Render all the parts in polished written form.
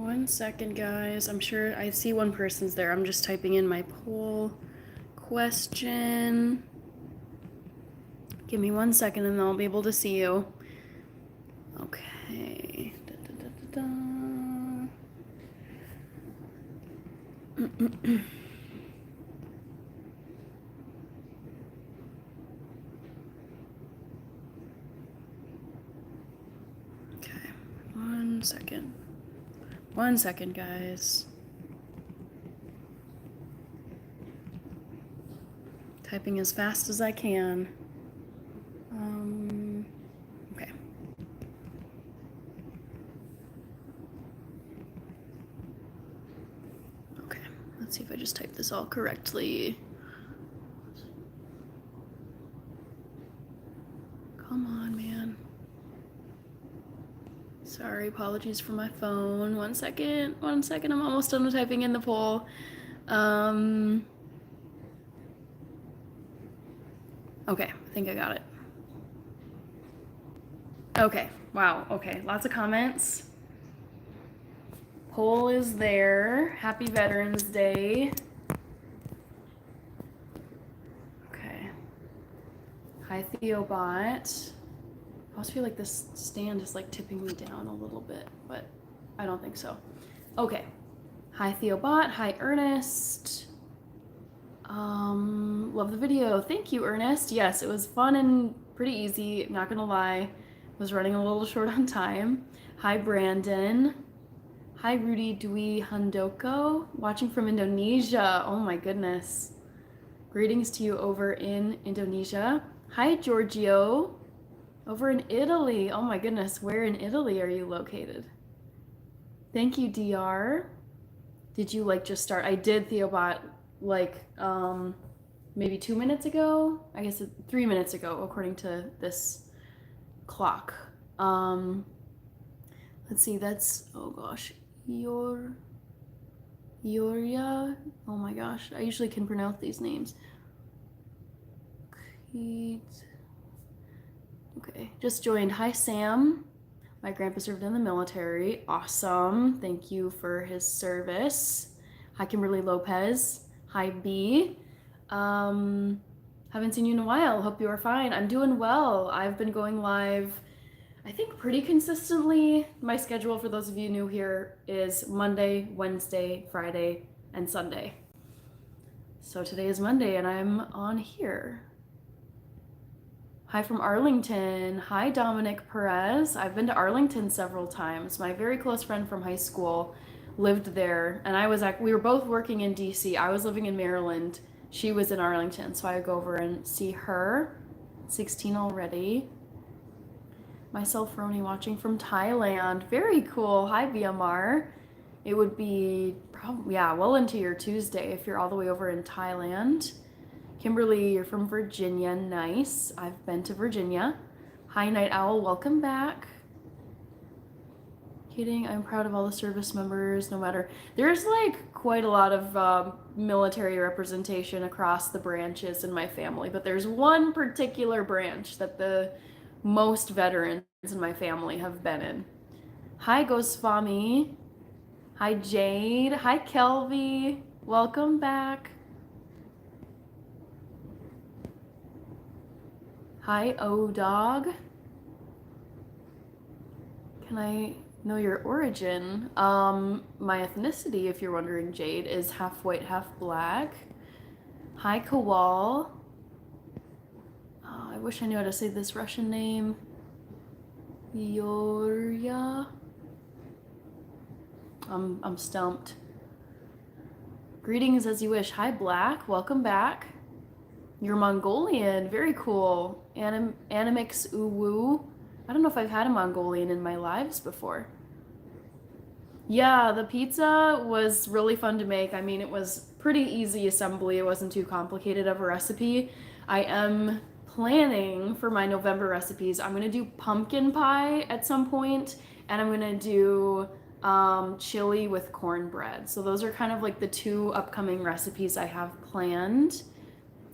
1 second, guys. I'm sure I see one person's there. I'm just typing in my poll question. Give me 1 second and then I'll be able to see you. Okay. Okay. 1 second. 1 second, guys. Typing as fast as I can. Okay. Okay, let's see if I just typed this all correctly. Come on, man. Sorry, apologies for my phone. 1 second, I'm almost done with typing in the poll. Okay, I think I got it. Okay, wow, okay, lots of comments. Poll is there. Happy Veterans Day. Okay. Hi, Theobot. I always feel like this stand is like tipping me down a little bit, but I don't think so. Okay. Hi, Theobot. Hi, Ernest. Love the video. Thank you, Ernest. Yes, it was fun and pretty easy. Not gonna lie. Was running a little short on time. Hi, Brandon. Hi, Rudy Dwi Handoko. Watching from Indonesia. Oh my goodness. Greetings to you over in Indonesia. Hi, Giorgio. Over in Italy. Oh my goodness. Where in Italy are you located? Thank you, DR. Did you like just start? I did, Theobot, like maybe 2 minutes ago. I guess 3 minutes ago, according to this clock. Let's see, that's, oh gosh, Yoria. Oh my gosh, I usually can pronounce these names. Okay, just joined. Hi, Sam. My grandpa served in the military. Awesome. Thank you for his service. Hi, Kimberly Lopez. Hi, B. Haven't seen you in a while. Hope you are fine. I'm doing well. I've been going live, I think, pretty consistently. My schedule, for those of you new here, is Monday, Wednesday, Friday, and Sunday. So today is Monday and I'm on here. Hi from Arlington. Hi, Dominic Perez. I've been to Arlington several times. My very close friend from high school lived there, and we were both working in DC. I was living in Maryland. She was in Arlington, so I would go over and see her. 16 already. Myself, Roni, watching from Thailand. Very cool. Hi, BMR. It would be probably, yeah, well into your Tuesday if you're all the way over in Thailand. Kimberly, you're from Virginia. Nice. I've been to Virginia. Hi, Night Owl. Welcome back. Kidding. I'm proud of all the service members, no matter. There's like quite a lot of military representation across the branches in my family, but there's one particular branch that the most veterans in my family have been in. Hi, Goswami. Hi, Jade. Hi, Kelvy. Welcome back. Hi, O-Dog. Can I know your origin? My ethnicity, if you're wondering, Jade, is half white, half black. Hi, Kowal. I wish I knew how to say this Russian name. Yoria. I'm stumped. Greetings as you wish. Hi, Black. Welcome back. You're Mongolian. Very cool. Animix Uwu. I don't know if I've had a Mongolian in my lives before. Yeah, the pizza was really fun to make. I mean, it was pretty easy assembly. It wasn't too complicated of a recipe. I am planning for my November recipes. I'm gonna do pumpkin pie at some point, and I'm gonna do chili with cornbread. So those are kind of like the 2 upcoming recipes I have planned.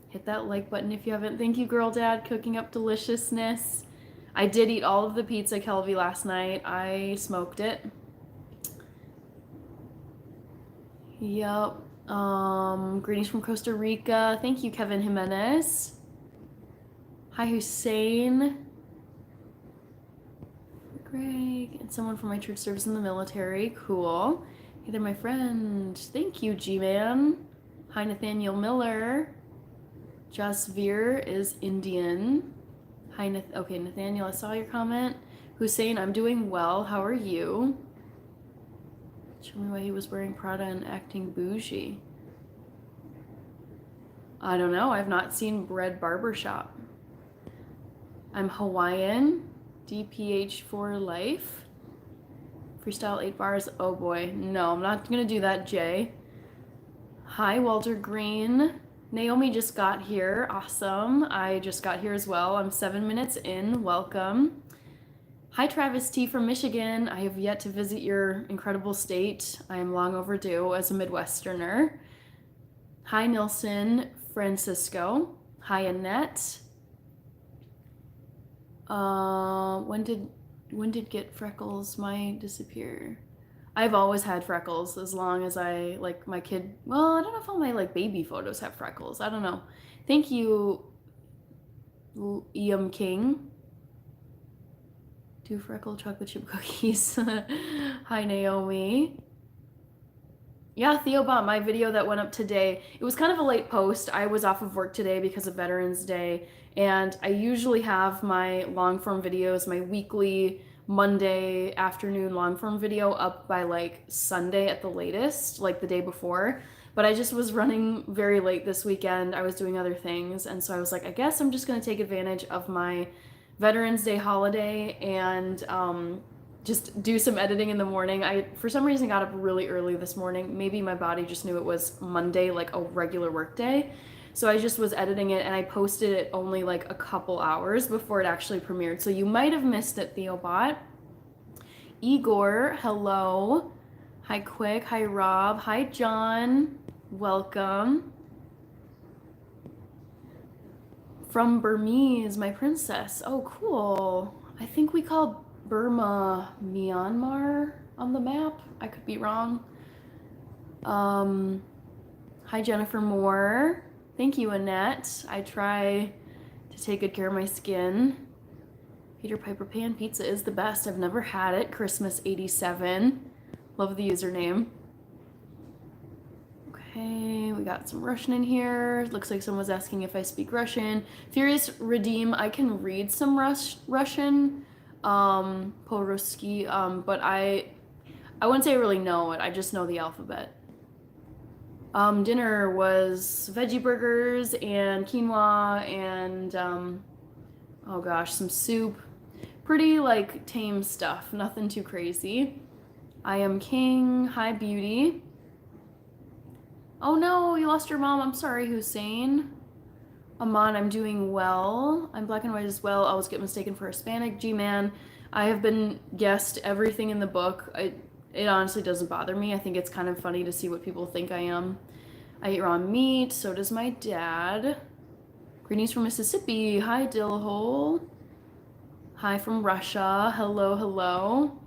Hit that like button if you haven't. Thank you, Girl Dad, cooking up deliciousness. I did eat all of the pizza, Kelvy, last night. I smoked it. Yep. Greetings from Costa Rica. Thank you, Kevin Jimenez. Hi, Hussein. Greg. And someone from my church serves in the military. Cool. Hey there, my friend. Thank you, G-Man. Hi, Nathaniel Miller. Jasveer is Indian. Hi, okay, Nathaniel, I saw your comment. Hussein, I'm doing well. How are you? Show me why he was wearing Prada and acting bougie. I don't know. I've not seen Bread Barbershop. I'm Hawaiian. DPH for life. Freestyle 8 bars. Oh boy. No, I'm not going to do that, Jay. Hi, Walter Green. Naomi just got here. Awesome. I just got here as well. I'm 7 minutes in. Welcome. Hi, Travis T. from Michigan. I have yet to visit your incredible state. I am long overdue as a Midwesterner. Hi, Nilson Francisco. Hi, Annette. When did get freckles might disappear? I've always had freckles as long as I, like, my kid, well, I don't know if all my, like, baby photos have freckles. I don't know. Thank you, Iam King. 2 freckle chocolate chip cookies. Hi, Naomi. Yeah, Theobot, my video that went up today, it was kind of a late post. I was off of work today because of Veterans Day, and I usually have my long form videos, my weekly Monday afternoon long form video up by like Sunday at the latest, like the day before. But I just was running very late this weekend. I was doing other things, and so I was like, I guess I'm just gonna take advantage of my Veterans Day holiday and just do some editing in the morning. I, for some reason, got up really early this morning. Maybe my body just knew it was Monday, like a regular work day. So I just was editing it and I posted it only like a couple hours before it actually premiered. So you might have missed it, Theobot. Igor, hello. Hi, Quick. Hi, Rob. Hi, John. Welcome. From Burmese, my princess. Oh, cool. I think we call Burma Myanmar on the map. I could be wrong. Hi, Jennifer Moore. Thank you, Annette. I try to take good care of my skin. Peter Piper Pan Pizza is the best. I've never had it. Christmas 87. Love the username. Okay, we got some Russian in here. Looks like someone was asking if I speak Russian. Furious Redeem, I can read some Russian, po-ruski, but I wouldn't say I really know it. I just know the alphabet. Dinner was veggie burgers and quinoa and, oh gosh, some soup. Pretty, like, tame stuff. Nothing too crazy. I am King. Hi, Beauty. Oh no, you lost your mom. I'm sorry, Hussein. Aman, I'm doing well. I'm black and white as well. I always get mistaken for Hispanic. G-Man, I have been guessed everything in the book. It honestly doesn't bother me. I think it's kind of funny to see what people think I am. I eat raw meat. So does my dad. Greetings from Mississippi. Hi, Dillhole. Hi from Russia. Hello, hello.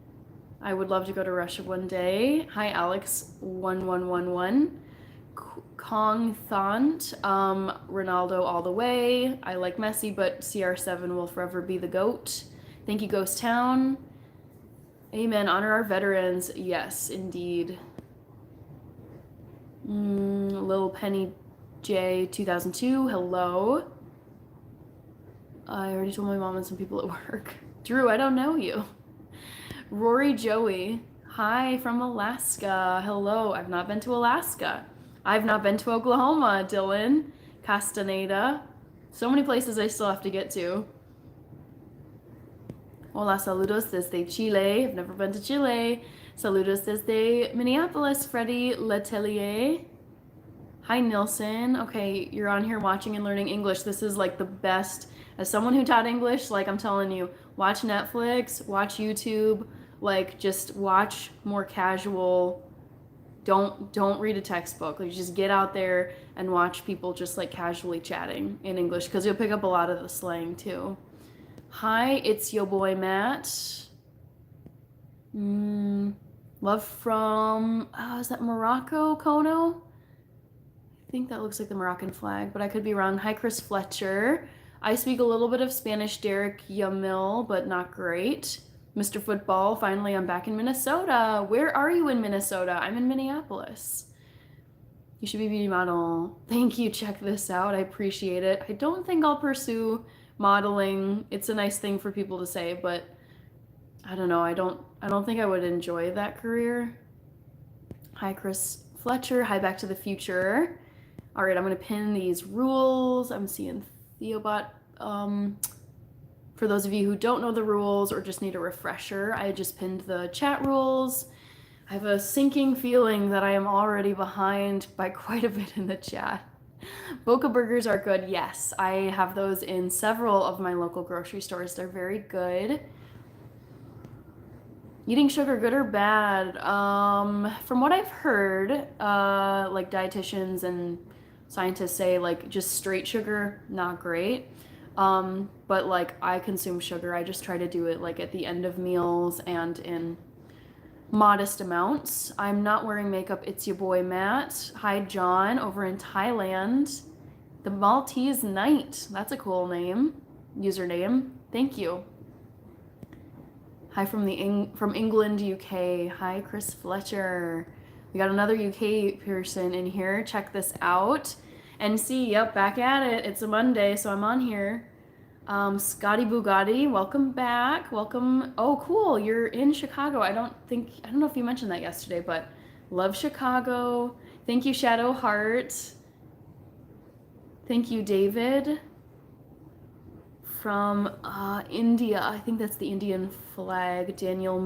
I would love to go to Russia one day. Hi, Alex1111. Kong Thant, Ronaldo all the way. I like Messi, but CR7 will forever be the GOAT. Thank you, Ghost Town. Amen. Honor our veterans. Yes, indeed. Little Penny J 2002. Hello. I already told my mom and some people at work. Drew, I don't know you. Rory Joey. Hi from Alaska. Hello. I've not been to Alaska. I've not been to Oklahoma, Dylan. Castaneda. So many places I still have to get to. Hola, saludos desde Chile. I've never been to Chile. Saludos desde Minneapolis, Freddie Letelier. Hi, Nilson. Okay, you're on here watching and learning English. This is like the best. As someone who taught English, like I'm telling you, watch Netflix, watch YouTube, like just watch more casual. Don't read a textbook. Like just get out there and watch people just like casually chatting in English because you'll pick up a lot of the slang too. Hi, it's your boy Matt. Love from, is that Morocco, Kono? I think that looks like the Moroccan flag, but I could be wrong. Hi, Chris Fletcher. I speak a little bit of Spanish, Derek Yamil, but not great. Mr. Football, finally, I'm back in Minnesota. Where are you in Minnesota? I'm in Minneapolis. You should be a beauty model. Thank you. Check this out. I appreciate it. I don't think I'll pursue modeling. It's a nice thing for people to say, but I don't know. I don't think I would enjoy that career. Hi, Chris Fletcher. Hi, Back to the Future. All right, I'm gonna pin these rules. I'm seeing Theobot. For those of you who don't know the rules or just need a refresher, I just pinned the chat rules. I have a sinking feeling that I am already behind by quite a bit in the chat. Boca burgers are good. Yes, I have those in several of my local grocery stores. They're very good. Eating sugar, good or bad? From what I've heard, like dietitians and scientists say, like just straight sugar, not great. But like I consume sugar. I just try to do it like at the end of meals and in modest amounts. I'm not wearing makeup. It's your boy Matt. Hi, John, over in Thailand. The Maltese Knight. That's a cool name, username. Thank you. Hi from England, UK. Hi, Chris Fletcher. We got another UK person in here. Check this out. NC, yep, back at it. It's a Monday, so I'm on here. Scotty Bugatti, welcome back. Welcome. Oh, cool. You're in Chicago. I don't know if you mentioned that yesterday, but love Chicago. Thank you, Shadow Heart. Thank you, David. From India. I think that's the Indian flag. Daniel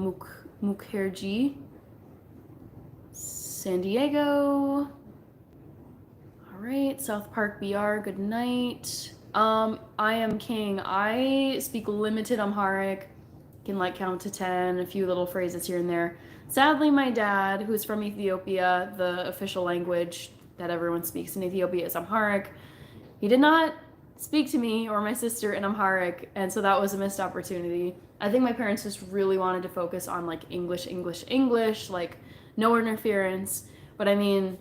Mukherjee. San Diego. All right. South Park BR. Good night. I am King. I speak limited Amharic. Can like count to 10, a few little phrases here and there. Sadly, my dad, who's from Ethiopia, the official language that everyone speaks in Ethiopia is Amharic. He did not speak to me or my sister in Amharic, and so that was a missed opportunity. I think my parents just really wanted to focus on like English, like no interference. But I mean,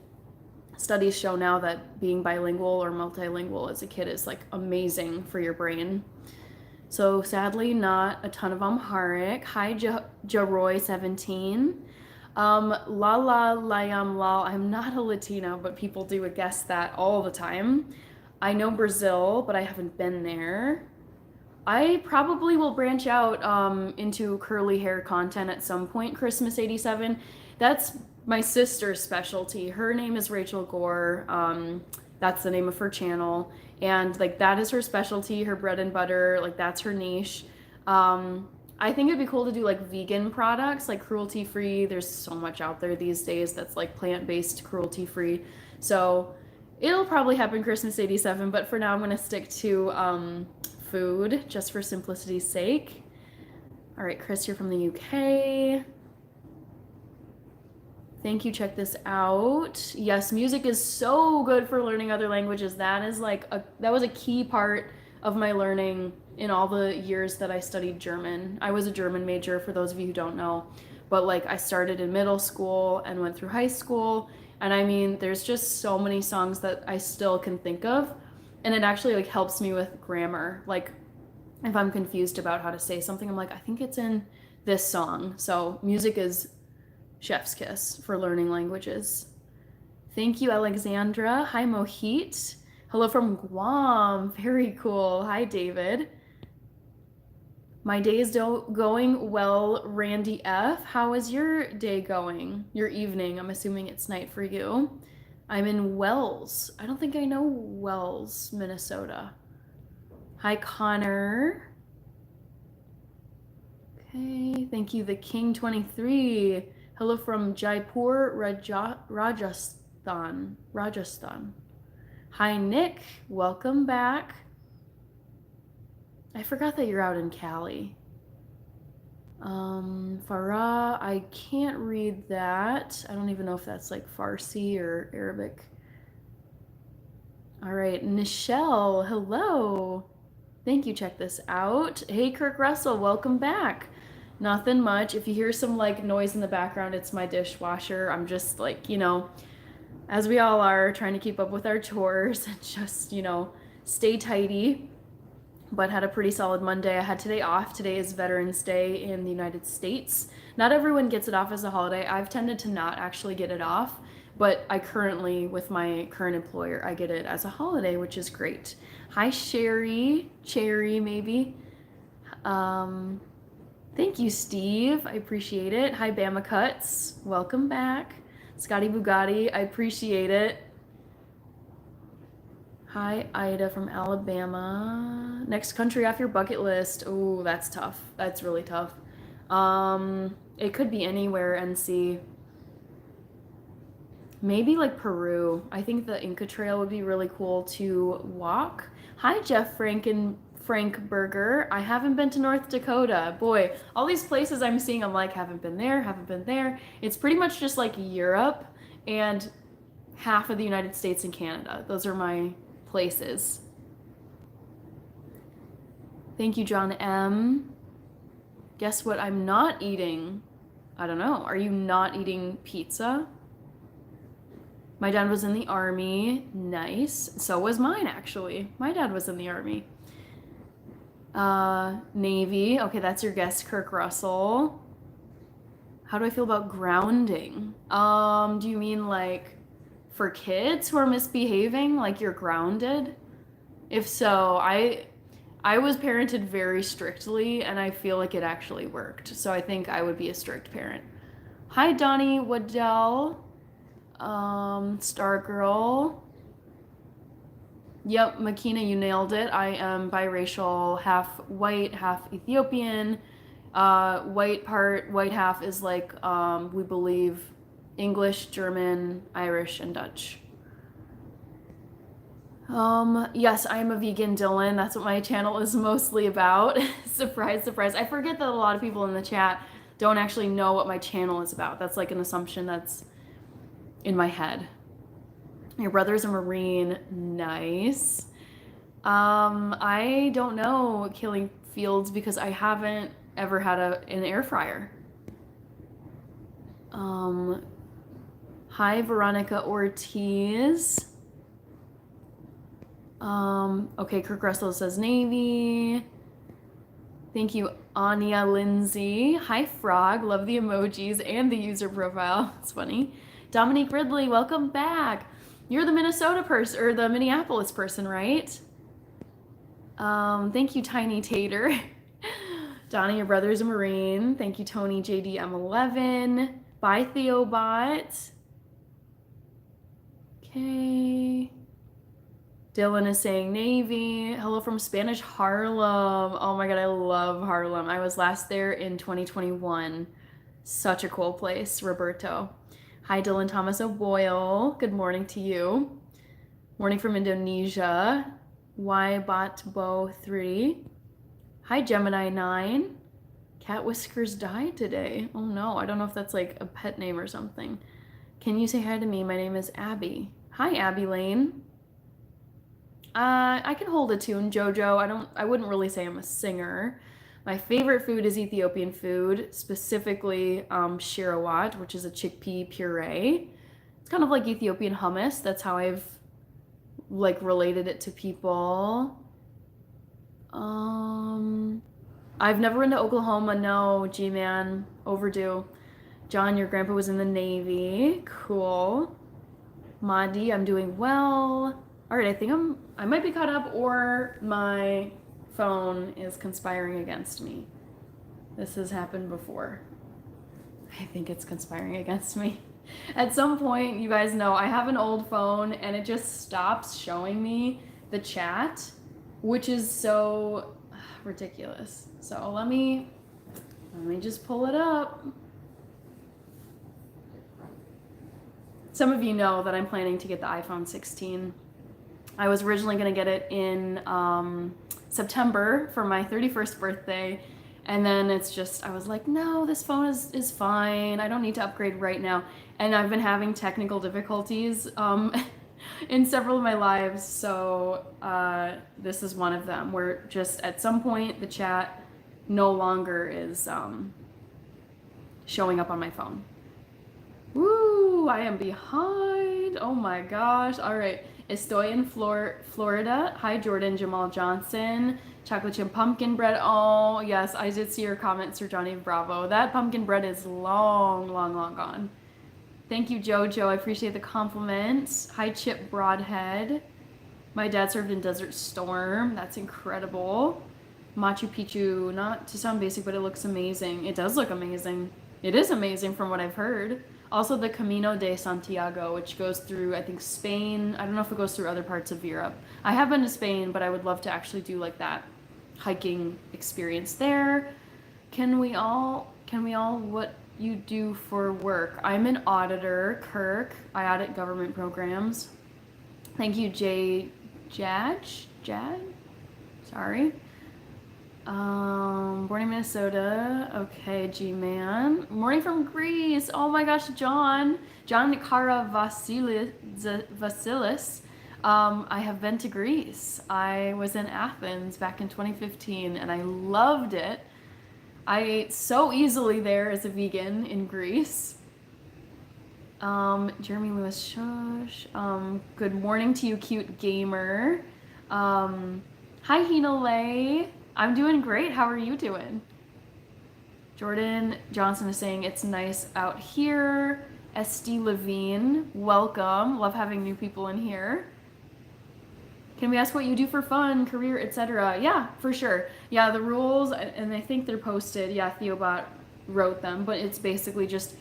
studies show now that being bilingual or multilingual as a kid is like amazing for your brain. So sadly, not a ton of Amharic. Hi, Jaroy17. La la layam la. I'm not a Latina, but people do guess that all the time. I know Brazil, but I haven't been there. I probably will branch out into curly hair content at some point. Christmas 87. That's my sister's specialty. Her name is Rachel Gore. That's the name of her channel. And like that is her specialty, her bread and butter. Like that's her niche. I think it'd be cool to do like vegan products, like cruelty free. There's so much out there these days that's like plant-based, cruelty free. So it'll probably happen Christmas 87, but for now I'm gonna stick to food just for simplicity's sake. All right, Chris, you're from the UK. Thank you, check this out. Yes, music is so good for learning other languages. That is like that was a key part of my learning in all the years that I studied German. I was a German major, for those of you who don't know, but like I started in middle school and went through high school. And I mean, there's just so many songs that I still can think of. And it actually like helps me with grammar. Like if I'm confused about how to say something, I'm like, I think it's in this song. So music is chef's kiss for learning languages. Thank you, Alexandra. Hi, Mohit. Hello from Guam. Very cool. Hi, David. My day is going well, Randy F. How is your day going? Your evening? I'm assuming it's night for you. I'm in Wells. I don't think I know Wells, Minnesota. Hi, Connor. Okay, thank you, the King 23. Hello from Jaipur, Rajasthan. Hi, Nick. Welcome back. I forgot that you're out in Cali. Farah, I can't read that. I don't even know if that's like Farsi or Arabic. All right, Nichelle, hello. Thank you, check this out. Hey, Kirk Russell, welcome back. Nothing much. If you hear some like noise in the background, it's my dishwasher. I'm just like, as we all are, trying to keep up with our chores and just, stay tidy. But had a pretty solid Monday. I had today off. Today is Veterans Day in the United States. Not everyone gets it off as a holiday. I've tended to not actually get it off, but I currently, with my current employer, I get it as a holiday, which is great. Hi, Sherry. Cherry, maybe. Thank you, Steve. I appreciate it. Hi, Bama Cuts. Welcome back. Scotty Bugatti. I appreciate it. Hi, Ida from Alabama. Next country off your bucket list. Oh, that's tough. That's really tough. It could be anywhere, NC. Maybe like Peru. I think the Inca Trail would be really cool to walk. Hi, Jeff Frankberger. I haven't been to North Dakota. Boy, all these places I'm seeing, I'm like, haven't been there, haven't been there. It's pretty much just like Europe and half of the United States and Canada. Those are my places. Thank you, John M. Guess what I'm not eating? I don't know. Are you not eating pizza? My dad was in the Army. Nice. So was mine, actually. My dad was in the Army. Navy. Okay, that's your guess, Kirk Russell. How do I feel about grounding? Do you mean like for kids who are misbehaving, like you're grounded? If so, I was parented very strictly, and I feel like it actually worked. So I think I would be a strict parent. Hi, Donnie Waddell. Stargirl. Yep, Makina, you nailed it. I am biracial, half white, half Ethiopian. White half is like, we believe English, German, Irish, and Dutch. Yes, I'm a vegan, Dylan. That's what my channel is mostly about. Surprise, surprise. I forget that a lot of people in the chat don't actually know what my channel is about. That's like an assumption that's in my head. Your brother's a Marine. Nice. I don't know Killing Fields because I haven't ever had an air fryer. Hi, Veronica Ortiz. Okay, Kirk Russell says Navy. Thank you, Anya Lindsay. Hi, Frog. Love the emojis and the user profile. It's funny. Dominique Ridley, welcome back. You're the Minnesota person, or the Minneapolis person, right? Thank you, Tiny Tater. Donnie, your brother's a Marine. Thank you, Tony JDM11. Bye, Theobot. Okay. Dylan is saying Navy. Hello from Spanish Harlem. Oh my God, I love Harlem. I was last there in 2021. Such a cool place, Roberto. Hi, Dylan Thomas O'Boyle. Good morning to you. Morning from Indonesia. Ybotbo3. Hi, Gemini 9. Cat Whiskers died today. Oh no, I don't know if that's like a pet name or something. Can you say hi to me? My name is Abby. Hi, Abby Lane. I can hold a tune, Jojo. I wouldn't really say I'm a singer. My favorite food is Ethiopian food, specifically shirawat, which is a chickpea puree. It's kind of like Ethiopian hummus. That's how I've like related it to people. I've never been to Oklahoma. No, G-man, overdue. John, your grandpa was in the Navy. Cool. Madi, I'm doing well. All right, I think I might be caught up, or my phone is conspiring against me. This has happened before. I think it's conspiring against me. At some point, you guys know, I have an old phone and it just stops showing me the chat, which is so ridiculous. So let me just pull it up. Some of you know that I'm planning to get the iPhone 16. I was originally going to get it in September for my 31st birthday, and then it's just, I was like, no, this phone is fine. I don't need to upgrade right now. And I've been having technical difficulties in several of my lives, so this is one of them, where just at some point the chat no longer is showing up on my phone. Woo, I am behind. Oh my gosh. All right. Estoy in Florida. Hi, Jordan Jamal Johnson. Chocolate chip pumpkin bread. Oh, yes, I did see your comment, Sir Johnny Bravo. That pumpkin bread is long, long, long gone. Thank you, Jojo. I appreciate the compliment. Hi, Chip Broadhead. My dad served in Desert Storm. That's incredible. Machu Picchu, not to sound basic, but it looks amazing. It does look amazing. It is amazing from what I've heard. Also, the Camino de Santiago, which goes through, I think, Spain. I don't know if it goes through other parts of Europe. I have been to Spain, but I would love to actually do like that hiking experience there. Can we all, what you do for work? I'm an auditor, Kirk. I audit government programs. Thank you, Jad? Sorry. Born in Minnesota. Okay, G-Man. Morning from Greece. Oh my gosh, John. John Kara Vasilis. I have been to Greece. I was in Athens back in 2015 and I loved it. I ate so easily there as a vegan in Greece. Jeremy Lewis Shush. Good morning to you, cute gamer. Hi, Hina Lay. I'm doing great. How are you doing? Jordan Johnson is saying it's nice out here. SD Levine, welcome. Love having new people in here. Can we ask what you do for fun, career, etc.? Yeah, for sure. Yeah, the rules, and I think they're posted. Yeah, Theobot wrote them, but it's basically just,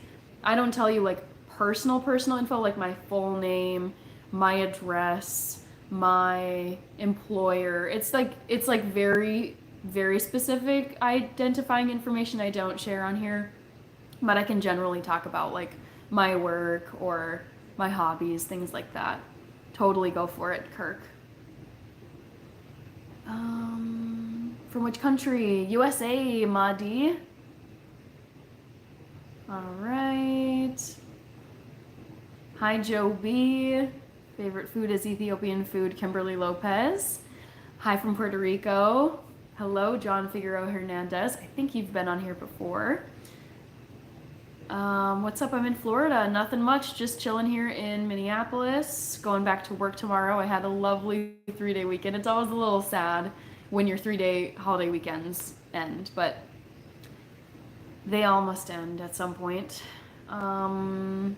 I don't tell you like personal info, like my full name, my address, my employer. It's like very, very specific identifying information I don't share on here, but I can generally talk about like my work or my hobbies, things like that. Totally go for it, Kirk. From which country? USA, Madi. All right. Hi, Joe B. Favorite food is Ethiopian food, Kimberly Lopez. Hi from Puerto Rico. Hello, John Figueroa Hernandez. I think you've been on here before. What's up? I'm in Florida. Nothing much. Just chilling here in Minneapolis. Going back to work tomorrow. I had a lovely 3-day weekend. It's always a little sad when your 3-day holiday weekends end, but they all must end at some point. Oh,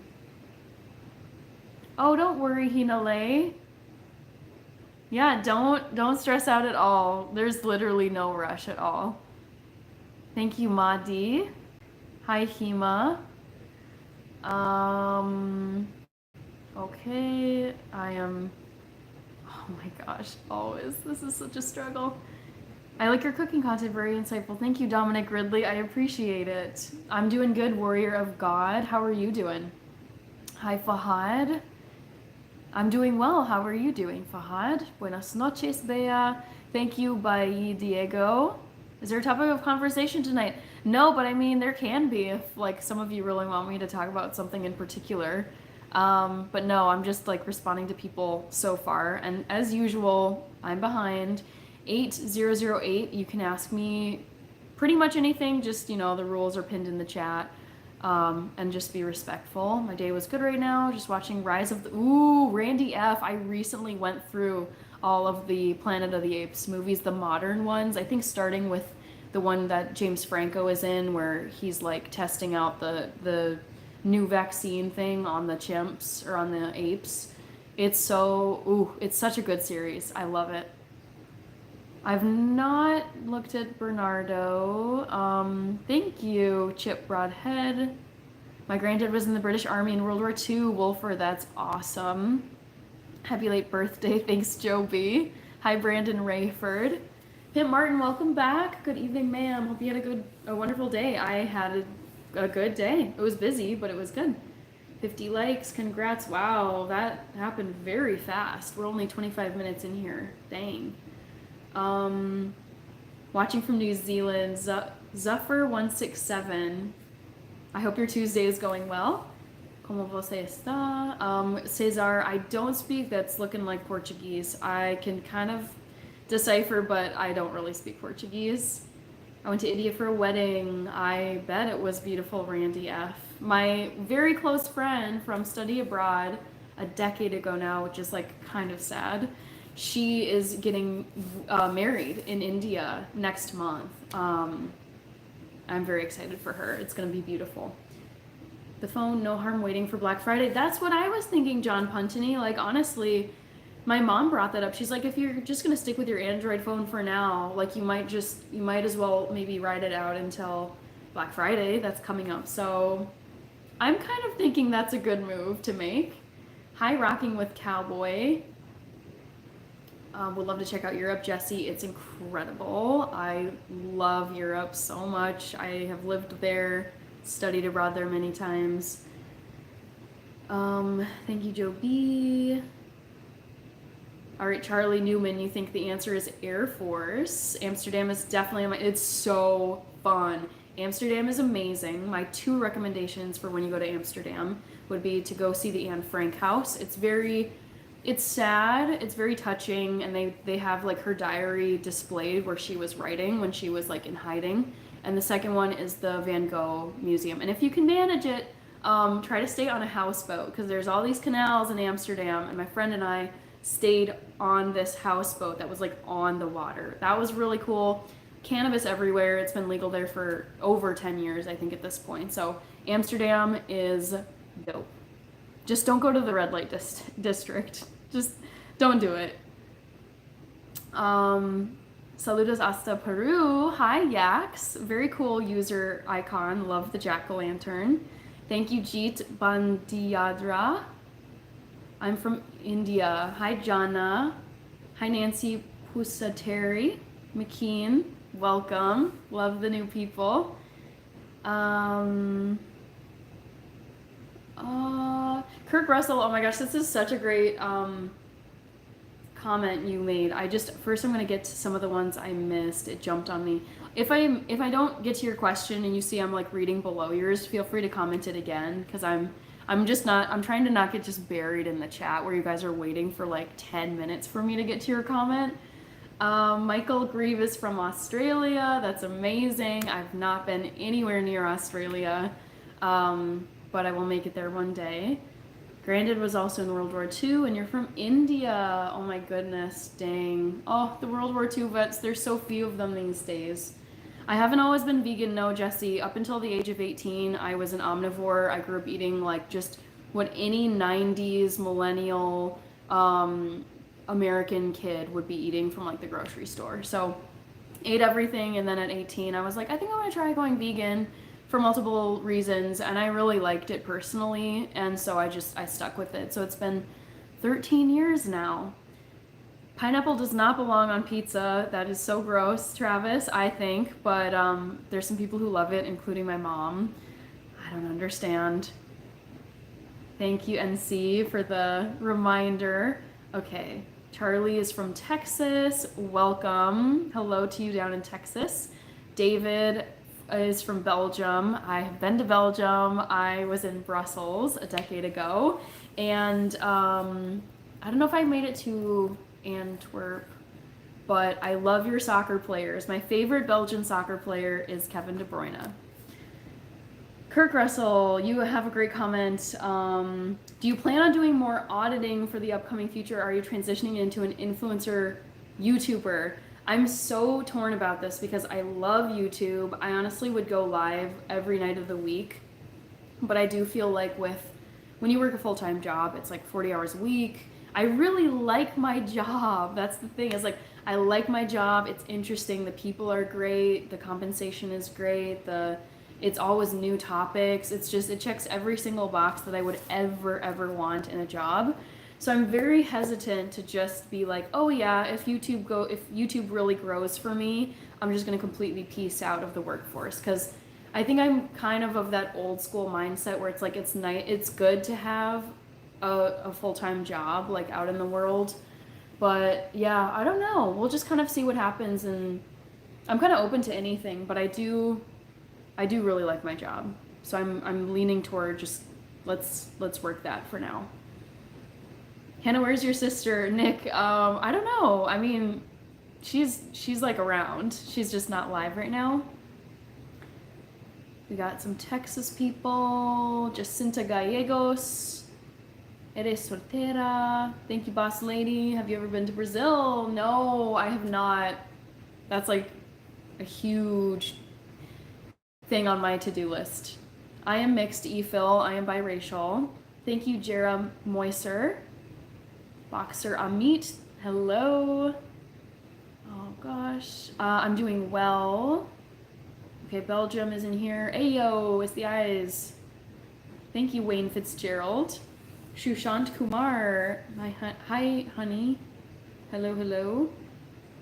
don't worry, Hinale. Yeah, don't stress out at all. There's literally no rush at all. Thank you, Madi. Hi, Hima. Okay, I am, oh my gosh, always. This is such a struggle. I like your cooking content, very insightful. Thank you, Dominic Ridley. I appreciate it. I'm doing good, Warrior of God. How are you doing? Hi, Fahad. I'm doing well. How are you doing, Fahad? Buenas noches, Bea. Thank you, Bai Diego. Is there a topic of conversation tonight? No, but I mean, there can be if like some of you really want me to talk about something in particular. But no, I'm just like responding to people so far. And as usual, I'm behind. 8008, you can ask me pretty much anything. Just, the rules are pinned in the chat. And just be respectful. My day was good right now. Just watching Rise of the... Ooh, Randy F. I recently went through all of the Planet of the Apes movies, the modern ones. I think starting with the one that James Franco is in, where he's like testing out the new vaccine thing on the chimps or on the apes. It's such a good series. I love it. I've not looked at Bernardo. Thank you, Chip Broadhead. My granddad was in the British Army in World War II. Wolfer, that's awesome. Happy late birthday. Thanks, Joe B. Hi, Brandon Rayford. Pimp Martin, welcome back. Good evening, ma'am. Hope you had a wonderful day. I had a good day. It was busy, but it was good. 50 likes. Congrats. Wow, that happened very fast. We're only 25 minutes in here. Dang. Watching from New Zealand, Zuffer167. I hope your Tuesday is going well. Como você está? Cesar, I don't speak, that's looking like Portuguese. I can kind of decipher, but I don't really speak Portuguese. I went to India for a wedding. I bet it was beautiful, Randy F. My very close friend from study abroad a decade ago now, which is like kind of sad. She is getting married in India next month. I'm very excited for her. It's going to be beautiful. The phone, no harm waiting for Black Friday. That's what I was thinking, John Puntany. Like, honestly, my mom brought that up. She's like, if you're just gonna stick with your Android phone for now, like you might as well maybe ride it out until Black Friday that's coming up. So I'm kind of thinking that's a good move to make. Hi, Rocking with Cowboy. Would love to check out Europe, Jesse. It's incredible. I love Europe so much. I have lived there, studied abroad there many times. Thank you, Joe B. All right, Charlie Newman, you think the answer is Air Force. Amsterdam is definitely on my, it's so fun. Amsterdam is amazing. My 2 recommendations for when you go to Amsterdam would be to go see the Anne Frank house. It's sad, it's very touching, and they have like her diary displayed where she was writing when she was like in hiding. And the second one is the Van Gogh Museum. And if you can manage it, try to stay on a houseboat because there's all these canals in Amsterdam, and my friend and I stayed on this houseboat that was like on the water. That was really cool. Cannabis everywhere. It's been legal there for over 10 years, I think, at this point. So Amsterdam is dope. Just don't go to the red light district. Just don't do it. Saludos hasta Peru. Hi, Yax. Very cool user icon. Love the jack-o'-lantern. Thank you, Jeet Bandiadra. I'm from India. Hi, Jana. Hi, Nancy Pusateri. McKean, welcome. Love the new people. Kirk Russell, oh my gosh, this is such a great comment you made. First I'm gonna get to some of the ones I missed. It jumped on me. If I don't get to your question and you see I'm like reading below yours, feel free to comment it again because I'm trying to not get just buried in the chat where you guys are waiting for like 10 minutes for me to get to your comment. Michael Grieve is from Australia. That's amazing. I've not been anywhere near Australia, but I will make it there one day. Grandad was also in World War II, and you're from India. Oh my goodness, dang. Oh, the World War II vets, there's so few of them these days. I haven't always been vegan, no, Jesse. Up until the age of 18, I was an omnivore. I grew up eating like just what any 90s millennial American kid would be eating from like the grocery store. So ate everything, and then at 18, I was like, I think I want to try going vegan for multiple reasons, and I really liked it personally, and so I stuck with it. So it's been 13 years now. Pineapple does not belong on pizza. That is so gross, Travis, I think, but there's some people who love it, including my mom. I don't understand. Thank you, NC, for the reminder. Okay, Charlie is from Texas. Welcome. Hello to you down in Texas. David is from Belgium. I have been to Belgium. I was in Brussels a decade ago, and I don't know if I made it to Antwerp, but I love your soccer players. My favorite Belgian soccer player is Kevin De Bruyne. Kirk Russell, you have a great comment. Do you plan on doing more auditing for the upcoming future? Are you transitioning into an influencer YouTuber? I'm so torn about this because I love YouTube. I honestly would go live every night of the week, but I do feel like when you work a full-time job, it's like 40 hours a week. I really like my job. That's the thing, is like I like my job. It's interesting. The people are great. The compensation is great. It's always new topics. It's just, it checks every single box that I would ever want in a job. So I'm very hesitant to just be like, oh yeah, if YouTube really grows for me, I'm just gonna completely piece out of the workforce. Because I think I'm kind of that old school mindset where it's like, it's good to have a full-time job like out in the world. But yeah, I don't know. We'll just kind of see what happens, and I'm kind of open to anything, but I do really like my job. So I'm leaning toward just let's work that for now. Hannah, where's your sister? Nick, I don't know. I mean, she's like around. She's just not live right now. We got some Texas people. Jacinta Gallegos. Eres soltera. Thank you, boss lady. Have you ever been to Brazil? No, I have not. That's like a huge thing on my to-do list. I am mixed, Phil. I am biracial. Thank you, Jera Moiser. Boxer Amit. Hello. Oh gosh. I'm doing well. Okay, Belgium is in here. Ayo, it's the eyes. Thank you, Wayne Fitzgerald. Shushant Kumar. Hi, honey. Hello, hello.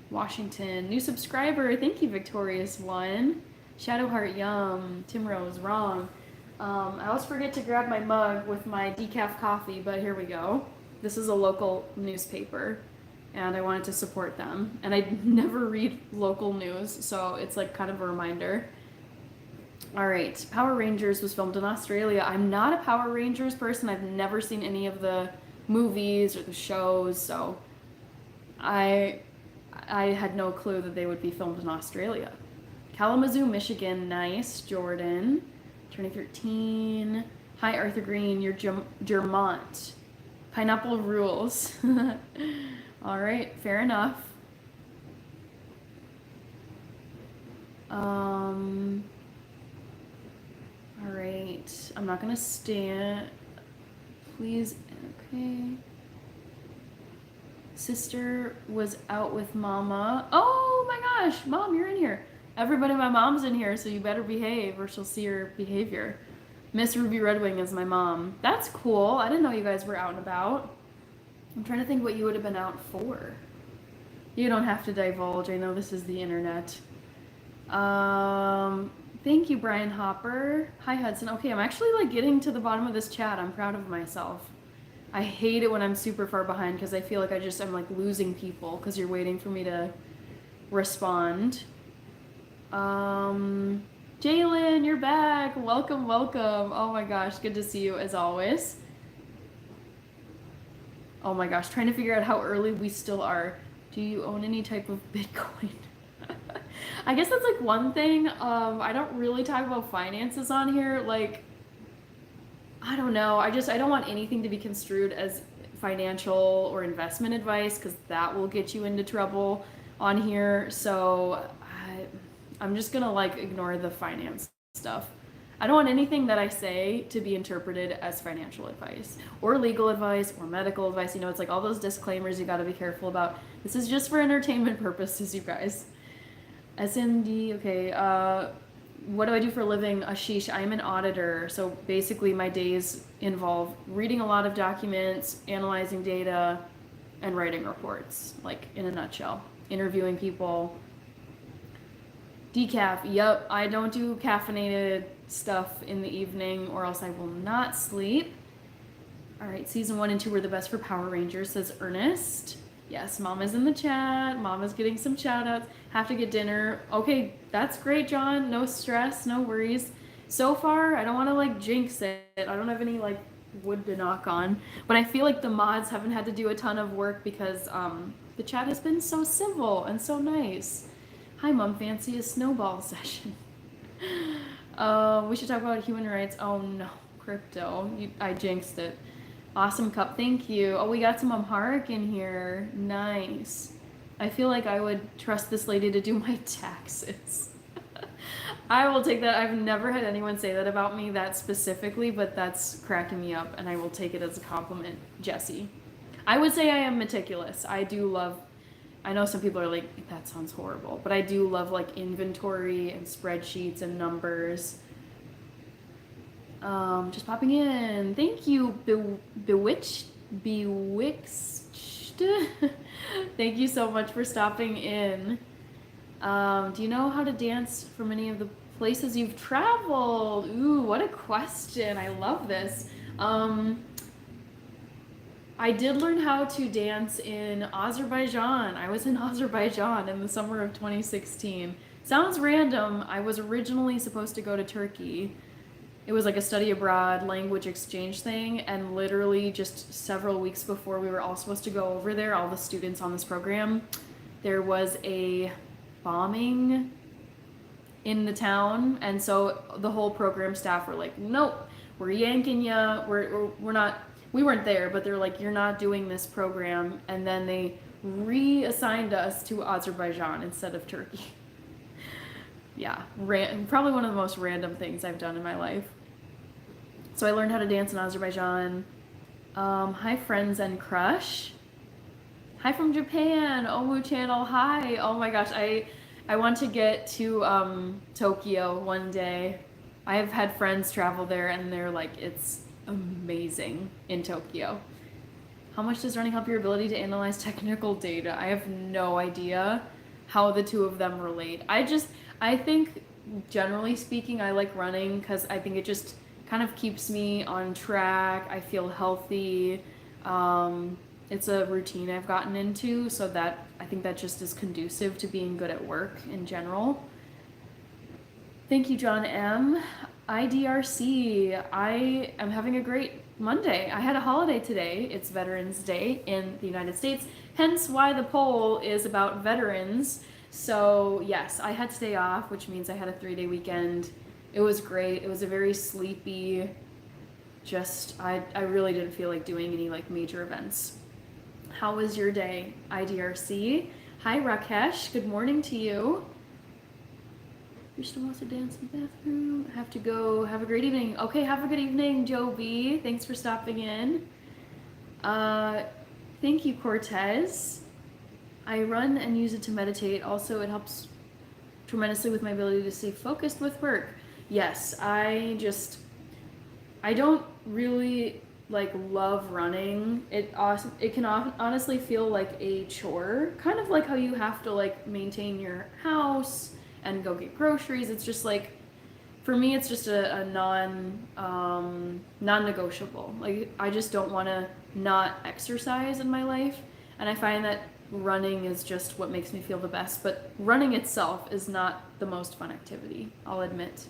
Washington. New subscriber. Thank you, Victorious One. Shadowheart Yum. Tim Rose. Wrong. I always forget to grab my mug with my decaf coffee, but here we go. This is a local newspaper, and I wanted to support them. And I never read local news, so it's like kind of a reminder. All right, Power Rangers was filmed in Australia. I'm not a Power Rangers person. I've never seen any of the movies or the shows, so I had no clue that they would be filmed in Australia. Kalamazoo, Michigan, nice. Jordan, 2013. Hi, Arthur Green, you're Germont. Pineapple rules. All right, fair enough. All right, I'm not gonna stand. Please, okay. Sister was out with mama. Oh my gosh, mom, you're in here. Everybody, my mom's in here, so you better behave or she'll see your behavior. Miss Ruby Red Wing is my mom. That's cool. I didn't know you guys were out and about. I'm trying to think what you would have been out for. You don't have to divulge. I know this is the internet. Thank you, Brian Hopper. Hi, Hudson. Okay, I'm actually like getting to the bottom of this chat. I'm proud of myself. I hate it when I'm super far behind because I feel like I'm like losing people because you're waiting for me to respond. Jalen, you're back. Welcome, welcome. Oh my gosh, good to see you as always. Oh my gosh, trying to figure out how early we still are. Do you own any type of Bitcoin? I guess that's like one thing. I don't really talk about finances on here. Like, I don't know. I don't want anything to be construed as financial or investment advice because that will get you into trouble on here. So I'm just gonna like ignore the finance stuff. I don't want anything that I say to be interpreted as financial advice or legal advice or medical advice. You know, it's like all those disclaimers you got to be careful about. This is just for entertainment purposes, you guys. SMD, okay. What do I do for a living? Ashish, I'm an auditor. So basically my days involve reading a lot of documents, analyzing data, and writing reports, like in a nutshell. Interviewing people. Decaf, yep, I don't do caffeinated stuff in the evening or else I will not sleep. All right, season 1 and 2 were the best for Power Rangers, says Ernest. Yes, Mama's in the chat. Mama's getting some shout outs. Have to get dinner. Okay, that's great, John. No stress, no worries. So far, I don't want to like jinx it. I don't have any like wood to knock on, but I feel like the mods haven't had to do a ton of work because the chat has been so civil and so nice. Hi, Mom Fancy, a snowball session. We should talk about human rights. Oh no, crypto. I jinxed it. Awesome cup, thank you. Oh, we got some Amharic in here. Nice. I feel like I would trust this lady to do my taxes. I will take that. I've never had anyone say that about me that specifically, but that's cracking me up, and I will take it as a compliment, Jessie. I would say I am meticulous. I do love, I know some people are like, that sounds horrible, but I do love like inventory and spreadsheets and numbers. Just popping in. Thank you, Bewitched. Thank you so much for stopping in. Do you know how to dance from any of the places you've traveled? Ooh, what a question. I love this. I did learn how to dance in Azerbaijan. I was in Azerbaijan in the summer of 2016. Sounds random. I was originally supposed to go to Turkey. It was like a study abroad language exchange thing, and literally just several weeks before we were all supposed to go over there, all the students on this program, there was a bombing in the town, and so the whole program staff were like, nope, we're yanking ya. We're not. We weren't there, but they're like, you're not doing this program, and then they reassigned us to Azerbaijan instead of Turkey. Yeah, probably one of the most random things I've done in my life. So I learned how to dance in Azerbaijan. Hi, friends and crush. Hi from Japan. Omu channel. Hi. Oh my gosh, I want to get to Tokyo one day. I have had friends travel there, and they're like, it's amazing in Tokyo. How much does running help your ability to analyze technical data? I have no idea how the two of them relate. I think, generally speaking, I like running because I think it just kind of keeps me on track. I feel healthy. It's a routine I've gotten into, so that I think that just is conducive to being good at work in general. Thank you, John M. IDRC. I am having a great Monday. I had a holiday today. It's Veterans Day in the United States, hence why the poll is about veterans. So yes, I had today off, which means I had a 3-day weekend. It was great. It was a very sleepy, I really didn't feel like doing any like major events. How was your day, IDRC? Hi, Rakesh. Good morning to you. You're still wants to dance in the bathroom. I have to go. Have a great evening. Okay, have a good evening, Joe B. Thanks for stopping in. Thank you, Cortez. I run and use it to meditate. Also, it helps tremendously with my ability to stay focused with work. Yes, I don't really like love running. It can honestly feel like a chore, kind of like how you have to like maintain your house and go get groceries. It's just like, for me, it's just a non-negotiable. Like, I just don't want to not exercise in my life, and I find that running is just what makes me feel the best. But running itself is not the most fun activity, I'll admit.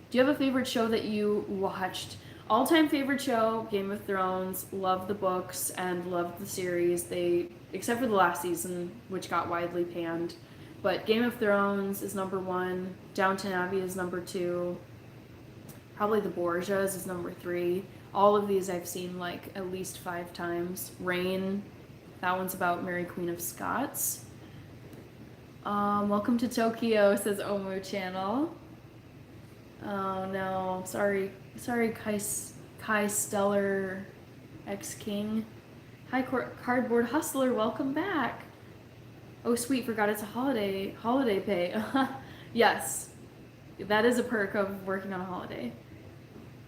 Do you have a favorite show that you watched? All-time favorite show, Game of Thrones. Love the books and love the series. Except for the last season, which got widely panned. But Game of Thrones is number 1. Downton Abbey is number 2. Probably The Borgias is number 3. All of these I've seen like at least 5 times. Reign, that one's about Mary Queen of Scots. Welcome to Tokyo, says Omu Channel. Oh no, sorry Kai Stellar X King. Hi Cardboard Hustler, welcome back. Oh sweet, forgot it's a holiday pay. Yes, that is a perk of working on a holiday.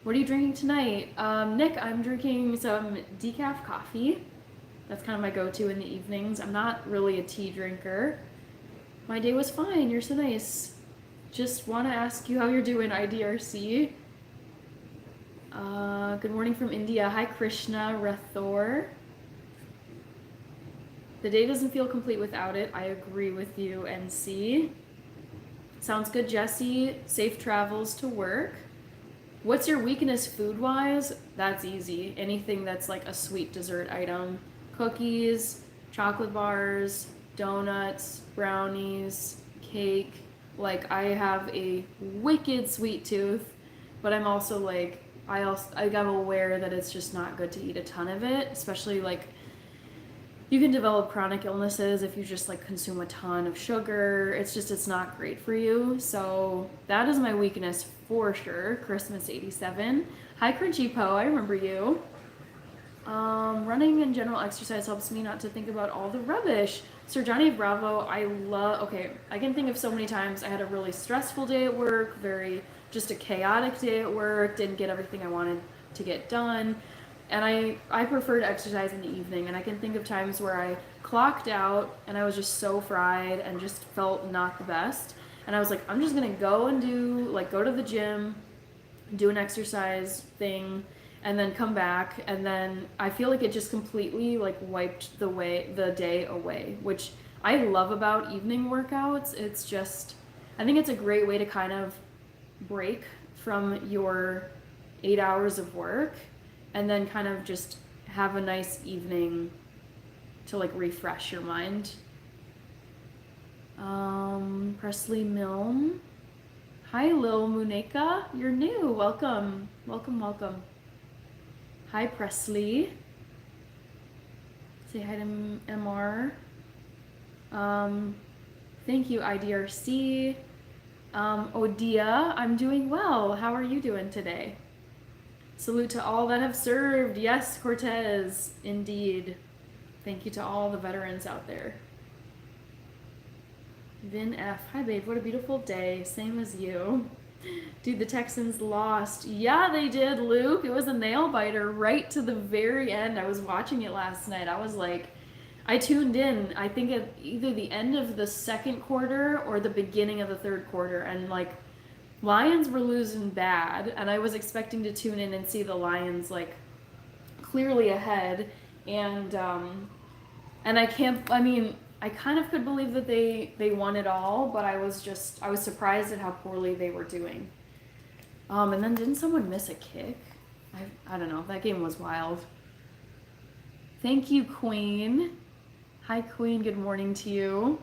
What are you drinking tonight? Nick, I'm drinking some decaf coffee. That's kind of my go-to in the evenings. I'm not really a tea drinker. My day was fine, you're so nice. Just want to ask you how you're doing, IDRC. Good morning from India. Hi, Krishna Rathor. The day doesn't feel complete without it. I agree with you, NC. Sounds good, Jesse. Safe travels to work. What's your weakness food-wise? That's easy. Anything that's like a sweet dessert item. Cookies, chocolate bars, donuts, brownies, cake. Like, I have a wicked sweet tooth, but I'm also like, I'm aware that it's just not good to eat a ton of it, especially like, you can develop chronic illnesses if you just like consume a ton of sugar. It's not great for you. So that is my weakness for sure. Christmas 87. Hi, Crunchy Po, I remember you. Running and general exercise helps me not to think about all the rubbish. Sir Johnny Bravo, I can think of so many times I had a really stressful day at work, just a chaotic day at work, didn't get everything I wanted to get done. And I prefer to exercise in the evening, and I can think of times where I clocked out and I was just so fried and just felt not the best. And I was like, I'm just gonna go to the gym, do an exercise thing, and then come back, and then I feel like it just completely like wiped the day away, which I love about evening workouts. It's just, I think it's a great way to kind of break from your 8 hours of work and then kind of just have a nice evening to like refresh your mind. Presley Milne. Hi, Lil Muneka. You're new. Welcome. Welcome, welcome. Hi, Presley. Say hi to MR. Thank you, IDRC. Odia, I'm doing well. How are you doing today? Salute to all that have served. Yes, Cortez, indeed. Thank you to all the veterans out there. Vin F. Hi, babe. What a beautiful day. Same as you. Dude, the Texans lost. Yeah, they did, Luke. It was a nail biter right to the very end. I was watching it last night. I was like, I tuned in, I think at either the end of the second quarter or the beginning of the third quarter. And like, Lions were losing bad. And I was expecting to tune in and see the Lions like clearly ahead. And I can't, I mean, I kind of could believe that they won it all, but I was surprised at how poorly they were doing. And then didn't someone miss a kick? I don't know. That game was wild. Thank you, Queen. Hi, Queen. Good morning to you.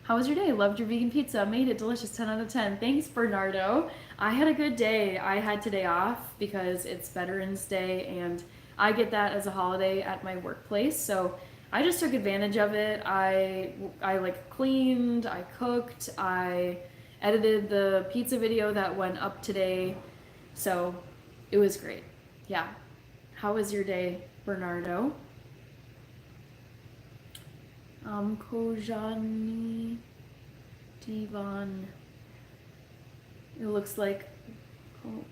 How was your day? Loved your vegan pizza. Made it delicious. 10 out of 10. Thanks, Bernardo. I had a good day. I had today off because it's Veterans Day and I get that as a holiday at my workplace. So I just took advantage of it. I like cleaned, I cooked, I edited the pizza video that went up today. So it was great. Yeah. How was your day, Bernardo? Kojani Divan. It looks like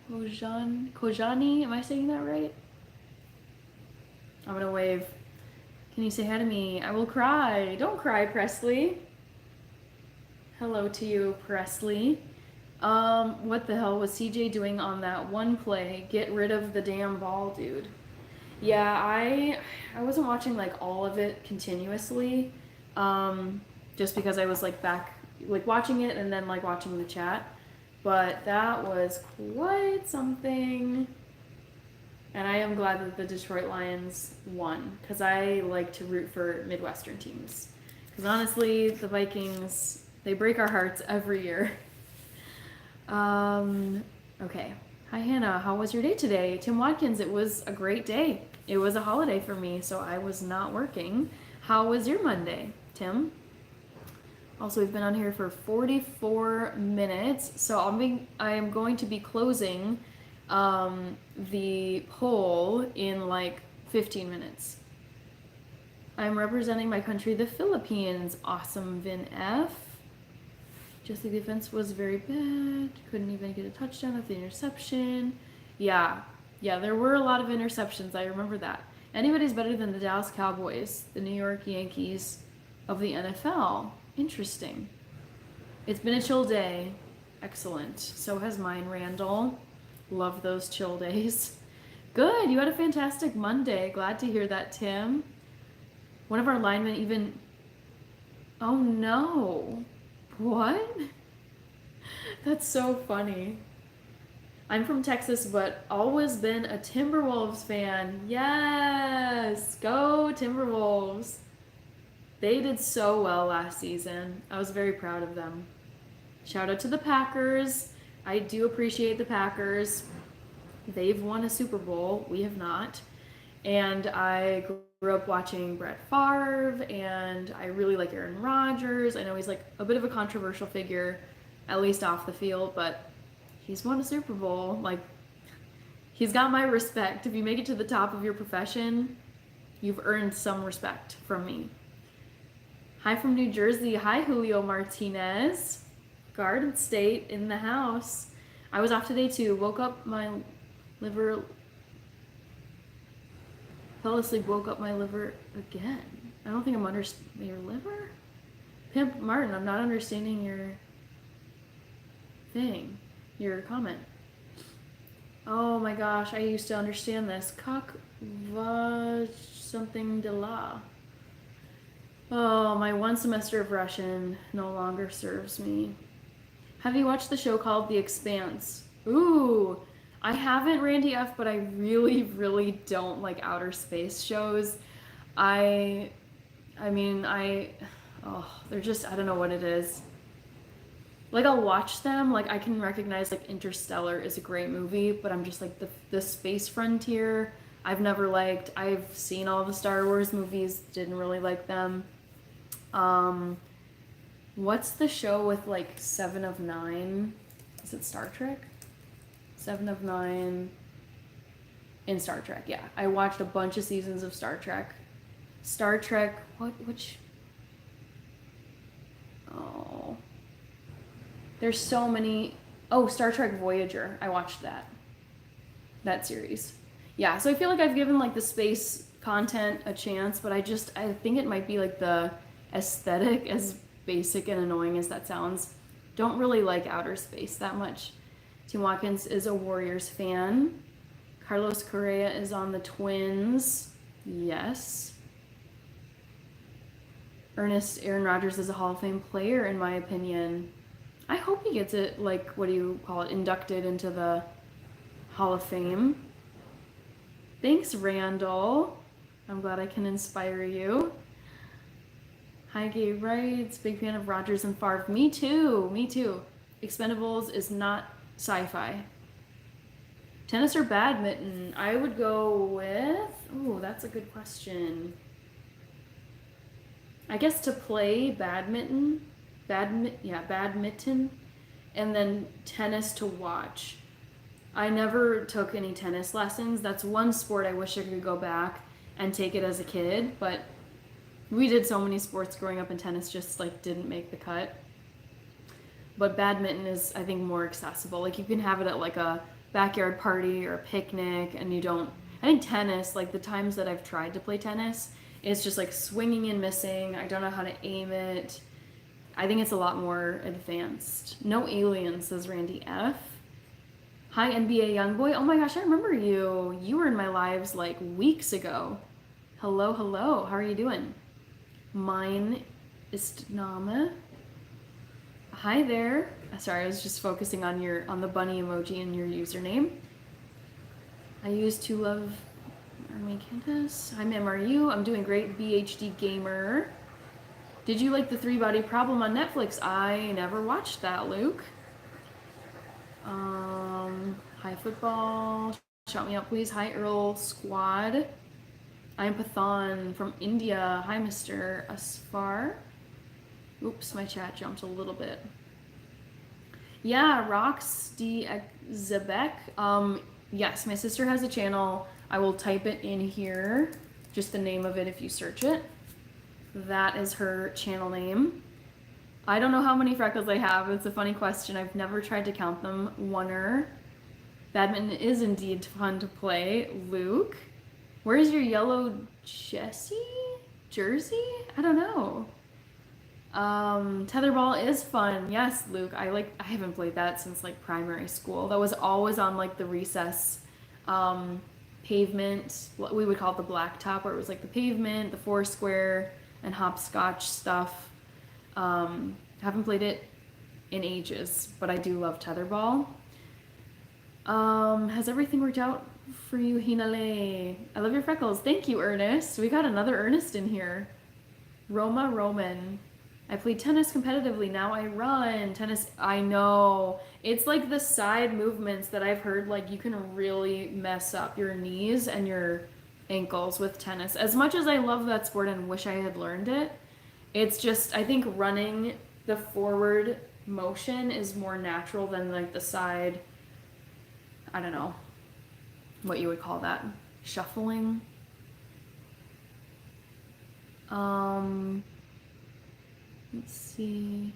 Kojani. Am I saying that right? I'm gonna wave. Can you say hi to me? I will cry. Don't cry, Presley. Hello to you, Presley. What the hell was CJ doing on that one play? Get rid of the damn ball, dude. Yeah, I wasn't watching like all of it continuously, just because I was like back like watching it and then like watching the chat. But that was quite something. And I am glad that the Detroit Lions won because I like to root for Midwestern teams. Because honestly, the Vikings, they break our hearts every year. Okay. Hi, Hannah. How was your day today? Tim Watkins, it was a great day. It was a holiday for me, so I was not working. How was your Monday, Tim? Also, we've been on here for 44 minutes, so I am going to be closing the poll in like 15 minutes. I'm representing my country, the Philippines. Awesome, Vin F. Just the defense was very bad. Couldn't even get a touchdown after the interception. Yeah, there were a lot of interceptions. I remember that. Anybody's better than the Dallas Cowboys, the New York Yankees of the NFL. Interesting. It's been a chill day. Excellent. So has mine, Randall. Love those chill days. Good. You had a fantastic Monday. Glad to hear that, Tim. One of our linemen even... Oh, no. What? That's so funny. I'm from Texas, but always been a Timberwolves fan. Yes! Go Timberwolves! They did so well last season. I was very proud of them. Shout out to the Packers. I do appreciate the Packers. They've won a Super Bowl. We have not. And I grew up watching Brett Favre, and I really like Aaron Rodgers. I know he's like a bit of a controversial figure, at least off the field, but he's won a Super Bowl. Like, he's got my respect. If you make it to the top of your profession, you've earned some respect from me. Hi from New Jersey. Hi, Julio Martinez. Garden State in the house. I was off today too. Woke up, my liver... Fell asleep, woke up my liver again. I don't think I'm your liver? Pimp Martin, I'm not understanding your thing, your comment. Oh my gosh, I used to understand this. Cock va something de la. Oh, my one semester of Russian no longer serves me. Have you watched the show called The Expanse? Ooh, I haven't, Randy F, but I really, really don't like outer space shows. They're just, I don't know what it is. like I'll watch them. Like I can recognize like Interstellar is a great movie, but I'm just like the Space Frontier I've never liked. I've seen all the Star Wars movies, didn't really like them. Um, what's the show with like Seven of Nine? Is it Star Trek? Seven of Nine in Star Trek. Yeah, I watched a bunch of seasons of Star Trek. Star Trek. What? Which? Oh, there's so many. Oh, Star Trek Voyager. I watched that series. Yeah, so I feel like I've given like the space content a chance, but I think it might be like the aesthetic, as basic and annoying as that sounds. Don't really like outer space that much. Tim Watkins is a Warriors fan. Carlos Correa is on the Twins. Yes. Aaron Rodgers is a Hall of Fame player, in my opinion. I hope he gets it, like, what do you call it, inducted into the Hall of Fame. Thanks, Randall. I'm glad I can inspire you. Hi, Gay Wrights. Big fan of Rodgers and Favre. Me too. Me too. Expendables is not sci-fi. Tennis or badminton? I would go with... Ooh, that's a good question. I guess to play badminton. Badminton. And then tennis to watch. I never took any tennis lessons. That's one sport I wish I could go back and take it as a kid, but we did so many sports growing up and tennis just like didn't make the cut. But badminton is, I think, more accessible. Like you can have it at like a backyard party or a picnic, and you don't. I think tennis, like the times that I've tried to play tennis, it's just like swinging and missing. I don't know how to aim it. I think it's a lot more advanced. No aliens, says Randy F. Hi, NBA Youngboy. Oh my gosh, I remember you. You were in my lives like weeks ago. Hello, hello. How are you doing? Mine is Nama. Hi there. Sorry, I was just focusing on the bunny emoji in your username. I used to love Army Candace. Hi, Ma'am, are you? I'm doing great. BHD Gamer. Did you like the Three Body Problem on Netflix? I never watched that, Luke. Hi, football. Shout me out, please. Hi, Earl Squad. I'm Pathan from India. Hi, Mr. Asfar. Oops, my chat jumped a little bit. Yeah, Rox D. Zebek. Yes, my sister has a channel. I will type it in here. Just the name of it if you search it. That is her channel name. I don't know how many freckles I have. It's a funny question. I've never tried to count them. Oneer. Badminton is indeed fun to play. Luke. Where's your yellow jersey? I don't know. Tetherball is fun. Yes, Luke. I haven't played that since like primary school. That was always on like the recess pavement. We would call it the blacktop, where it was like the pavement, the foursquare, and hopscotch stuff. Haven't played it in ages, but I do love tetherball. Has everything worked out for you, Hinale? I love your freckles. Thank you, Ernest. We got another Ernest in here. Roma Roman. I played tennis competitively. Now I run. Tennis, I know. It's like the side movements that I've heard, like you can really mess up your knees and your ankles with tennis. As much as I love that sport and wish I had learned it, it's just, I think running the forward motion is more natural than like the side, I don't know what you would call that, shuffling. Let's see.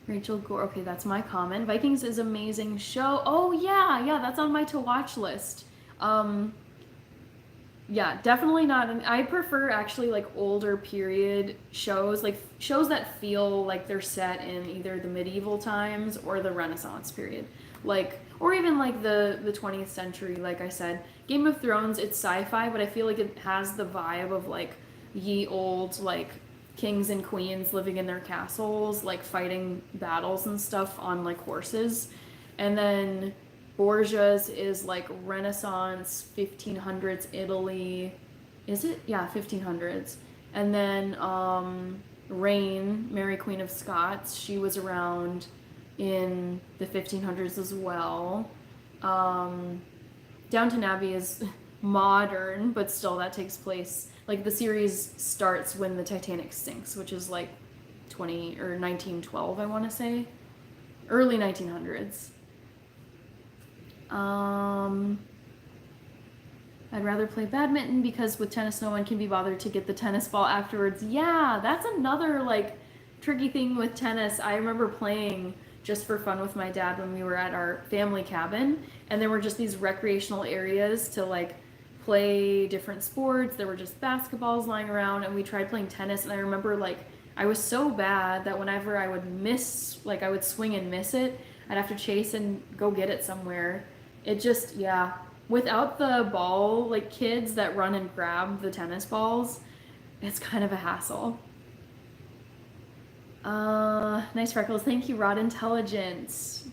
Rachel Gore. Okay, that's my comment. Vikings is amazing show. Oh yeah, that's on my to watch list. Yeah, definitely not. I prefer actually like older period shows, like shows that feel like they're set in either the medieval times or the Renaissance period, like, or even like the 20th century. Like I said, Game of Thrones, it's sci-fi, but I feel like it has the vibe of like ye old like kings and queens living in their castles, like fighting battles and stuff on like horses, and then Borgia's is like Renaissance, 1500s Italy. Is it? Yeah, 1500s. And then Reign, Mary Queen of Scots, she was around in the 1500s as well. Um, Downton Abbey is modern, but still that takes place. Like the series starts when the Titanic sinks, which is like 20 or 1912, I want to say. Early 1900s. I'd rather play badminton because with tennis no one can be bothered to get the tennis ball afterwards. Yeah, that's another like tricky thing with tennis. I remember playing just for fun with my dad when we were at our family cabin, and there were just these recreational areas to like play different sports. There were just basketballs lying around, and we tried playing tennis, and I remember like I was so bad that whenever I would miss, like I would swing and miss it, I'd have to chase and go get it somewhere. It just, yeah, without the ball, like kids that run and grab the tennis balls, it's kind of a hassle. Nice freckles. Thank you, Rod Intelligence.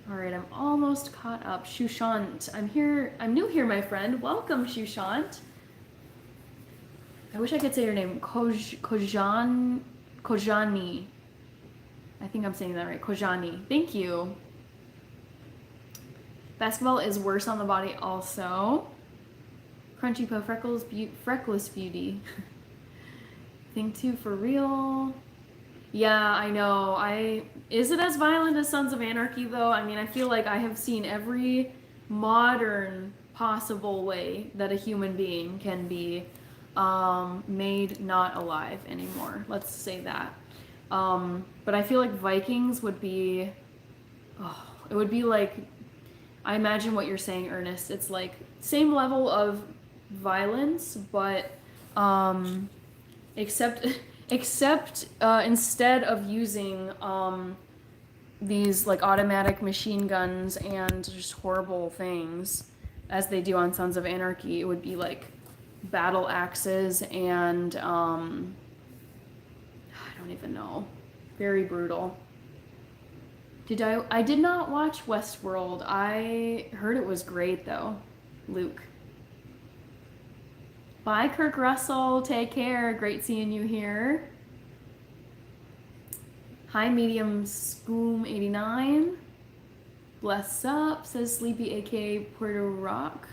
All right, I'm almost caught up. Shushant, I'm here. I'm new here, my friend. Welcome, Shushant. I wish I could say your name. Kojani. I think I'm saying that right. Kojani. Thank you. Basketball is worse on the body also. Crunchy Po Freckles, Freckless Beauty. Thing 2 for real. Yeah, I know. Is it as violent as Sons of Anarchy though? I mean, I feel like I have seen every modern possible way that a human being can be made not alive anymore. Let's say that. But I feel like Vikings would be, oh, it would be like, I imagine what you're saying, Ernest. It's like same level of violence, but except instead of using these like automatic machine guns and just horrible things as they do on Sons of Anarchy, it would be like battle axes and I don't even know. Very brutal. I did not watch Westworld. I heard it was great though. Luke. Bye, Kirk Russell. Take care. Great seeing you here. Hi, Medium Scoom 89. Bless up, says Sleepy aka Puerto Rock.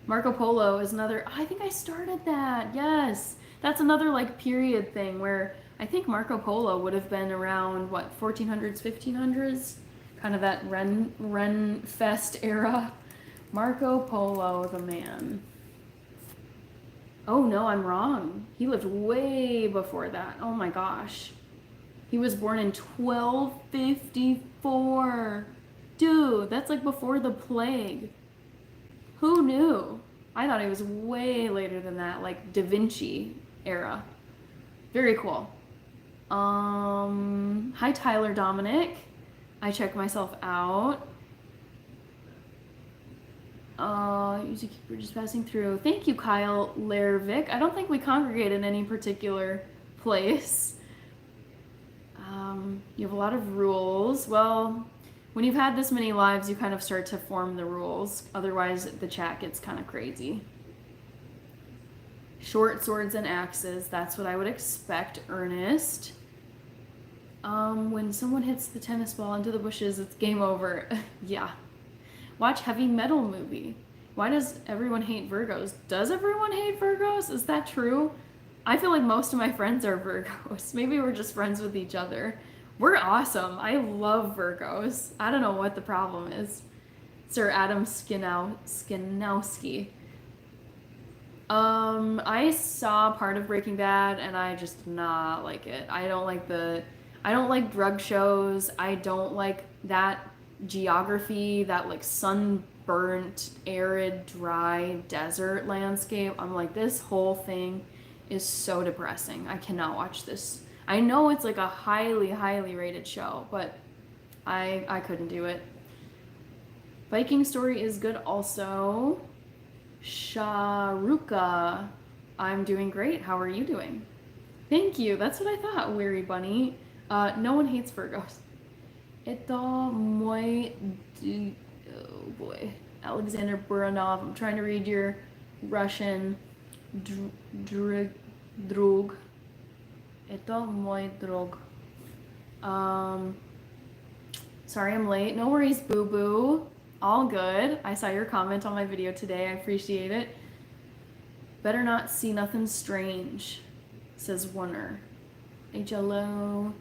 Marco Polo is another. I think I started that. Yes. That's another like period thing where I think Marco Polo would have been around what 1400s, 1500s, kind of that Ren Fest era. Marco Polo, the man. Oh no, I'm wrong. He lived way before that. Oh my gosh. He was born in 1254. Dude, that's like before the plague. Who knew? I thought he was way later than that, like Da Vinci era. Very cool. Hi Tyler Dominic. I checked myself out. We're just passing through. Thank you, Kyle Lervik. I don't think we congregate in any particular place. You have a lot of rules. Well, when you've had this many lives, you kind of start to form the rules. Otherwise, the chat gets kind of crazy. Short swords and axes. That's what I would expect, Ernest. When someone hits the tennis ball into the bushes, it's game over. Yeah. Watch Heavy Metal movie. Why does everyone hate Virgos? Does everyone hate Virgos? Is that true? I feel like most of my friends are Virgos. Maybe we're just friends with each other. We're awesome. I love Virgos. I don't know what the problem is. Sir Adam Skinowski. I saw part of Breaking Bad and I just did not like it. I don't like drug shows. I don't like that geography, that like sunburnt, arid, dry desert landscape. I'm like, this whole thing is so depressing. I cannot watch this. I know it's like a highly, highly rated show, but I couldn't do it. Viking Story is good also. Sharuka, I'm doing great. How are you doing? Thank you. That's what I thought, Weary Bunny. No one hates Virgos. Oh boy. Alexander Buranov. I'm trying to read your Russian. Drug. Ito muy drog. Sorry I'm late. No worries, boo boo. All good. I saw your comment on my video today. I appreciate it. Better not see nothing strange, says Warner. HLO.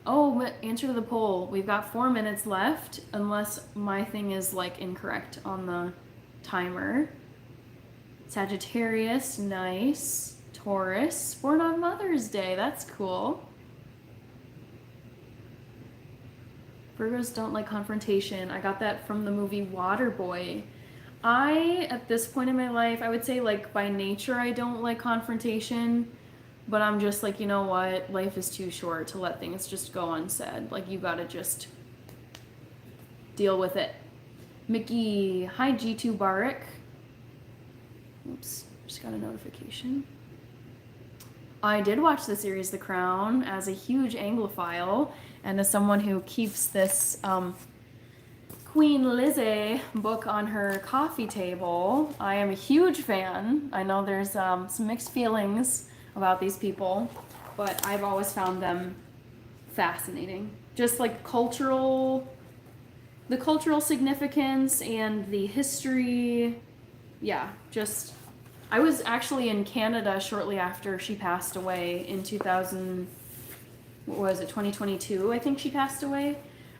Oh, answer to the poll. We've got 4 minutes left, unless my thing is like incorrect on the timer. Sagittarius, nice. Taurus, born on Mother's Day. That's cool. Virgos don't like confrontation. I got that from the movie Waterboy. At this point in my life, I would say like by nature I don't like confrontation, but I'm just like, you know what? Life is too short to let things just go unsaid. Like you gotta just deal with it. Mickey, hi G2 Barak. Oops, just got a notification. I did watch the series The Crown as a huge Anglophile and as someone who keeps this Queen Lizzie book on her coffee table. I am a huge fan. I know there's some mixed feelings about these people, but I've always found them fascinating. Just like the cultural significance and the history. Yeah, just I was actually in Canada shortly after she passed away in 2000, what was it, 2022, I think she passed away.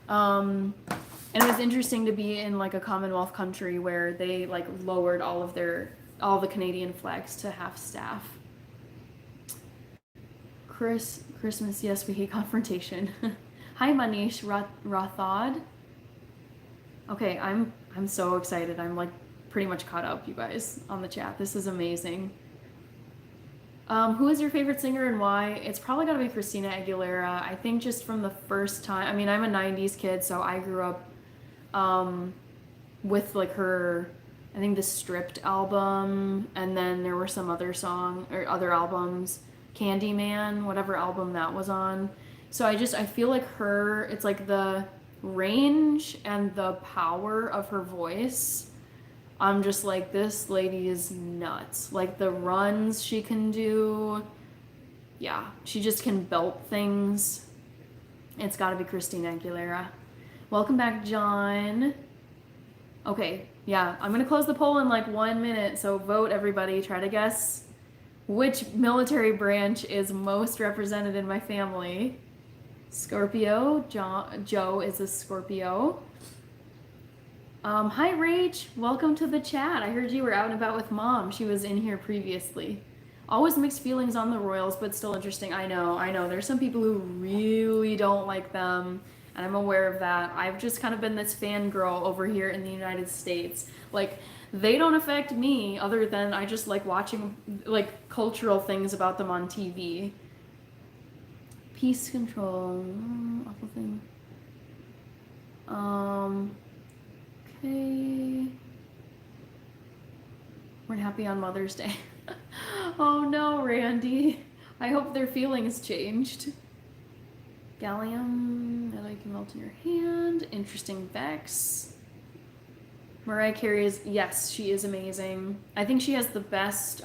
And it was interesting to be in like a Commonwealth country where they like lowered all the Canadian flags to half staff. Christmas, yes, we hate confrontation. Hi Manish Rathod. Okay, I'm so excited. I'm like pretty much caught up, you guys, on the chat. This is amazing. Who is your favorite singer and why? It's probably gotta be Christina Aguilera. I think just from the first time, I mean, I'm a 90s kid, so I grew up with like her, I think the Stripped album, and then there were some other other albums, Candyman, whatever album that was on. So I feel like it's like the range and the power of her voice. I'm just like, this lady is nuts. Like the runs she can do. Yeah, she just can belt things. It's gotta be Christina Aguilera. Welcome back, John. Okay, yeah, I'm gonna close the poll in like 1 minute, so vote everybody. Try to guess which military branch is most represented in my family. Scorpio, Joe is a Scorpio. Hi Rach, welcome to the chat. I heard you were out and about with mom. She was in here previously. Always mixed feelings on the Royals, but still interesting. I know. There's some people who really don't like them, and I'm aware of that. I've just kind of been this fangirl over here in the United States. Like, they don't affect me other than I just like watching like cultural things about them on TV. Peace control, awful thing. Okay. We're happy on Mother's Day. Oh no, Randy. I hope their feelings changed. Gallium, that you can melt in your hand. Interesting Vex. Mariah Carey yes, she is amazing. I think she has the best,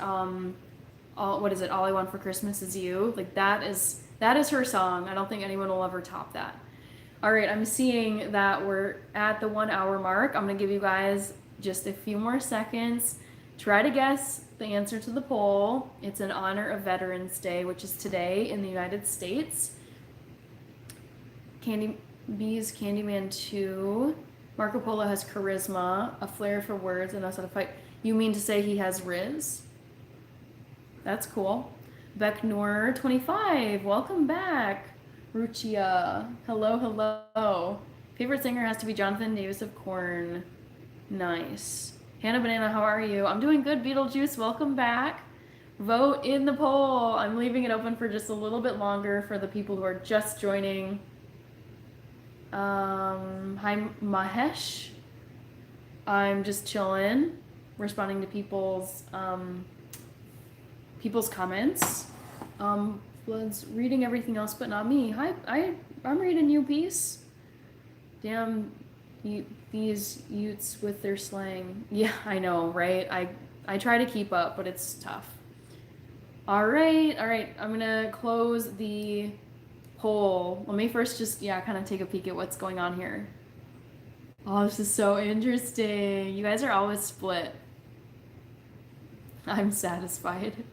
what is it, All I Want for Christmas Is You. Like that is her song. I don't think anyone will ever top that. All right, I'm seeing that we're at the 1 hour mark. I'm gonna give you guys just a few more seconds. Try to guess the answer to the poll. It's in honor of Veterans Day, which is today in the United States. Bees, Candyman 2. Marco Polo has charisma, a flair for words, and knows how to fight. You mean to say he has Riz? That's cool. Beck Noor 25, welcome back. Ruchia, hello. Favorite singer has to be Jonathan Davis of Korn. Nice. Hannah Banana, how are you? I'm doing good, Beetlejuice, welcome back. Vote in the poll. I'm leaving it open for just a little bit longer for the people who are just joining. Hi Mahesh. I'm just chilling, responding to people's comments. Blood's reading everything else but not me. Hi, I'm reading you, Peace. Damn, these Utes with their slang. Yeah, I know, right? I try to keep up, but it's tough. All right, all right. I'm gonna close the poll. Let me first just, yeah, kind of take a peek at what's going on here. Oh, this is so interesting. You guys are always split. I'm satisfied.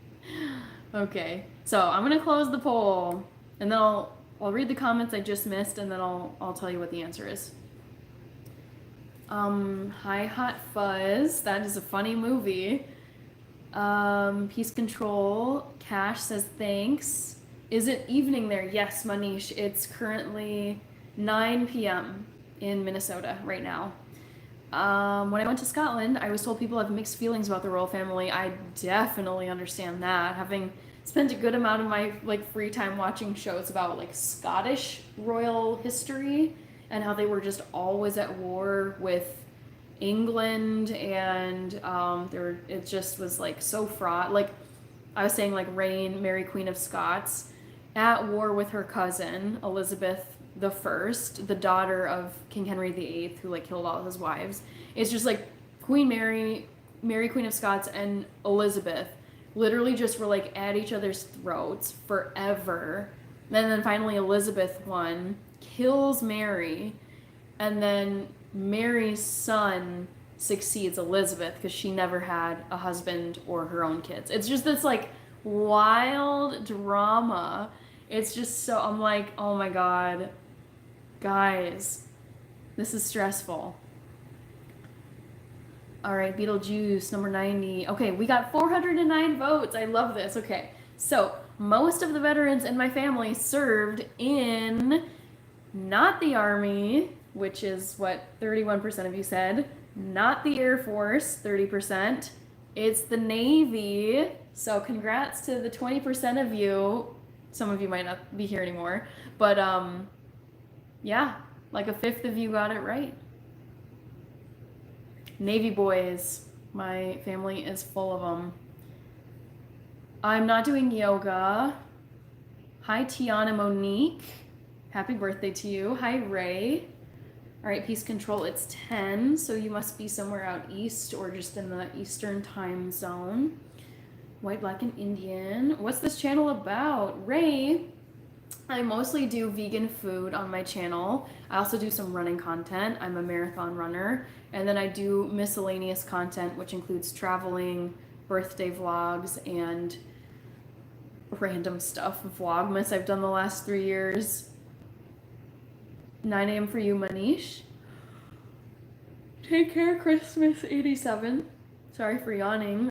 Okay, so I'm gonna close the poll, and then I'll read the comments I just missed, and then I'll tell you what the answer is. Hi Hot Fuzz. That is a funny movie. Peace Control. Cash says thanks. Is it evening there? Yes, Manish. It's currently 9 p.m. in Minnesota right now. When I went to Scotland, I was told people have mixed feelings about the royal family. I definitely understand that. Having spent a good amount of my like free time watching shows about like Scottish royal history and how they were just always at war with England, and it just was like so fraught. Like I was saying, like Reign, Mary Queen of Scots, at war with her cousin Elizabeth the First, the daughter of King Henry VIII, who like killed all his wives. It's just like Queen Mary, Mary Queen of Scots, and Elizabeth literally just were like at each other's throats forever. And then finally Elizabeth won, kills Mary, and then Mary's son succeeds Elizabeth because she never had a husband or her own kids. It's just this like wild drama. It's just so, I'm like, oh my god, guys, this is stressful. All right, Beetlejuice, number 90. Okay, we got 409 votes. I love this. Okay, so most of the veterans in my family served in not the Army, which is what 31% of you said, not the Air Force, 30%. It's the Navy. So congrats to the 20% of you. Some of you might not be here anymore, but yeah, like a fifth of you got it right. Navy boys. My family is full of them. I'm not doing yoga. Hi, Tiana Monique. Happy birthday to you. Hi, Ray. All right, Peace Control, it's 10, so you must be somewhere out east or just in the Eastern time zone. White, Black, and Indian. What's this channel about? Ray, I mostly do vegan food on my channel. I also do some running content. I'm a marathon runner. And then I do miscellaneous content, which includes traveling, birthday vlogs, and random stuff. Vlogmas I've done the last 3 years. 9 a.m. for you, Manish. Take care, Christmas 87. Sorry for yawning.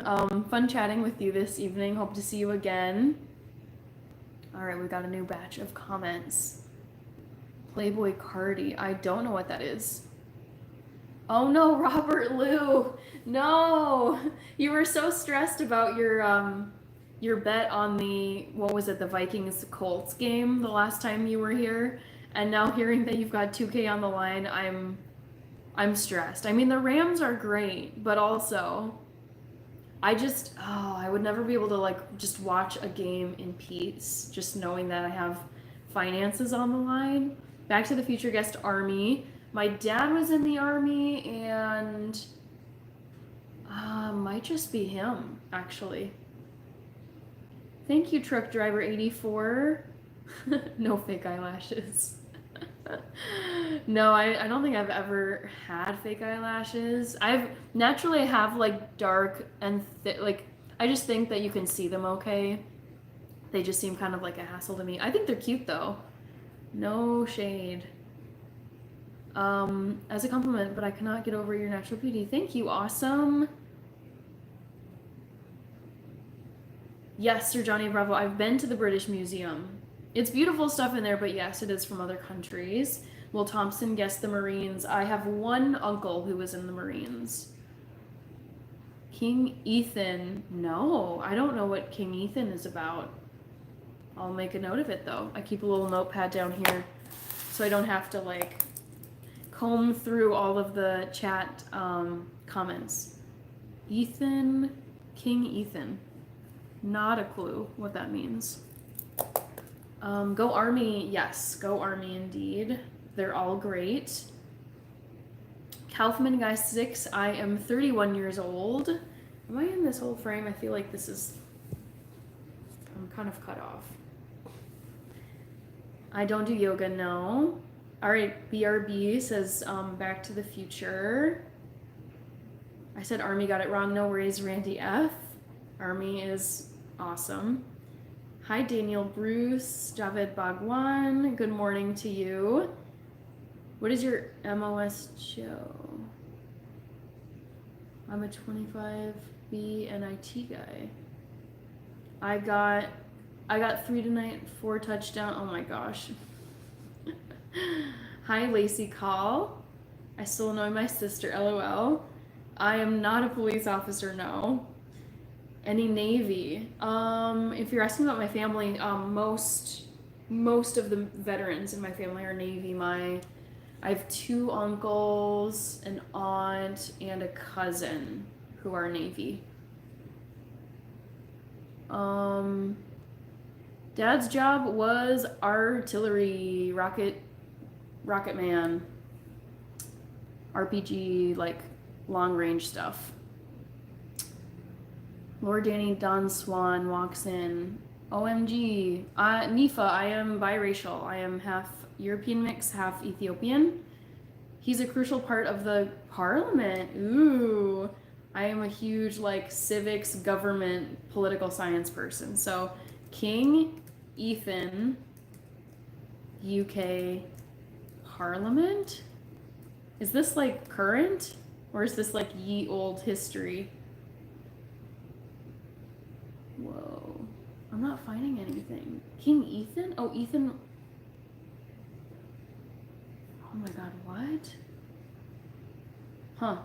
Fun chatting with you this evening. Hope to see you again. All right, we got a new batch of comments. Playboy Cardi. I don't know what that is. Oh no, Robert Lou. No, you were so stressed about your bet on the, what was it, the Vikings Colts game the last time you were here, and now hearing that you've got 2K on the line, I'm stressed. I mean, the Rams are great, but also I would never be able to like just watch a game in peace, just knowing that I have finances on the line. Back to the Future guest Army. My dad was in the Army, and might just be him, actually. Thank you, Truck Driver 84. No fake eyelashes. No, I don't think I've ever had fake eyelashes. I have like dark and like, I just think that you can see them okay. They just seem kind of like a hassle to me. I think they're cute though. No shade. As a compliment, but I cannot get over your natural beauty. Thank you, awesome. Yes, Sir Johnny Bravo, I've been to the British Museum. It's beautiful stuff in there, but yes, it is from other countries. Will Thompson guessed the Marines. I have one uncle who was in the Marines. King Ethan. No, I don't know what King Ethan is about. I'll make a note of it though. I keep a little notepad down here so I don't have to like comb through all of the chat comments. Ethan, King Ethan. Not a clue what that means. Go Army, yes, go Army indeed. They're all great. Kaufman Guy 6, I am 31 years old. Am I in this whole frame? I feel like this is I'm kind of cut off. I don't do yoga, no. All right, BRB says Back to the Future. I said Army got it wrong. No worries, Randy F. Army is awesome. Hi, Daniel Bruce, Javed Bhagwan. Good morning to you. What is your MOS show? I'm a 25B NIT guy. I got 3 tonight, 4 touchdown. Oh my gosh. Hi, Lacey Call. I still annoy my sister, LOL. I am not a police officer, no. Any Navy? If you're asking about my family, most of the veterans in my family are Navy. I have 2 uncles, an aunt, and a cousin who are Navy. Dad's job was artillery, rocket man, RPG, like long range stuff. Lord Danny Don Swan walks in. OMG. Nifa, I am biracial. I am half European mix, half Ethiopian. He's a crucial part of the parliament. Ooh. I am a huge like civics, government, political science person. So King Ethan, UK Parliament? Is this like current? Or is this like ye old history? Whoa. I'm not finding anything. King Ethan? Oh, Ethan. Oh my god, what? Huh.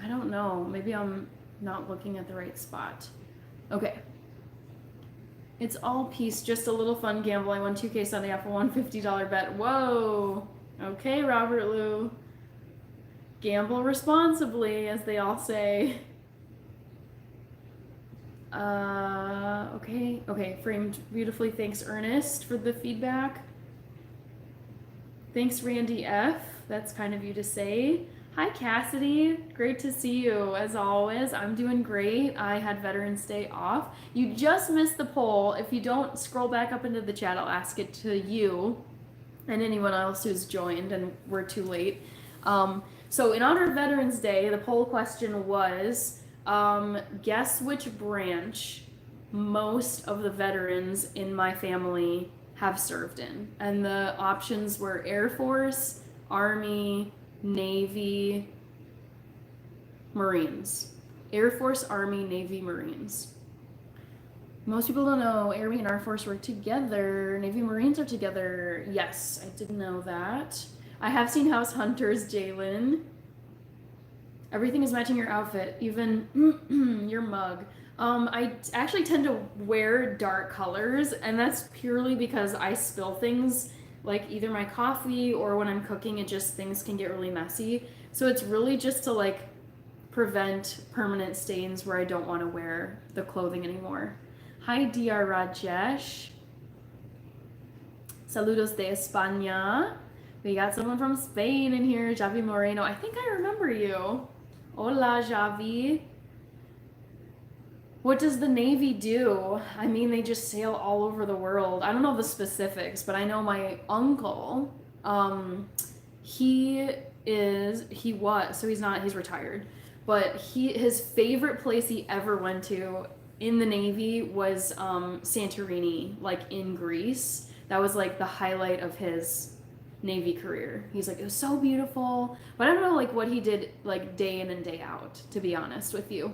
I don't know. Maybe I'm not looking at the right spot. Okay. It's all peace, just a little fun gamble. I won 2K Sunday off a $150 bet. Whoa. Okay, Robert Lou. Gamble responsibly, as they all say. Okay, framed beautifully. Thanks, Ernest, for the feedback. Thanks, Randy F. That's kind of you to say. Hi, Cassidy. Great to see you, as always. I'm doing great. I had Veterans Day off. You just missed the poll. If you don't scroll back up into the chat, I'll ask it to you and anyone else who's joined, and we're too late. So in honor of Veterans Day, the poll question was, guess which branch most of the veterans in my family have served in. And the options were Air Force, Army, Navy, Marines. Air Force, Army, Navy, Marines. Most people don't know Army and Air Force work together. Navy Marines are together. Yes, I did know that. I have seen House Hunters, Jalen. Everything is matching your outfit, even your mug. I actually tend to wear dark colors, and that's purely because I spill things, like either my coffee or when I'm cooking, things can get really messy. So it's really just to like prevent permanent stains where I don't want to wear the clothing anymore. Hi, DR Rajesh. Saludos de España. We got someone from Spain in here, Javi Moreno. I think I remember you. Hola, Javi. What does the Navy do? I mean, they just sail all over the world. I don't know the specifics, but I know my uncle, he's retired, but his favorite place he ever went to in the Navy was Santorini, like in Greece. That was like the highlight of his Navy career. He's like, it was so beautiful, but I don't know like what he did like day in and day out, to be honest with you.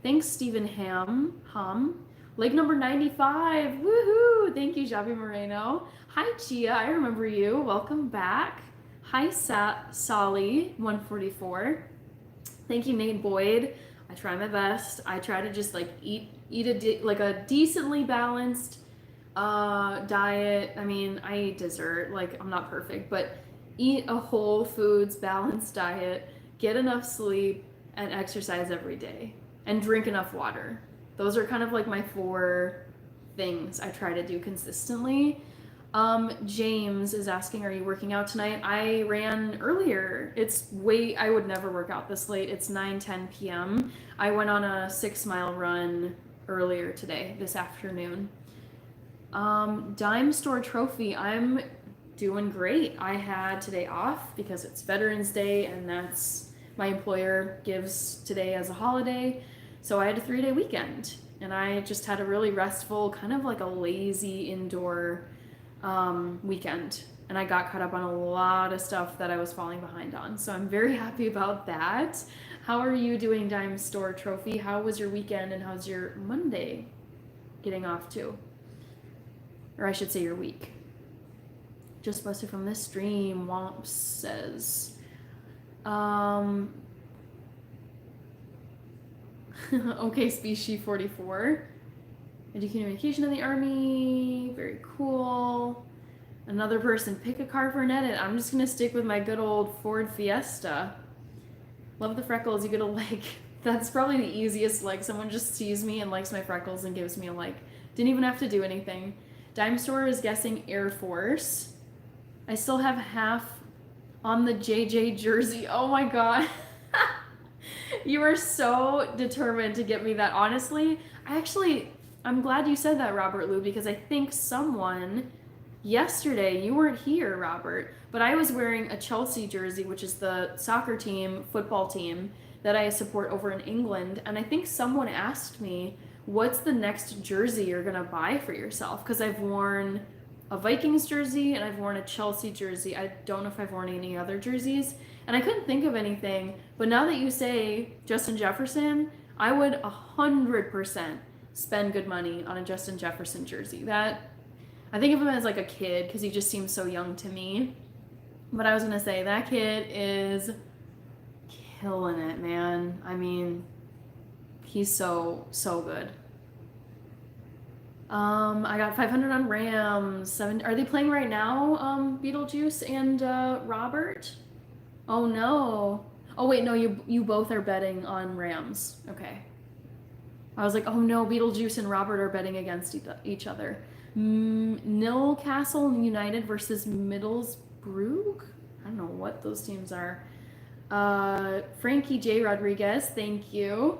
Thanks, Stephen Hum. Lake number 95. Woohoo! Thank you, Javi Moreno. Hi, Chia. I remember you. Welcome back. Hi, Solly 144. Thank you, Nate Boyd. I try my best. I try to just like eat a decently balanced diet. I mean, I eat dessert. Like, I'm not perfect, but eat a whole foods balanced diet. Get enough sleep and exercise every day. And drink enough water. Those are kind of like my 4 things I try to do consistently. James is asking, are you working out tonight? I ran earlier. I would never work out this late. It's 9:10 p.m. I went on a 6-mile run earlier today, this afternoon. Dime Store Trophy. I'm doing great. I had today off because it's Veterans Day and that's my employer gives today as a holiday. So I had a 3-day weekend and I just had a really restful, kind of like a lazy indoor weekend. And I got caught up on a lot of stuff that I was falling behind on. So I'm very happy about that. How are you doing, Dime Store Trophy? How was your weekend and how's your Monday getting off to? Or I should say your week. Just busted from this stream, Womp says. Okay, species 44. Education communication in the Army. Very cool. Another person, pick a car for an edit. I'm just gonna stick with my good old Ford Fiesta. Love the freckles, you get a like. That's probably the easiest like. Someone just sees me and likes my freckles and gives me a like. Didn't even have to do anything. Dime Store is guessing Air Force. I still have half on the JJ jersey. Oh my god. You are so determined to get me that. Honestly, I'm glad you said that, Robert Lou, because I think someone yesterday, you weren't here, Robert, but I was wearing a Chelsea jersey, which is the soccer team, football team that I support over in England. And I think someone asked me, what's the next jersey you're going to buy for yourself? Because I've worn a Vikings jersey and I've worn a Chelsea jersey. I don't know if I've worn any other jerseys. And I couldn't think of anything. But now that you say Justin Jefferson, I would 100% spend good money on a Justin Jefferson jersey. That I think of him as like a kid because he just seems so young to me. But I was going to say that kid is killing it, man. I mean, he's so good. I got 500 on Rams. Are they playing right now? Beetlejuice and Robert. Oh no. Oh wait, no. You both are betting on Rams. Okay. I was like, oh no, Beetlejuice and Robert are betting against each other. Newcastle United versus Middlesbrough. I don't know what those teams are. Frankie J. Rodriguez, thank you.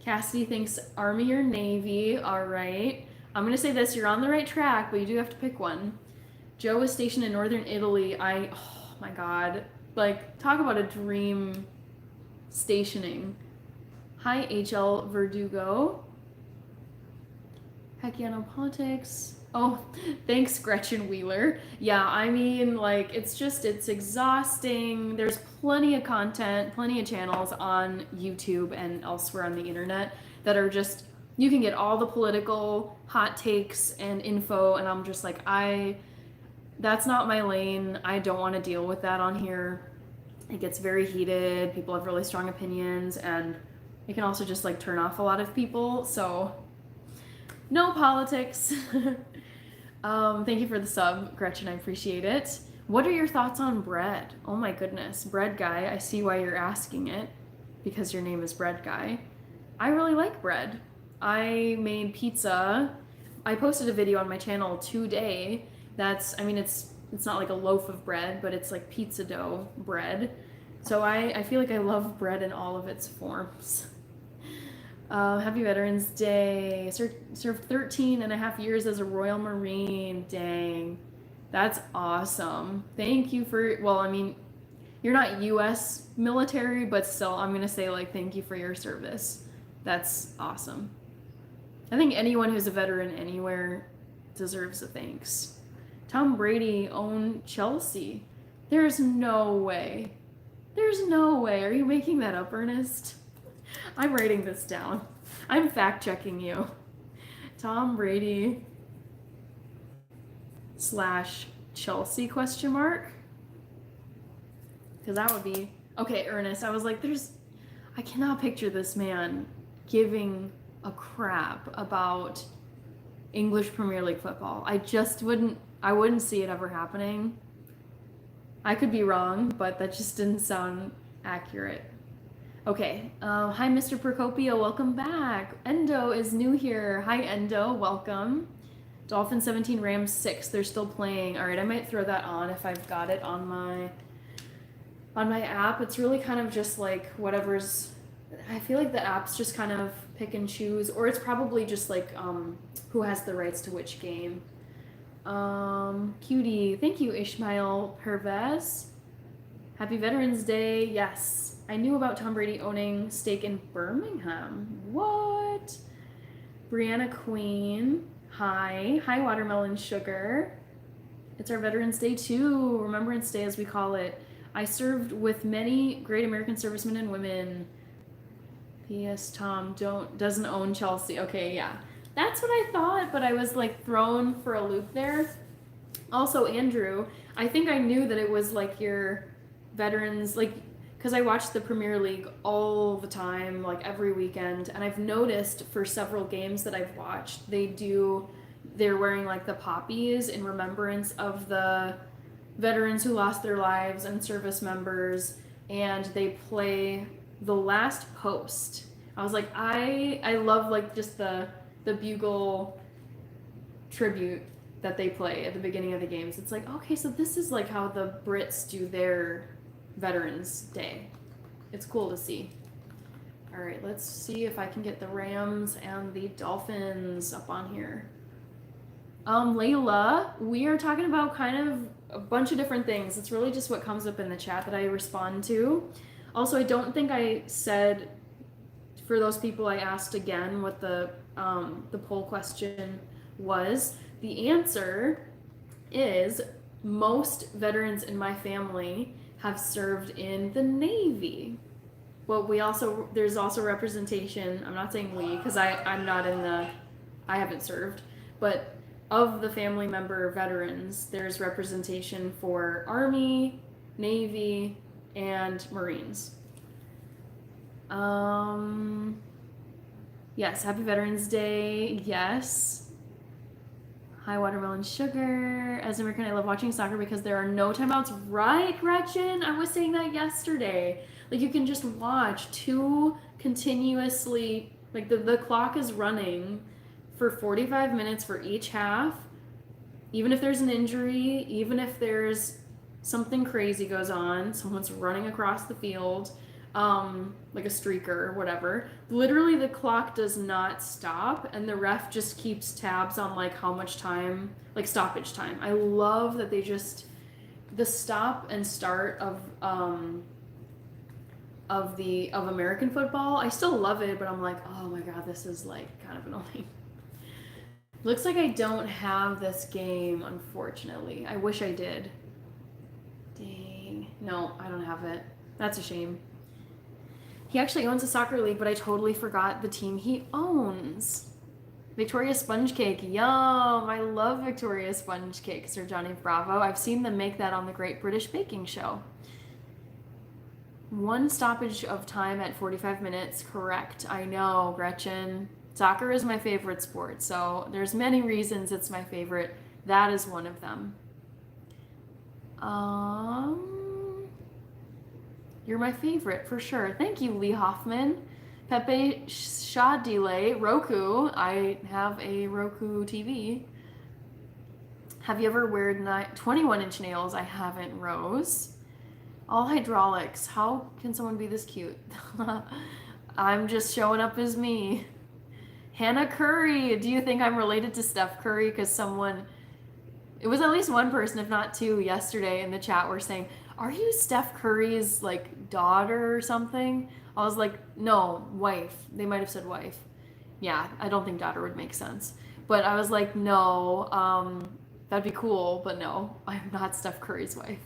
Cassidy thinks Army or Navy. All right. I'm going to say this. You're on the right track, but you do have to pick one. Joe is stationed in northern Italy. Oh my God. Like, talk about a dream stationing. Hi, HL Verdugo. Heck yeah, no politics. Oh, thanks, Gretchen Wheeler. Yeah, I mean, like, it's exhausting. There's plenty of content, plenty of channels on YouTube and elsewhere on the internet that are just, you can get all the political hot takes and info, and I'm just like, that's not my lane. I don't want to deal with that on here. It gets very heated. People have really strong opinions, and it can also just, like, turn off a lot of people, so no politics. Thank you for the sub, Gretchen. I appreciate it. What are your thoughts on bread? Oh my goodness, bread guy. I see why you're asking it because your name is bread guy. I really like bread. I made pizza. I posted a video on my channel today. It's not like a loaf of bread, but it's like pizza dough bread. So I feel like I love bread in all of its forms. Happy Veterans Day. Served 13 and a half years as a Royal Marine. Dang. That's awesome. Thank you for, well, I mean, you're not US military, but still, I'm going to say, like, thank you for your service. That's awesome. I think anyone who's a veteran anywhere deserves a thanks. Tom Brady owned Chelsea. There's no way. There's no way. Are you making that up, Ernest? I'm writing this down. I'm fact checking you. Tom Brady / Chelsea question mark? Because that would be okay, Ernest. I was like, I cannot picture this man giving a crap about English Premier League football. I wouldn't see it ever happening. I could be wrong, but that just didn't sound accurate. Okay, hi Mr. Procopio, welcome back. Endo is new here. Hi Endo, welcome. Dolphins 17, Rams 6. They're still playing. All right, I might throw that on if I've got it on my app. It's really kind of just like whatever's. I feel like the apps just kind of pick and choose, or it's probably just like who has the rights to which game. Cutie. Thank you, Ishmael Pervez. Happy Veterans Day. Yes. I knew about Tom Brady owning stake in Birmingham. What? Brianna Queen. Hi. Hi, Watermelon Sugar. It's our Veterans Day too. Remembrance Day as we call it. I served with many great American servicemen and women. P.S. Tom doesn't own Chelsea. Okay, yeah. That's what I thought, but I was like thrown for a loop there. Also, Andrew, I think I knew that it was like your veterans, like, because I watch the Premier League all the time, like every weekend, and I've noticed for several games that I've watched, they're wearing like the poppies in remembrance of the veterans who lost their lives and service members, and they play the last post. I was like, I love like just the bugle tribute that they play at the beginning of the games. It's like, okay, so this is like how the Brits do their Veterans Day. It's cool to see. All right, let's see if I can get the Rams and the Dolphins up on here. Layla, we are talking about kind of a bunch of different things. It's really just what comes up in the chat that I respond to. Also, I don't think I said, for those people I asked again what the poll question was. The answer is most veterans in my family have served in the Navy. But there's also representation. I'm not saying we, because I haven't served, but of the family member veterans, there's representation for Army, Navy, and Marines. Yes, happy Veterans Day. Yes. Hi, Watermelon Sugar. As an American, I love watching soccer because there are no timeouts. Right, Gretchen? I was saying that yesterday. Like, you can just watch two continuously, like, the clock is running for 45 minutes for each half. Even if there's an injury, even if there's something crazy goes on, someone's running across the field, like a streaker or whatever, literally the clock does not stop, and the ref just keeps tabs on like how much time, like stoppage time. I love that they just, the stop and start of American football, I still love it, but I'm like, oh my god, this is like kind of annoying. Looks like I don't have this game, unfortunately. I wish I did. Dang. No, I don't have it. That's a shame. He actually owns a soccer league, but I totally forgot the team he owns. Victoria Sponge Cake. Yum! I love Victoria Sponge Cake, Sir Johnny Bravo. I've seen them make that on the Great British Baking Show. One stoppage of time at 45 minutes. Correct. I know, Gretchen. Soccer is my favorite sport, so there's many reasons it's my favorite. That is one of them. You're my favorite, for sure. Thank you, Lee Hoffman. Pepe Shadile, Roku. I have a Roku TV. Have you ever worn 21-inch nails? I haven't, Rose. All hydraulics. How can someone be this cute? I'm just showing up as me. Hannah Curry. Do you think I'm related to Steph Curry? Because it was at least one person, if not two, yesterday in the chat were saying, are you Steph Curry's like daughter or something? I was like, no, wife. They might have said wife. Yeah, I don't think daughter would make sense. But I was like, no, that'd be cool, but no, I'm not Steph Curry's wife.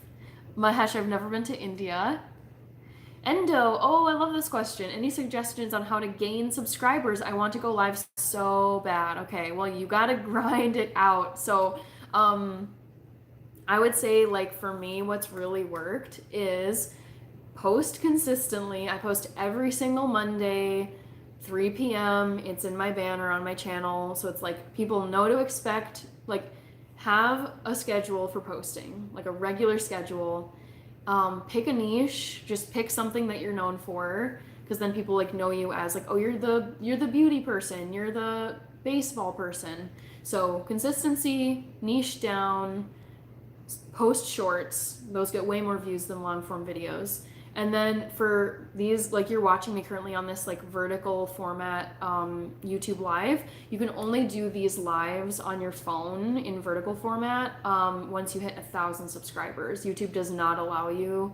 Mahesh, I've never been to India. Endo, oh, I love this question. Any suggestions on how to gain subscribers? I want to go live so bad. Okay, well, you gotta grind it out. So, I would say, like, for me, what's really worked is post consistently. I post every single Monday, 3 p.m. It's in my banner on my channel. So it's like people know to expect, like, have a schedule for posting, like a regular schedule. Pick a niche, just pick something that you're known for, because then people like know you as like, oh, you're the beauty person, you're the baseball person. So consistency, niche down, post shorts, those get way more views than long form videos. And then for these, like you're watching me currently on this like vertical format YouTube live, you can only do these lives on your phone in vertical format once you hit 1,000 subscribers. YouTube does not allow you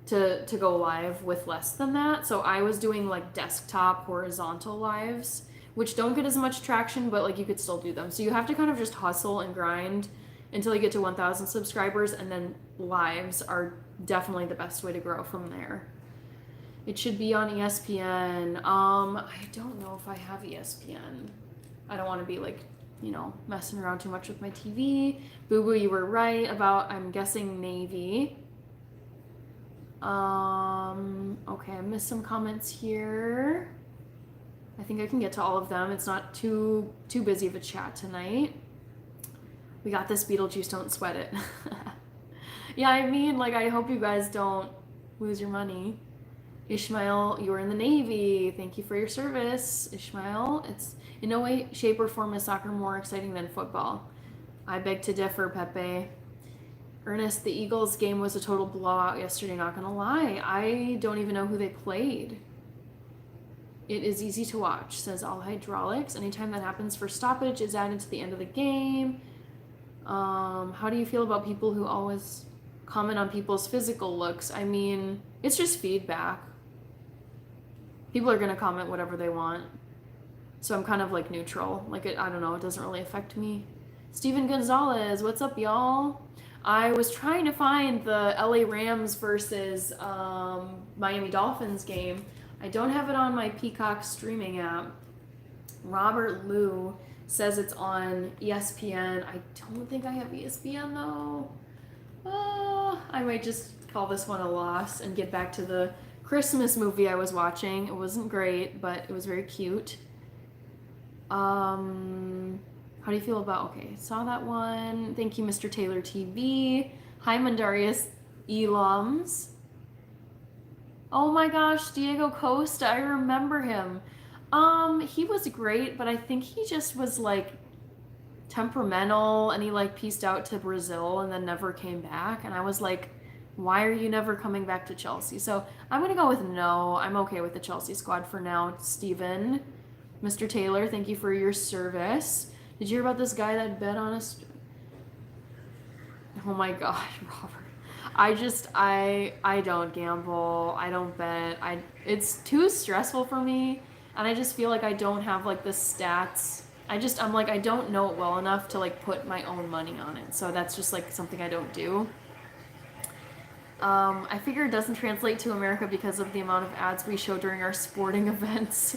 to go live with less than that. So I was doing like desktop horizontal lives, which don't get as much traction, but like you could still do them. So you have to kind of just hustle and grind until you get to 1,000 subscribers, and then lives are definitely the best way to grow from there. It should be on ESPN. I don't know if I have ESPN. I don't want to be like, you know, messing around too much with my TV. Boo Boo, you were right about, I'm guessing, Navy. Okay, I missed some comments here. I think I can get to all of them. It's not too busy of a chat tonight. We got this, Beetlejuice, don't sweat it. Yeah, I mean, like, I hope you guys don't lose your money. Ishmael, you were in the Navy. Thank you for your service, Ishmael. It's in no way, shape, or form is soccer more exciting than football. I beg to differ, Pepe. Ernest, the Eagles game was a total blowout yesterday, not gonna lie. I don't even know who they played. It is easy to watch, says All Hydraulics. Anytime that happens for stoppage is added to the end of the game. How do you feel about people who always comment on people's physical looks? I mean, it's just feedback. People are gonna comment whatever they want. So I'm kind of like neutral. Like, I don't know, it doesn't really affect me. Steven Gonzalez, what's up, y'all? I was trying to find the LA Rams versus Miami Dolphins game. I don't have it on my Peacock streaming app. Robert Liu says it's on ESPN. I don't think I have ESPN though. I might just call this one a loss and get back to the Christmas movie I was watching. It wasn't great, but it was very cute. How do you feel about, okay, saw that one. Thank you, Mr. Taylor TV. Hi, Mandarius Elums. Oh my gosh, Diego Costa, I remember him. He was great, but I think he just was like temperamental, and he like pieced out to Brazil and then never came back. And I was like, why are you never coming back to Chelsea? So I'm gonna go with no. I'm okay with the Chelsea squad for now. Steven, Mr. Taylor, thank you for your service. Did you hear about this guy that bet on us? Oh my gosh, Robert. I don't gamble. I don't bet. It's too stressful for me, and I just feel like I don't have like the stats. I'm like, I don't know it well enough to like put my own money on it. So that's just like something I don't do. I figure it doesn't translate to America because of the amount of ads we show during our sporting events.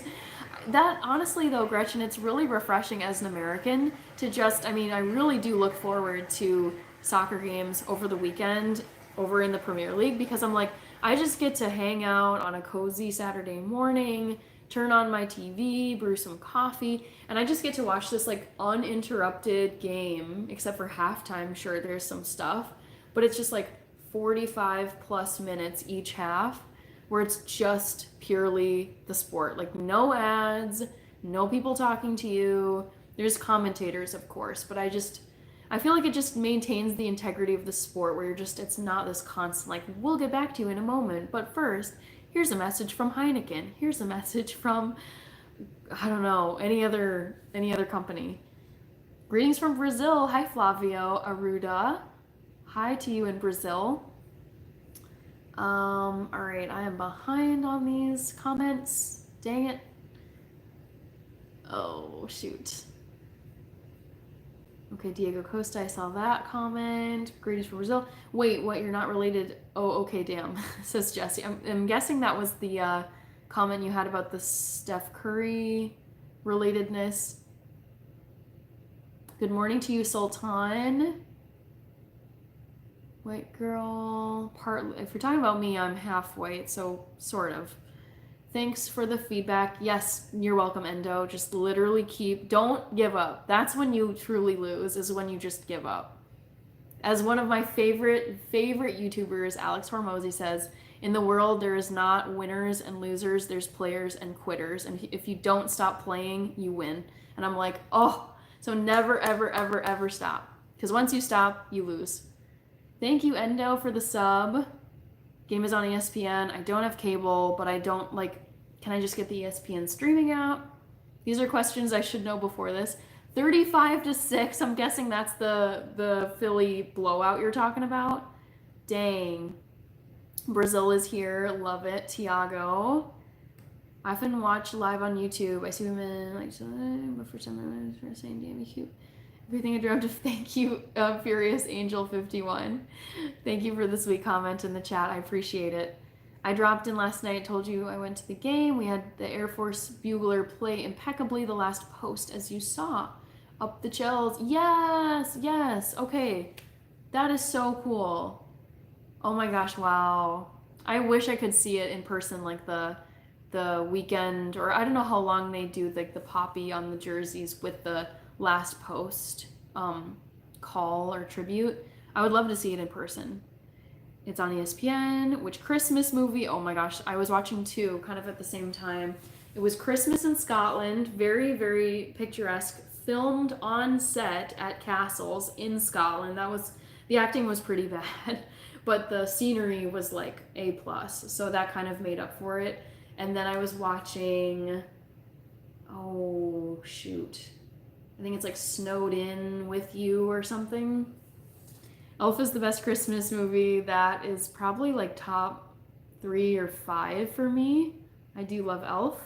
That, honestly though, Gretchen, it's really refreshing as an American to just, I mean, I really do look forward to soccer games over the weekend over in the Premier League, because I'm like, I just get to hang out on a cozy Saturday morning, turn on my TV, brew some coffee, and I just get to watch this like uninterrupted game, except for halftime. Sure, there's some stuff, but it's just like 45 plus minutes each half where it's just purely the sport. Like no ads, no people talking to you. There's commentators, of course, but I feel like it just maintains the integrity of the sport where it's not this constant, like, we'll get back to you in a moment, but first, here's a message from Heineken. Here's a message from, I don't know, any other company. Greetings from Brazil. Hi, Flavio Arruda. Hi to you in Brazil. All right, I am behind on these comments. Dang it. Oh, shoot. Okay, Diego Costa, I saw that comment. Greetings from Brazil. Wait, what? You're not related? Oh, okay, damn, says Jesse. I'm guessing that was the comment you had about the Steph Curry relatedness. Good morning to you, Sultan. White girl, if you're talking about me, I'm half white, so sort of. Thanks for the feedback. Yes, you're welcome, Endo. Just literally don't give up. That's when you truly lose, is when you just give up. As one of my favorite YouTubers, Alex Hormozy, says, in the world there is not winners and losers, there's players and quitters. And if you don't stop playing, you win. And I'm like, oh, so never, ever, ever, ever stop. Because once you stop, you lose. Thank you, Endo, for the sub. Game is on ESPN. I don't have cable, but I don't like, can I just get the ESPN streaming app? These are questions I should know before this. 35-6. I'm guessing that's the Philly blowout you're talking about. Dang. Brazil is here. Love it. Tiago. I often watch live on YouTube. I see women like, but for some reason, for saying, damn, you cute. Everything I dreamt of. Thank you, Furious Angel 51. Thank you for the sweet comment in the chat. I appreciate it. I dropped in last night, told you I went to the game. We had the Air Force bugler play impeccably the last post, as you saw. Up the Chels. Yes, yes. Okay. That is so cool. Oh my gosh, wow. I wish I could see it in person, like the weekend, or I don't know how long they do like the poppy on the jerseys with the last post call or tribute. I would love to see it in person. It's on ESPN. Which Christmas movie? Oh my gosh, I was watching two kind of at the same time. It was Christmas in Scotland, very, very picturesque, filmed on set at castles in Scotland. The acting was pretty bad, but the scenery was like A+, so that kind of made up for it. And then I was watching, oh shoot, I think it's like Snowed In With You or something. Elf is the best Christmas movie. That is probably like top 3 or 5 for me. I do love Elf.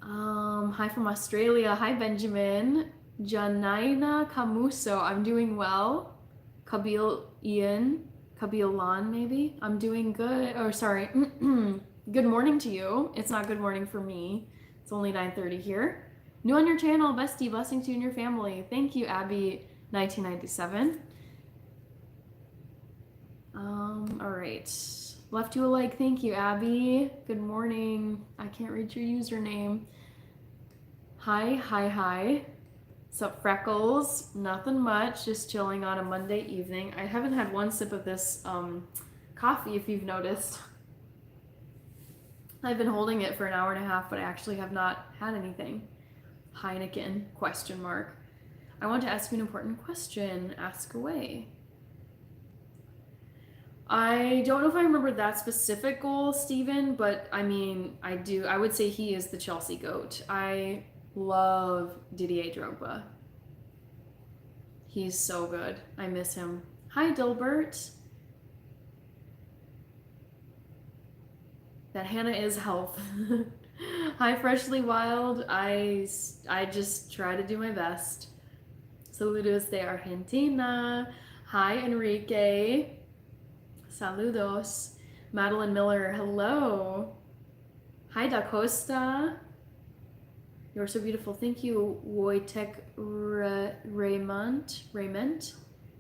Hi from Australia. Hi, Benjamin. Janina Camuso. I'm doing well. Kabil Lan, maybe. I'm doing good. Oh, sorry. Good morning to you. It's not good morning for me. It's only 9:30 here. New on your channel, bestie. Blessings to you and your family. Thank you, Abby. 1997. All right. Left you a like. Thank you, Abby. Good morning. I can't read your username. Hi. Sup, Freckles? Nothing much. Just chilling on a Monday evening. I haven't had one sip of this coffee, if you've noticed. I've been holding it for an hour and a half, but I actually have not had anything. Heineken? ? I want to ask you an important question. Ask away. I don't know if I remember that specific goal, Steven, but I mean, I do. I would say he is the Chelsea GOAT. I love Didier Drogba. He's so good. I miss him. Hi, Dilbert. That Hannah is health. Hi, Freshly Wild. I just try to do my best. Saludos de Argentina. Hi, Enrique. Saludos. Madeline Miller, hello. Hi, Da Costa. You're so beautiful. Thank you, Wojtek Raymond.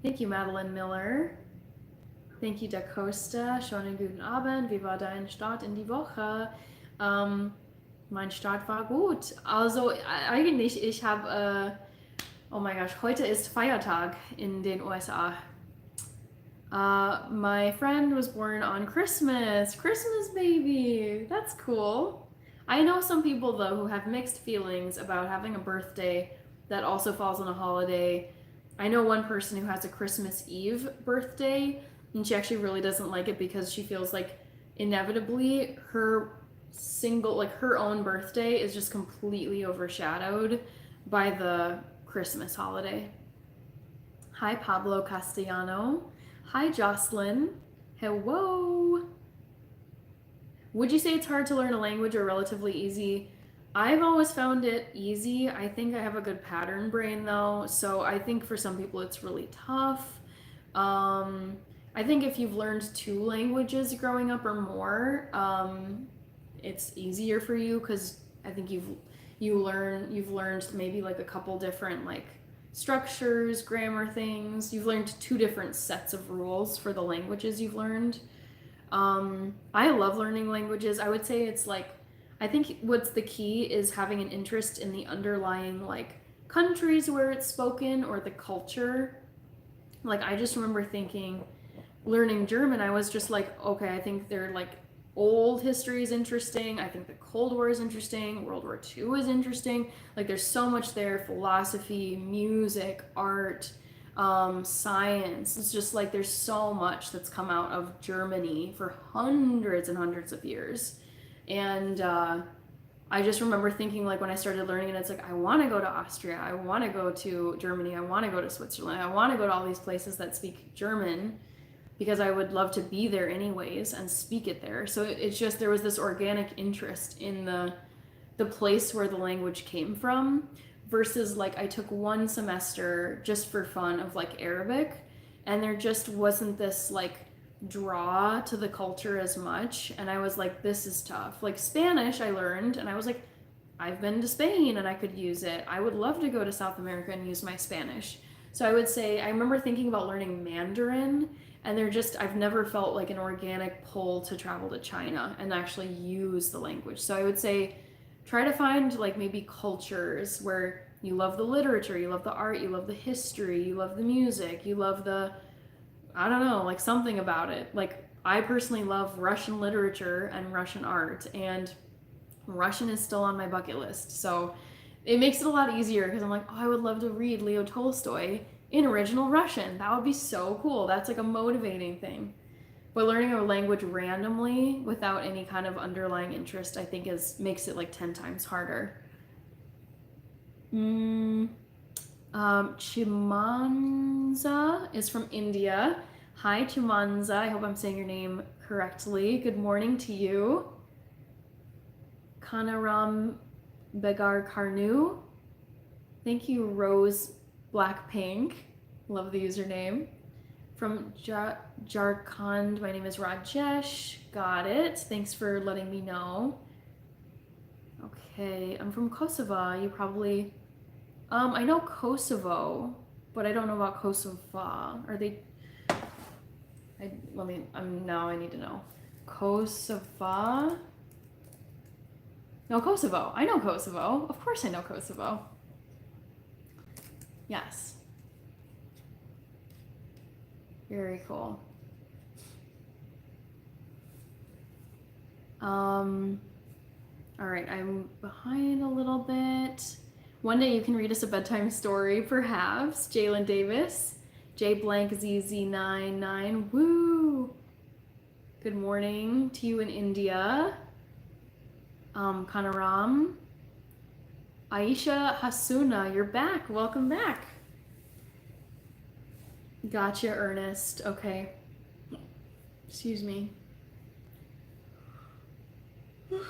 Thank you, Madeline Miller. Thank you, Da Costa. Schönen guten Abend. Wie war dein Start in die Woche? Mein Start war gut. Also eigentlich, ich habe, oh my gosh, heute ist Feiertag in den USA. My friend was born on Christmas. Christmas baby. That's cool. I know some people though who have mixed feelings about having a birthday that also falls on a holiday. I know one person who has a Christmas Eve birthday, and she actually really doesn't like it because she feels like inevitably her own birthday is just completely overshadowed by the Christmas holiday. Hi, Pablo Castellano. Hi, Jocelyn. Hello. Would you say it's hard to learn a language or relatively easy? I've always found it easy. I think I have a good pattern brain though, so I think for some people it's really tough. I think if you've learned 2 languages growing up or more, it's easier for you because I think you've learned maybe like a couple different like structures, grammar things. You've learned 2 different sets of rules for the languages you've learned. I love learning languages. I would say it's like, I think what's the key is having an interest in the underlying like countries where it's spoken or the culture. Like I just remember thinking, learning German, I was just like, okay, I think their like old history is interesting. I think the Cold War is interesting. World War II is interesting. Like there's so much there, philosophy, music, art. science. It's just like there's so much that's come out of Germany for hundreds and hundreds of years. And I just remember thinking, like, when I started learning it, it's like, I want to go to Austria, I want to go to Germany, I want to go to Switzerland, I want to go to all these places that speak German because I would love to be there anyways and speak it there. So it's just, there was this organic interest in the place where the language came from, versus like I took one semester just for fun of like Arabic, and there just wasn't this like draw to the culture as much, and I was like, this is tough. Like Spanish I learned and I was like, I've been to Spain and I could use it. I would love to go to South America and use my Spanish. So I would say I remember thinking about learning Mandarin, and I've never felt like an organic pull to travel to China and actually use the language. So I would say try to find like maybe cultures where you love the literature, you love the art, you love the history, you love the music, you love the, I don't know, like something about it. Like I personally love Russian literature and Russian art, and Russian is still on my bucket list. So it makes it a lot easier because I'm like, oh, I would love to read Leo Tolstoy in original Russian. That would be so cool. That's like a motivating thing. But learning a language randomly without any kind of underlying interest, I think makes it like 10 times harder. Chimanza is from India. Hi, Chimanza. I hope I'm saying your name correctly. Good morning to you. Kanaram Begar Karnu. Thank you, Rose Blackpink. Love the username. From Jharkhand, my name is Rajesh. Got it. Thanks for letting me know. Okay, I'm from Kosovo. You probably... I know Kosovo, but I don't know about Kosovo. Are they... now I need to know. Kosovo? No, Kosovo. I know Kosovo. Of course I know Kosovo. Yes. Very cool. All right, I'm behind a little bit. One day you can read us a bedtime story, perhaps. Jalen Davis, J blank ZZ99. Woo! Good morning to you in India. Kanaram. Aisha Hasuna, you're back. Welcome back. Gotcha, Ernest. Okay. Excuse me. Oh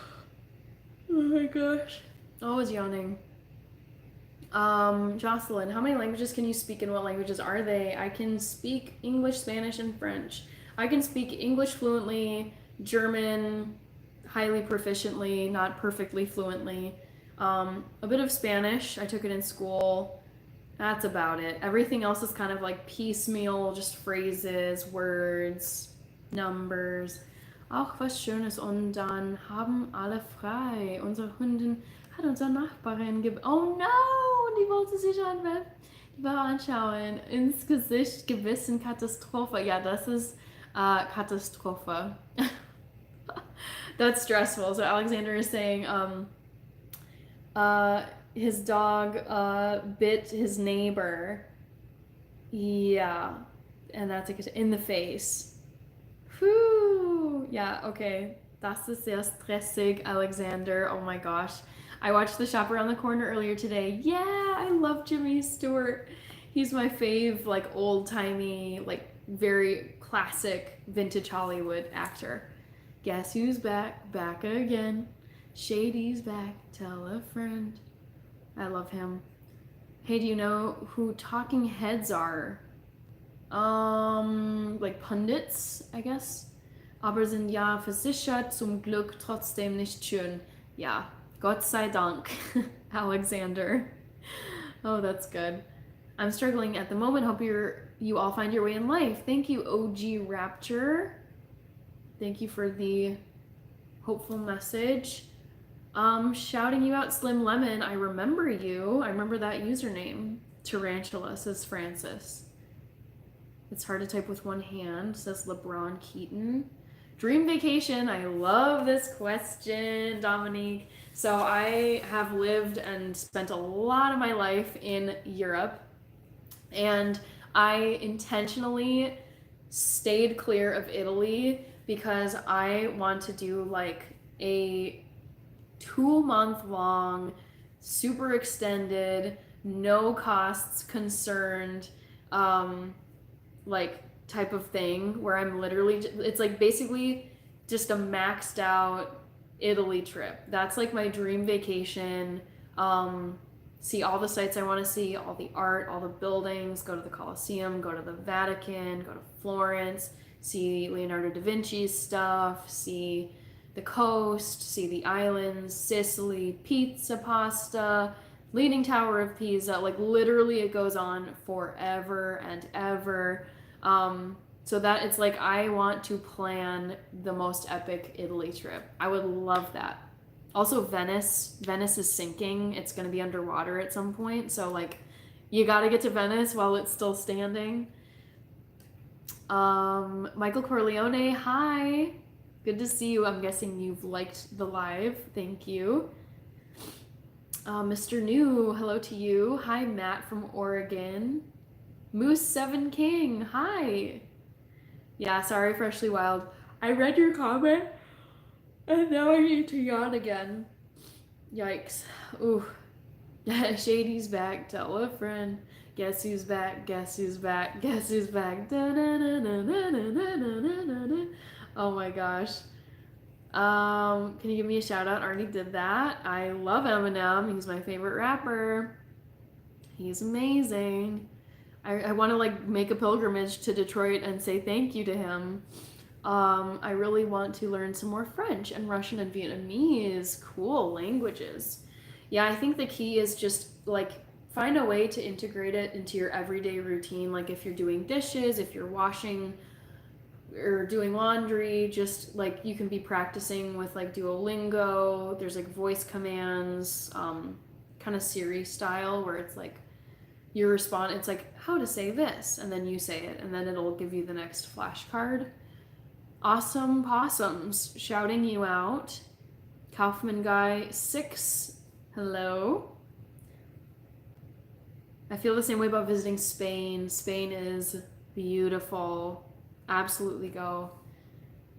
my gosh. Always yawning. Jocelyn, how many languages can you speak and what languages are they? I can speak English, Spanish, and French. I can speak English fluently, German highly proficiently, not perfectly fluently. A bit of Spanish. I took it in school. That's about it. Everything else is kind of like piecemeal, just phrases, words, numbers. Auch was Schönes, und dann haben alle frei. Unsere Hündin hat unsere Nachbarin oh no! Die wollte sich die war anschauen. Ins Gesicht gebissen, Katastrophe. Ja, das ist Katastrophe. That's stressful. So Alexander is saying, his dog bit his neighbor. Yeah, and that's in the face. Whew. Yeah, okay. Das ist sehr stressig, Alexander. Oh my gosh. I watched The Shop Around the Corner earlier today. Yeah, I love Jimmy Stewart. He's my fave, like old-timey, like very classic vintage Hollywood actor. Guess who's back? Back again. Shady's back. Tell a friend. I love him. Hey, do you know who Talking Heads are? Like pundits, I guess. Aber sind ja versichert, zum Glück trotzdem nicht schön. Ja, Gott sei Dank, Alexander. Oh, that's good. I'm struggling at the moment. Hope you all find your way in life. Thank you, OG Rapture. Thank you for the hopeful message. Shouting you out, Slim Lemon. I remember you. I remember that username. Tarantula, says Francis. It's hard to type with one hand, says LeBron Keaton. Dream vacation. I love this question, Dominique. So I have lived and spent a lot of my life in Europe. And I intentionally stayed clear of Italy because I want to do like a 2 month long, super extended, no costs concerned, um, like type of thing where I'm literally, it's like basically just a maxed out Italy trip. That's like my dream vacation. Um, See all the sites I want to see, all the art, all the buildings, go to the Colosseum, go to the Vatican, go to Florence, see Leonardo da Vinci's stuff, see the coast, see the islands, Sicily, pizza, pasta, Leaning Tower of Pisa. Like literally, it goes on forever and ever. So that it's like I want to plan the most epic Italy trip. I would love that. Also, Venice. Venice is sinking. It's going to be underwater at some point. So, like, you got to get to Venice while it's still standing. Michael Corleone, hi. Good to see you. I'm guessing you've liked the live. Thank you. Mr. New, hello to you. Hi, Matt from Oregon. Moose Seven King, hi. Yeah, sorry, Freshly Wild. I read your comment and now I need to yawn again. Yikes. Ooh. Shady's back, tell a friend. Guess who's back, guess who's back, guess who's back. Oh my gosh. Can you give me a shout out? Already did that. I love Eminem. He's my favorite rapper. He's amazing. I want to like make a pilgrimage to Detroit and say thank you to him. I really want to learn some more French and Russian and Vietnamese. Cool languages. Yeah, I think the key is just like find a way to integrate it into your everyday routine. Like if you're doing dishes, if you're washing or doing laundry, just like you can be practicing with like Duolingo. There's like voice commands, kind of Siri style, where it's like you respond, it's like how to say this, and then you say it, and then it'll give you the next flashcard. Awesome possums shouting you out. Kaufman Guy 6, hello. I feel the same way about visiting Spain. Spain is beautiful. Absolutely go.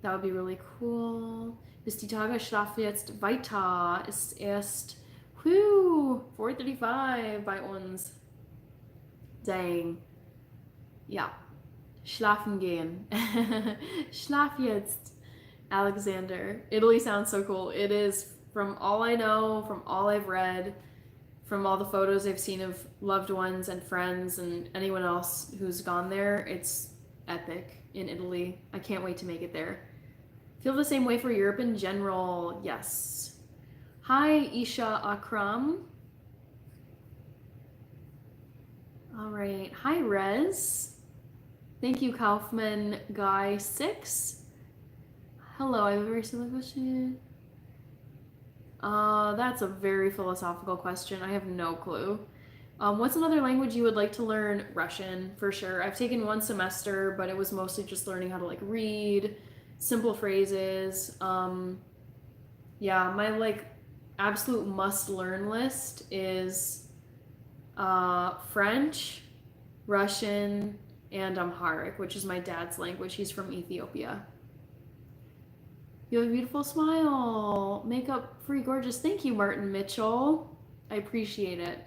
That would be really cool. Bis die Tage schlafen jetzt weiter. Es ist erst 4:35 bei uns. Dang. Ja. Schlafen gehen. Schlaf jetzt. Alexander. Italy sounds so cool. It is, from all I know, from all I've read, from all the photos I've seen of loved ones and friends and anyone else who's gone there, it's epic in Italy. I can't wait to make it there. Feel the same way for Europe in general. Yes. Hi, Isha Akram. All right. Hi, Rez. Thank you, Kaufman Guy 6. Hello, I have a very similar question. That's a very philosophical question. I have no clue. What's another language you would like to learn? Russian, for sure. I've taken one semester, but it was mostly just learning how to like read, simple phrases. Yeah, my like absolute must learn list is French, Russian, and Amharic, which is my dad's language. He's from Ethiopia. You have a beautiful smile. Makeup free gorgeous. Thank you, Martin Mitchell. I appreciate it.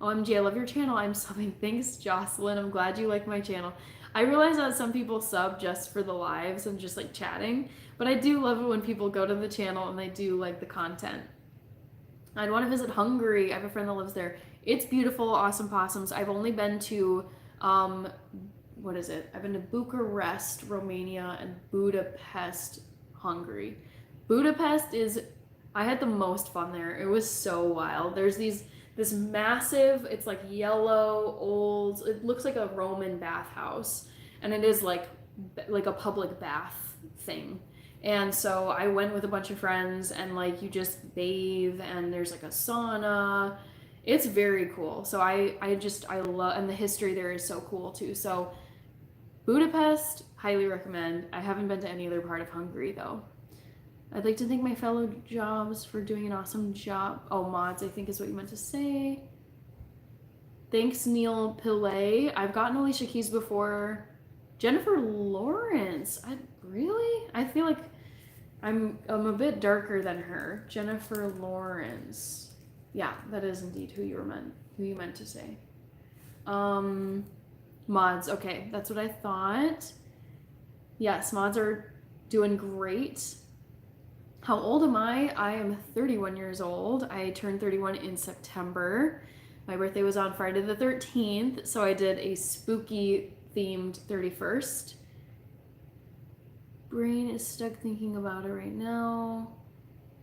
OMG, I love your channel. I'm subbing. Thanks, Jocelyn. I'm glad you like my channel. I realize that some people sub just for the lives and just like chatting, but I do love it when people go to the channel and they do like the content. I'd want to visit Hungary. I have a friend that lives there. It's beautiful, awesome possums. I've only been to, what is it? I've been to Bucharest, Romania, and Budapest, Hungary. Budapest is, I had the most fun there. It was so wild. There's this massive, it's like yellow, old, it looks like a Roman bathhouse, and it is like a public bath thing. And so I went with a bunch of friends, and like you just bathe, and there's like a sauna. It's very cool. So I love, and the history there is so cool too. So Budapest, highly recommend. I haven't been to any other part of Hungary though. I'd like to thank my fellow jobs for doing an awesome job. Oh, mods, I think is what you meant to say. Thanks, Neil Pillay. I've gotten Alicia Keys before. Jennifer Lawrence. I feel like I'm a bit darker than her. Jennifer Lawrence. Yeah, that is indeed who you meant to say. Mods. Okay, that's what I thought. Yes, mods are doing great. How old am I? I am 31 years old. I turned 31 in September. My birthday was on Friday the 13th, so I did a spooky themed 31st. Brain is stuck thinking about it right now.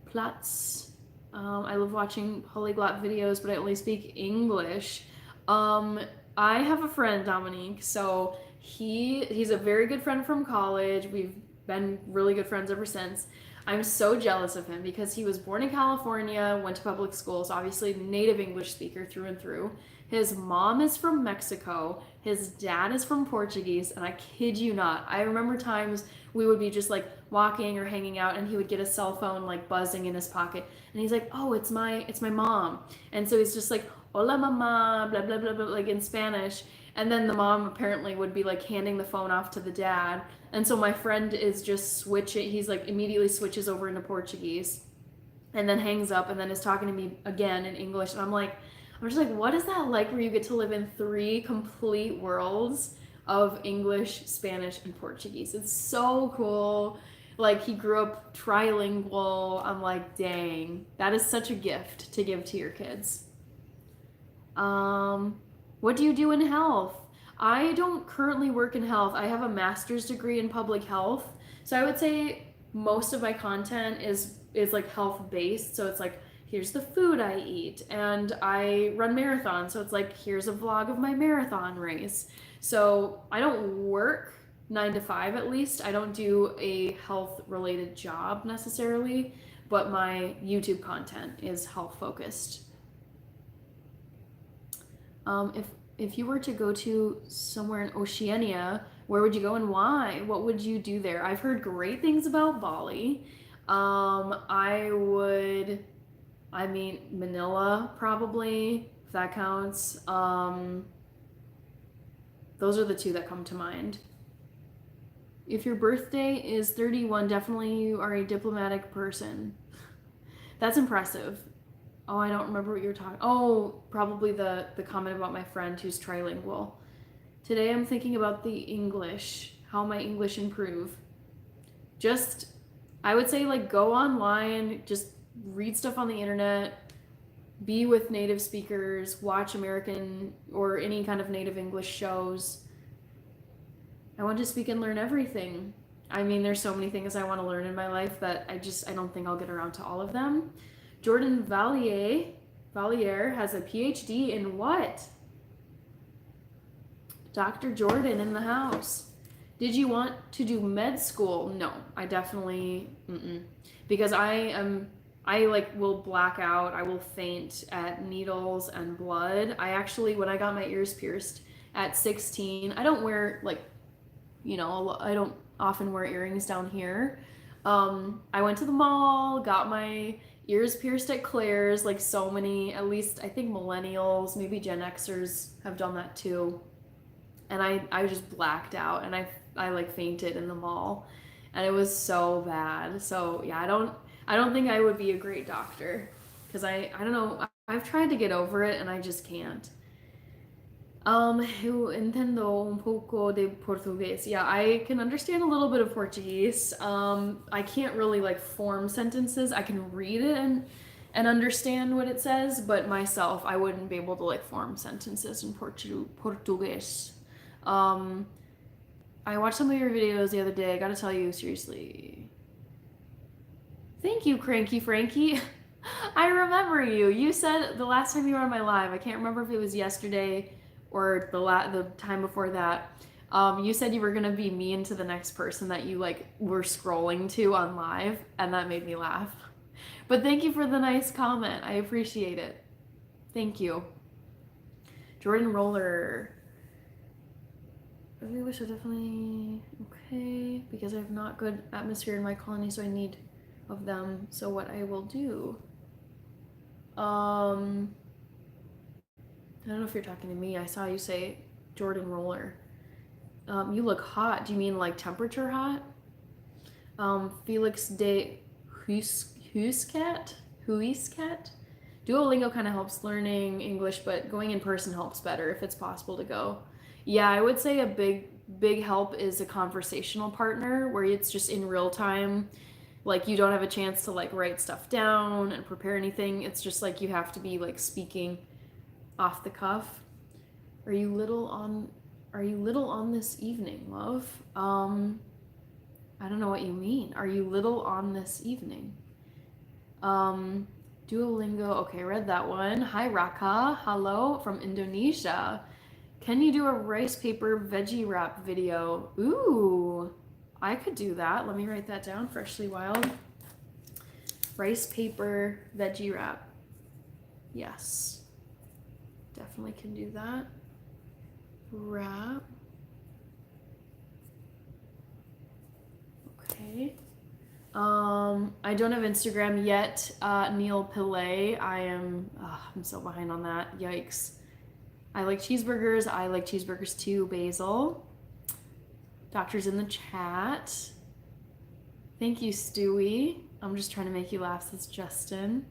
Plots. I love watching polyglot videos, but I only speak English. I have a friend, Dominique, so he's a very good friend from college. We've been really good friends ever since. I'm so jealous of him because he was born in California, went to public schools, obviously native English speaker through and through. His mom is from Mexico, his dad is from Portuguese, and I kid you not, I remember times we would be just like walking or hanging out and he would get a cell phone like buzzing in his pocket and he's like, "Oh, it's my mom." And so he's just like, "Hola mama," blah blah blah blah, like in Spanish. And then the mom apparently would be like handing the phone off to the dad. And so my friend is just switching, he's like immediately switches over into Portuguese and then hangs up and then is talking to me again in English. And I'm just like, what is that like where you get to live in three complete worlds of English, Spanish, and Portuguese? It's so cool. Like he grew up trilingual. I'm like, dang, that is such a gift to give to your kids. What do you do in health? I don't currently work in health. I have a master's degree in public health. So I would say most of my content is like health based. So it's like here's the food I eat and I run marathons. So it's like here's a vlog of my marathon race. So I don't work 9 to 5 at least. I don't do a health related job necessarily, but my YouTube content is health focused. If you were to go to somewhere in Oceania, where would you go and why? What would you do there? I've heard great things about Bali. I mean, Manila probably, if that counts. Those are the two that come to mind. If your birthday is 31, definitely you are a diplomatic person. That's impressive. Oh, I don't remember what you were talking. Oh, probably the comment about my friend who's trilingual. Today I'm thinking about the English, how my English improve. Just, I would say like go online, just read stuff on the internet, be with native speakers, watch American or any kind of native English shows. I want to speak and learn everything. I mean, there's so many things I want to learn in my life that I don't think I'll get around to all of them. Jordan Valier has a PhD in what? Dr. Jordan in the house. Did you want to do med school? No, I definitely, because I like will black out. I will faint at needles and blood. I actually, when I got my ears pierced at 16, I don't wear like, I don't often wear earrings down here. I went to the mall, got my ears pierced at Claire's, like so many, at least I think millennials, maybe Gen Xers have done that too. And I just blacked out and I like fainted in the mall and it was so bad. So yeah, I don't think I would be a great doctor because I don't know, I've tried to get over it and I just can't. Eu entendo un poco de portugués. Yeah, I can understand a little bit of Portuguese. I can't really like form sentences. I can read it and understand what it says, but myself, I wouldn't be able to like form sentences in Portuguese. I watched some of your videos the other day. I gotta tell you, seriously. Thank you, Cranky Frankie. I remember you. You said the last time you were on my live, I can't remember if it was yesterday or the time before that, you said you were gonna be mean to the next person that you like were scrolling to on live, and that made me laugh. But thank you for the nice comment. I appreciate it. Thank you. Jordan Roller. I really wish I definitely okay because I have not good atmosphere in my colony, so I need of them. So what I will do. I don't know if you're talking to me. I saw you say Jordan Roller. You look hot. Do you mean like temperature hot? Felix de Huiscat? Huiscat? Duolingo kind of helps learning English, but going in person helps better if it's possible to go. Yeah, I would say a big help is a conversational partner where it's just in real time. Like you don't have a chance to like write stuff down and prepare anything. It's just like you have to be like speaking off the cuff. Are you little on this evening, love? I don't know what you mean. Are you little on this evening? Um, Duolingo. Okay, read that one. Hi, Raka. Hello from Indonesia. Can you do a rice paper veggie wrap video? Ooh, I could do that. Let me write that down. Freshly wild. Rice paper veggie wrap. Yes. Definitely can do that. Wrap. Okay. I don't have Instagram yet. Neil Pillay. I'm so behind on that. Yikes. I like cheeseburgers. I like cheeseburgers too. Basil. Doctor's in the chat. Thank you, Stewie. I'm just trying to make you laugh. That's Justin.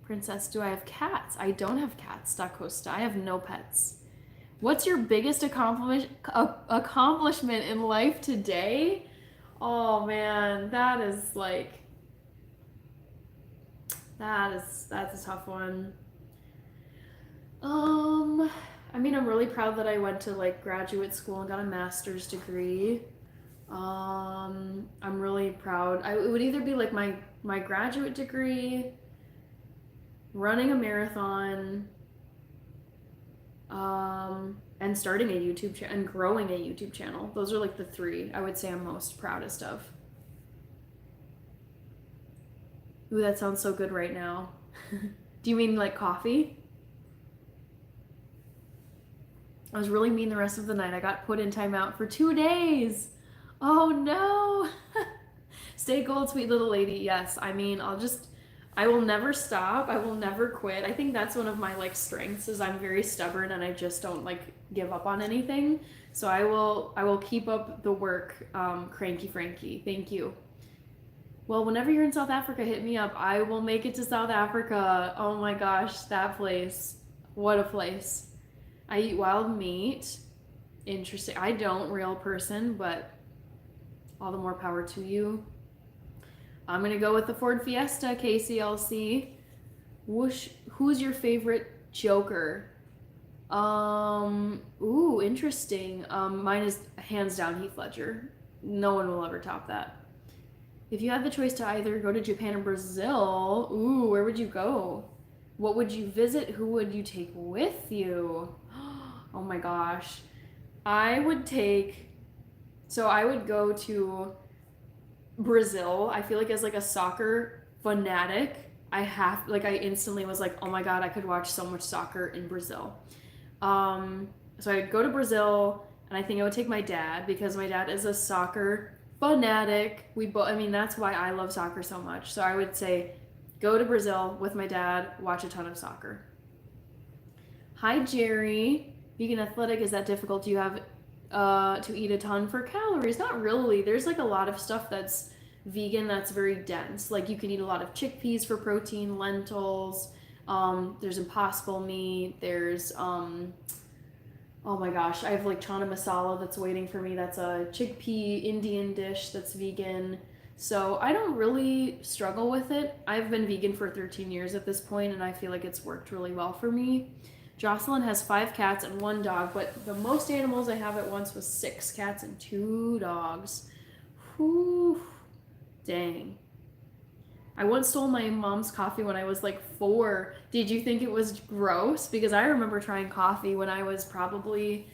Princess, do I have cats? I don't have cats, Da Costa. I have no pets. What's your biggest accomplishment in life today? Oh man, that's a tough one. I mean, I'm really proud that I went to like graduate school and got a master's degree. I'm really proud. It would either be like my graduate degree, running a marathon, and starting a YouTube channel and growing a YouTube channel. Those are like the three I would say I'm most proudest of. Ooh, that sounds so good right now. Do you mean like coffee? I was really mean the rest of the night. I got put in timeout for 2 days. Oh no. Stay gold, sweet little lady. Yes, I mean, I will never stop. I will never quit. I think that's one of my like strengths is I'm very stubborn and I just don't like give up on anything. So I will keep up the work, Cranky Frankie. Thank you. Well, whenever you're in South Africa, hit me up. I will make it to South Africa. Oh my gosh, that place. What a place. I eat wild meat. Interesting. I don't, real person, but all the more power to you. I'm gonna go with the Ford Fiesta, KCLC. Who's your favorite Joker? Ooh, interesting. Mine is hands down Heath Ledger. No one will ever top that. If you had the choice to either go to Japan or Brazil, ooh, where would you go? What would you visit? Who would you take with you? Oh my gosh. I would go to Brazil. I feel like as like a soccer fanatic, I instantly was like, oh my God, I could watch so much soccer in Brazil. So I'd go to Brazil and I think I would take my dad because my dad is a soccer fanatic. That's why I love soccer so much. So I would say go to Brazil with my dad, watch a ton of soccer. Hi, Jerry. Vegan athletic, is that difficult? Do you have to eat a ton for calories? Not really. There's like a lot of stuff that's vegan that's very dense. Like you can eat a lot of chickpeas for protein, lentils. There's impossible meat. There's oh my gosh, I have like chana masala that's waiting for me. That's a chickpea Indian dish that's vegan. So I don't really struggle with it. I've been vegan for 13 years at this point, and I feel like it's worked really well for me. Jocelyn has 5 cats and 1 dog, but the most animals I have at once was 6 cats and 2 dogs. Whew, dang. I once stole my mom's coffee when I was like 4. Did you think it was gross? Because I remember trying coffee when I was probably,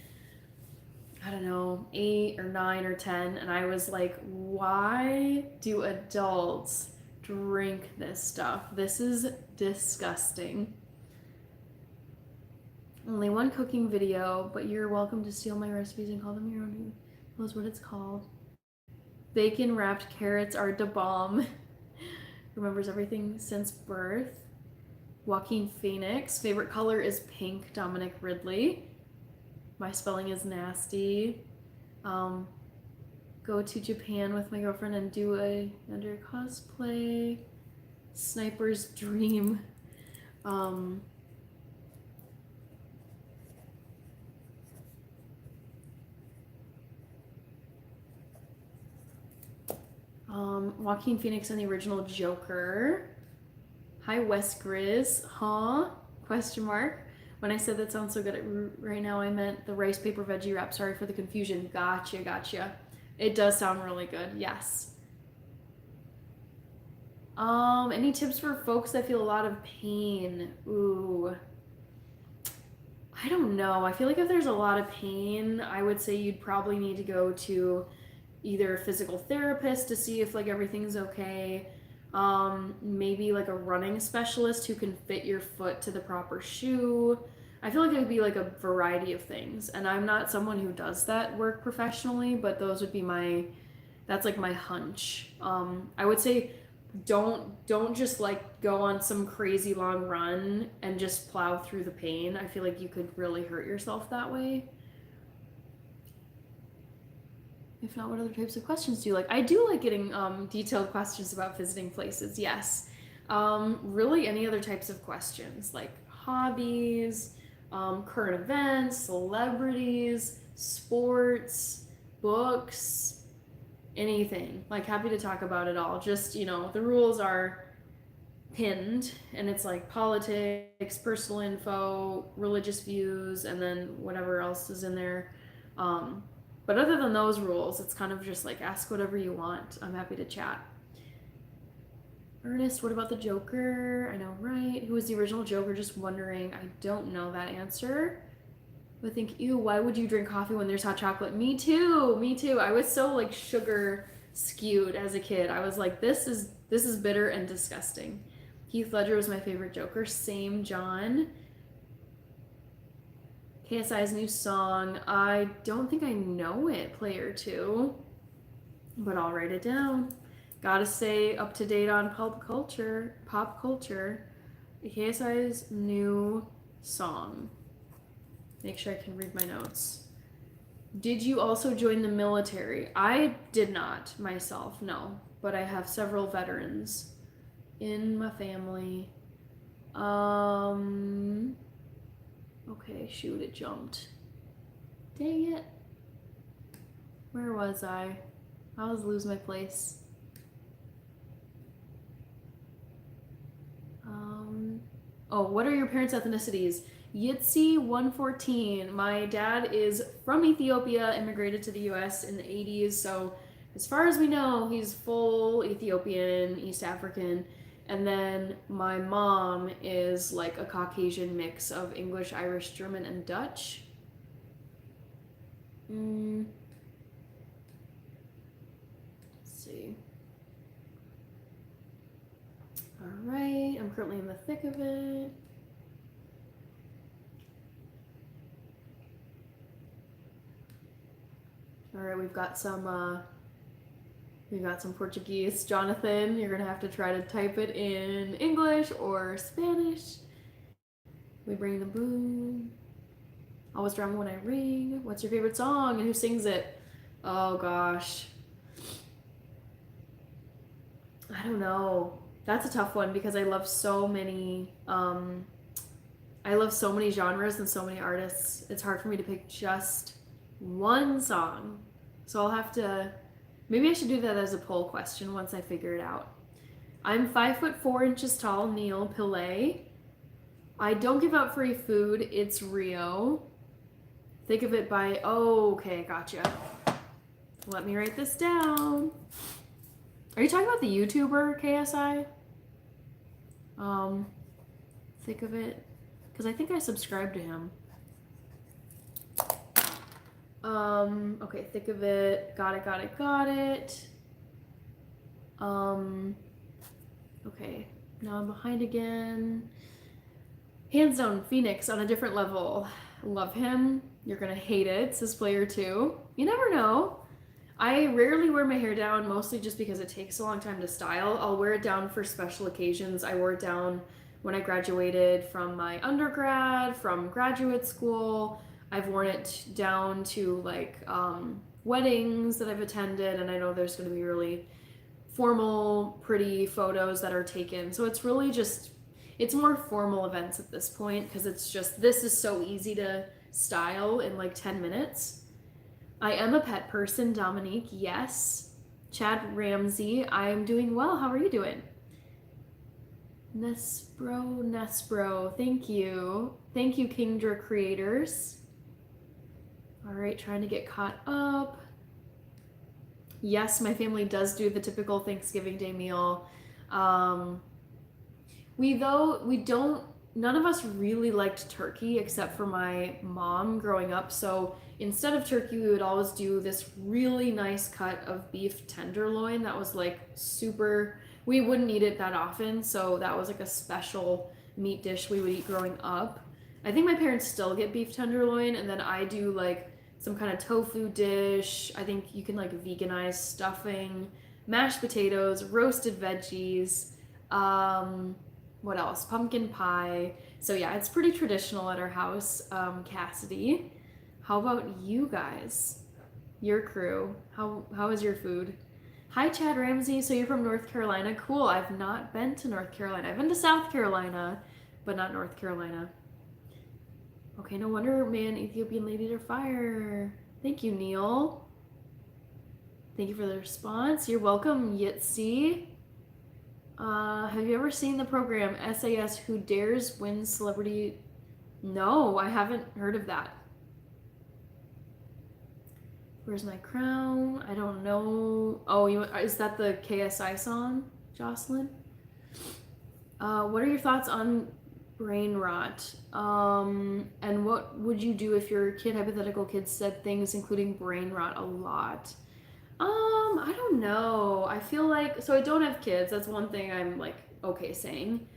I don't know, 8 or 9 or 10, and I was like, why do adults drink this stuff? This is disgusting. Only 1 cooking video, but you're welcome to steal my recipes and call them your own. Who knows what it's called? Bacon wrapped carrots are da bomb. Remembers everything since birth. Joaquin Phoenix. Favorite color is pink. Dominic Ridley. My spelling is nasty. Go to Japan with my girlfriend and do a under cosplay. Sniper's dream. Joaquin Phoenix and the original Joker. Hi, West Grizz. Huh? Question mark. When I said that sounds so good right now, I meant the rice paper veggie wrap. Sorry for the confusion. Gotcha. It does sound really good. Yes. Any tips for folks that feel a lot of pain? Ooh. I don't know. I feel like if there's a lot of pain, I would say you'd probably need to go to either a physical therapist to see if like everything's okay. Maybe like a running specialist who can fit your foot to the proper shoe. I feel like it would be like a variety of things. And I'm not someone who does that work professionally, but those would be that's like my hunch. I would say don't just like go on some crazy long run and just plow through the pain. I feel like you could really hurt yourself that way. If not, what other types of questions do you like? I do like getting detailed questions about visiting places, yes. Really any other types of questions like hobbies, current events, celebrities, sports, books, anything. Like happy to talk about it all. Just, the rules are pinned and it's like politics, personal info, religious views, and then whatever else is in there. But other than those rules, it's kind of just like ask whatever you want. I'm happy to chat. Ernest, what about the Joker? I know, right? Who was the original Joker? Just wondering. I don't know that answer. But think, ew, why would you drink coffee when there's hot chocolate? Me too. I was so like sugar skewed as a kid. I was like, this is bitter and disgusting. Heath Ledger was my favorite Joker. Same, John. KSI's new song. I don't think I know it, Player 2, but I'll write it down. Gotta stay up to date on pop culture. KSI's new song. Make sure I can read my notes. Did you also join the military? I did not myself, no, but I have several veterans in my family. Okay, shoot, it jumped. Dang it. Where was I? I always lose my place. What are your parents' ethnicities? Yitzi 114. My dad is from Ethiopia, immigrated to the US in the 80s, so as far as we know, he's full Ethiopian, East African. And then my mom is like a Caucasian mix of English, Irish, German, and Dutch. Let's see. All right, I'm currently in the thick of it. All right, we've got some Portuguese. Jonathan, you're gonna have to try to type it in English or Spanish. We bring the boom. Always drum when I ring. What's your favorite song and who sings it? Oh gosh. I don't know. That's a tough one because I love so many genres and so many artists. It's hard for me to pick just one song. So I'll have to, maybe I should do that as a poll question once I figure it out. I'm 5'4" tall, Neil Pillay. I don't give out free food, it's Rio. Think of it by, oh, okay, gotcha. Let me write this down. Are you talking about the YouTuber KSI? Think of it, because I think I subscribed to him. Okay, think of it. Got it. Okay, now I'm behind again. Hands down, Phoenix on a different level. Love him. You're gonna hate it, says Player 2. You never know. I rarely wear my hair down, mostly just because it takes a long time to style. I'll wear it down for special occasions. I wore it down when I graduated from my undergrad, from graduate school. I've worn it down to like weddings that I've attended, and I know there's going to be really formal, pretty photos that are taken. So it's really just, it's more formal events at this point because it's just, this is so easy to style in like 10 minutes. I am a pet person, Dominique, yes. Chad Ramsey, I'm doing well. How are you doing? Nespro, thank you. Thank you, Kingdra Creators. All right, trying to get caught up. Yes, my family does do the typical Thanksgiving Day meal. We don't, none of us really liked turkey except for my mom growing up. So instead of turkey, we would always do this really nice cut of beef tenderloin that was like super, we wouldn't eat it that often. So that was like a special meat dish we would eat growing up. I think my parents still get beef tenderloin, and then I do like some kind of tofu dish. I think you can like veganize stuffing, mashed potatoes, roasted veggies. What else? Pumpkin pie. So yeah, it's pretty traditional at our house. Cassidy, how about you guys? Your crew. How is your food? Hi, Chad Ramsey. So you're from North Carolina? Cool. I've not been to North Carolina. I've been to South Carolina, but not North Carolina. Okay, no wonder, man. Ethiopian Lady to Fire. Thank you, Neil. Thank you for the response. You're welcome, Yitzi. Have you ever seen the program SAS Who Dares Win Celebrity? No, I haven't heard of that. Where's my crown? I don't know. Oh, is that the KSI song, Jocelyn? What are your thoughts on brain rot? And what would you do if your hypothetical kid said things including brain rot a lot? I don't know. I feel like, so I don't have kids. That's one thing I'm like okay saying.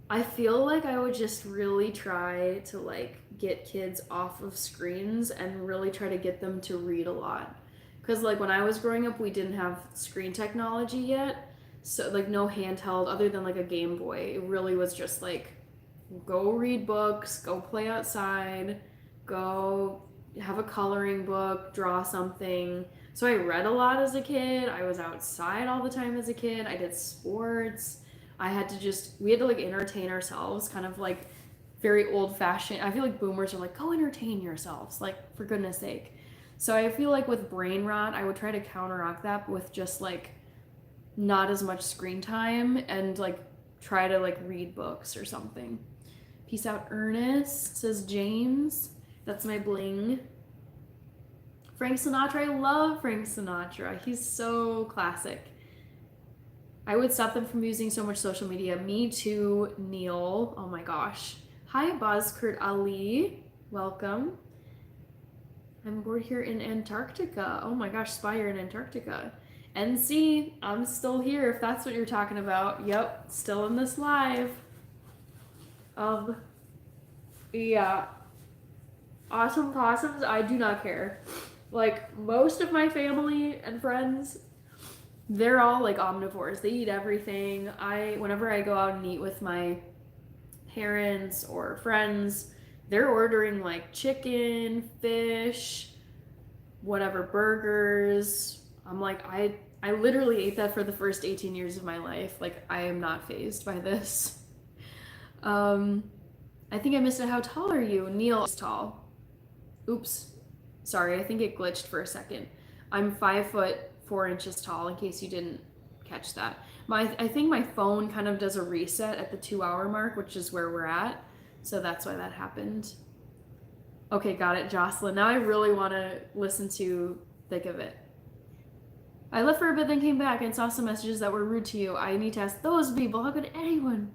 I feel like I would just really try to like get kids off of screens and really try to get them to read a lot. Cuz like when I was growing up, we didn't have screen technology yet. So like no handheld other than like a Game Boy. It really was just like go read books, go play outside, go have a coloring book, draw something. So I read a lot as a kid. I was outside all the time as a kid. I did sports. We had to like entertain ourselves, kind of like very old fashioned. I feel like boomers are like, go entertain yourselves, like for goodness sake. So I feel like with brain rot, I would try to counteract that with just like not as much screen time and like try to like read books or something. Peace out, Ernest, says James. That's my bling. Frank Sinatra, I love Frank Sinatra. He's so classic. I would stop them from using so much social media. Me too, Neil. Oh my gosh. Hi, Kurt Ali. Welcome. I'm bored here in Antarctica. Oh my gosh, Spire in Antarctica. NC, I'm still here if that's what you're talking about. Yep, still in this live. Yeah. Awesome possums, I do not care. Like most of my family and friends, they're all like omnivores. They eat everything. Whenever I go out and eat with my parents or friends, they're ordering like chicken, fish, whatever, burgers. I'm like, I literally ate that for the first 18 years of my life. Like I am not fazed by this. I think I missed it. How tall are you? Neil is tall. Oops. Sorry, I think it glitched for a second. I'm 5'4" tall, in case you didn't catch that. I think my phone kind of does a reset at the 2-hour mark, which is where we're at. So that's why that happened. Okay, got it, Jocelyn. Now I really want to listen to Thick of It. I left for a bit, then came back and saw some messages that were rude to you. I need to ask those people. How could anyone?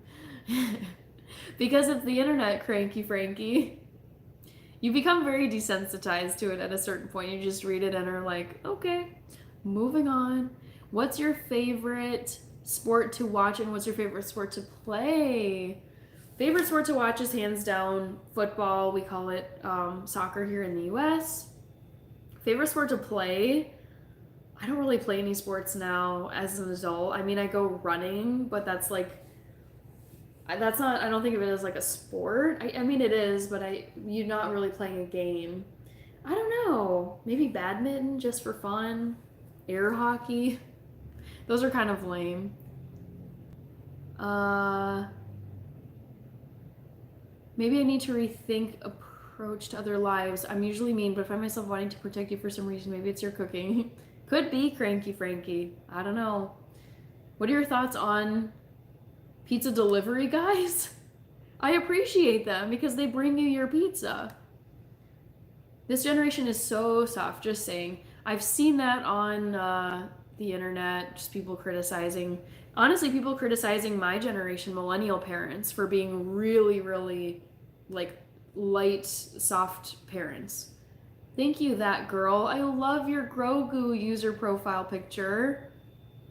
Because it's the internet, Cranky Frankie. You become very desensitized to it at a certain point. You just read it and are like, okay, moving on. What's your favorite sport to watch and what's your favorite sport to play? Favorite sport to watch is hands down football. We call it soccer here in the US. Favorite sport to play? I don't really play any sports now as an adult. I mean, I go running, but that's like That's not, I don't think of it as like a sport. I mean, it is, but you're not really playing a game. I don't know. Maybe badminton just for fun. Air hockey. Those are kind of lame. Uh, Maybe I need to rethink approach to other lives. I'm usually mean, but I find myself wanting to protect you for some reason. Maybe it's your cooking. Could be cranky Frankie. I don't know. What are your thoughts on pizza delivery guys? I appreciate them because they bring you your pizza. This generation is so soft, just saying. I've seen that on the internet, just people criticizing. Honestly, people criticizing my generation, millennial parents, for being really, really like light, soft parents. Thank you, that girl. I love your Grogu user profile picture.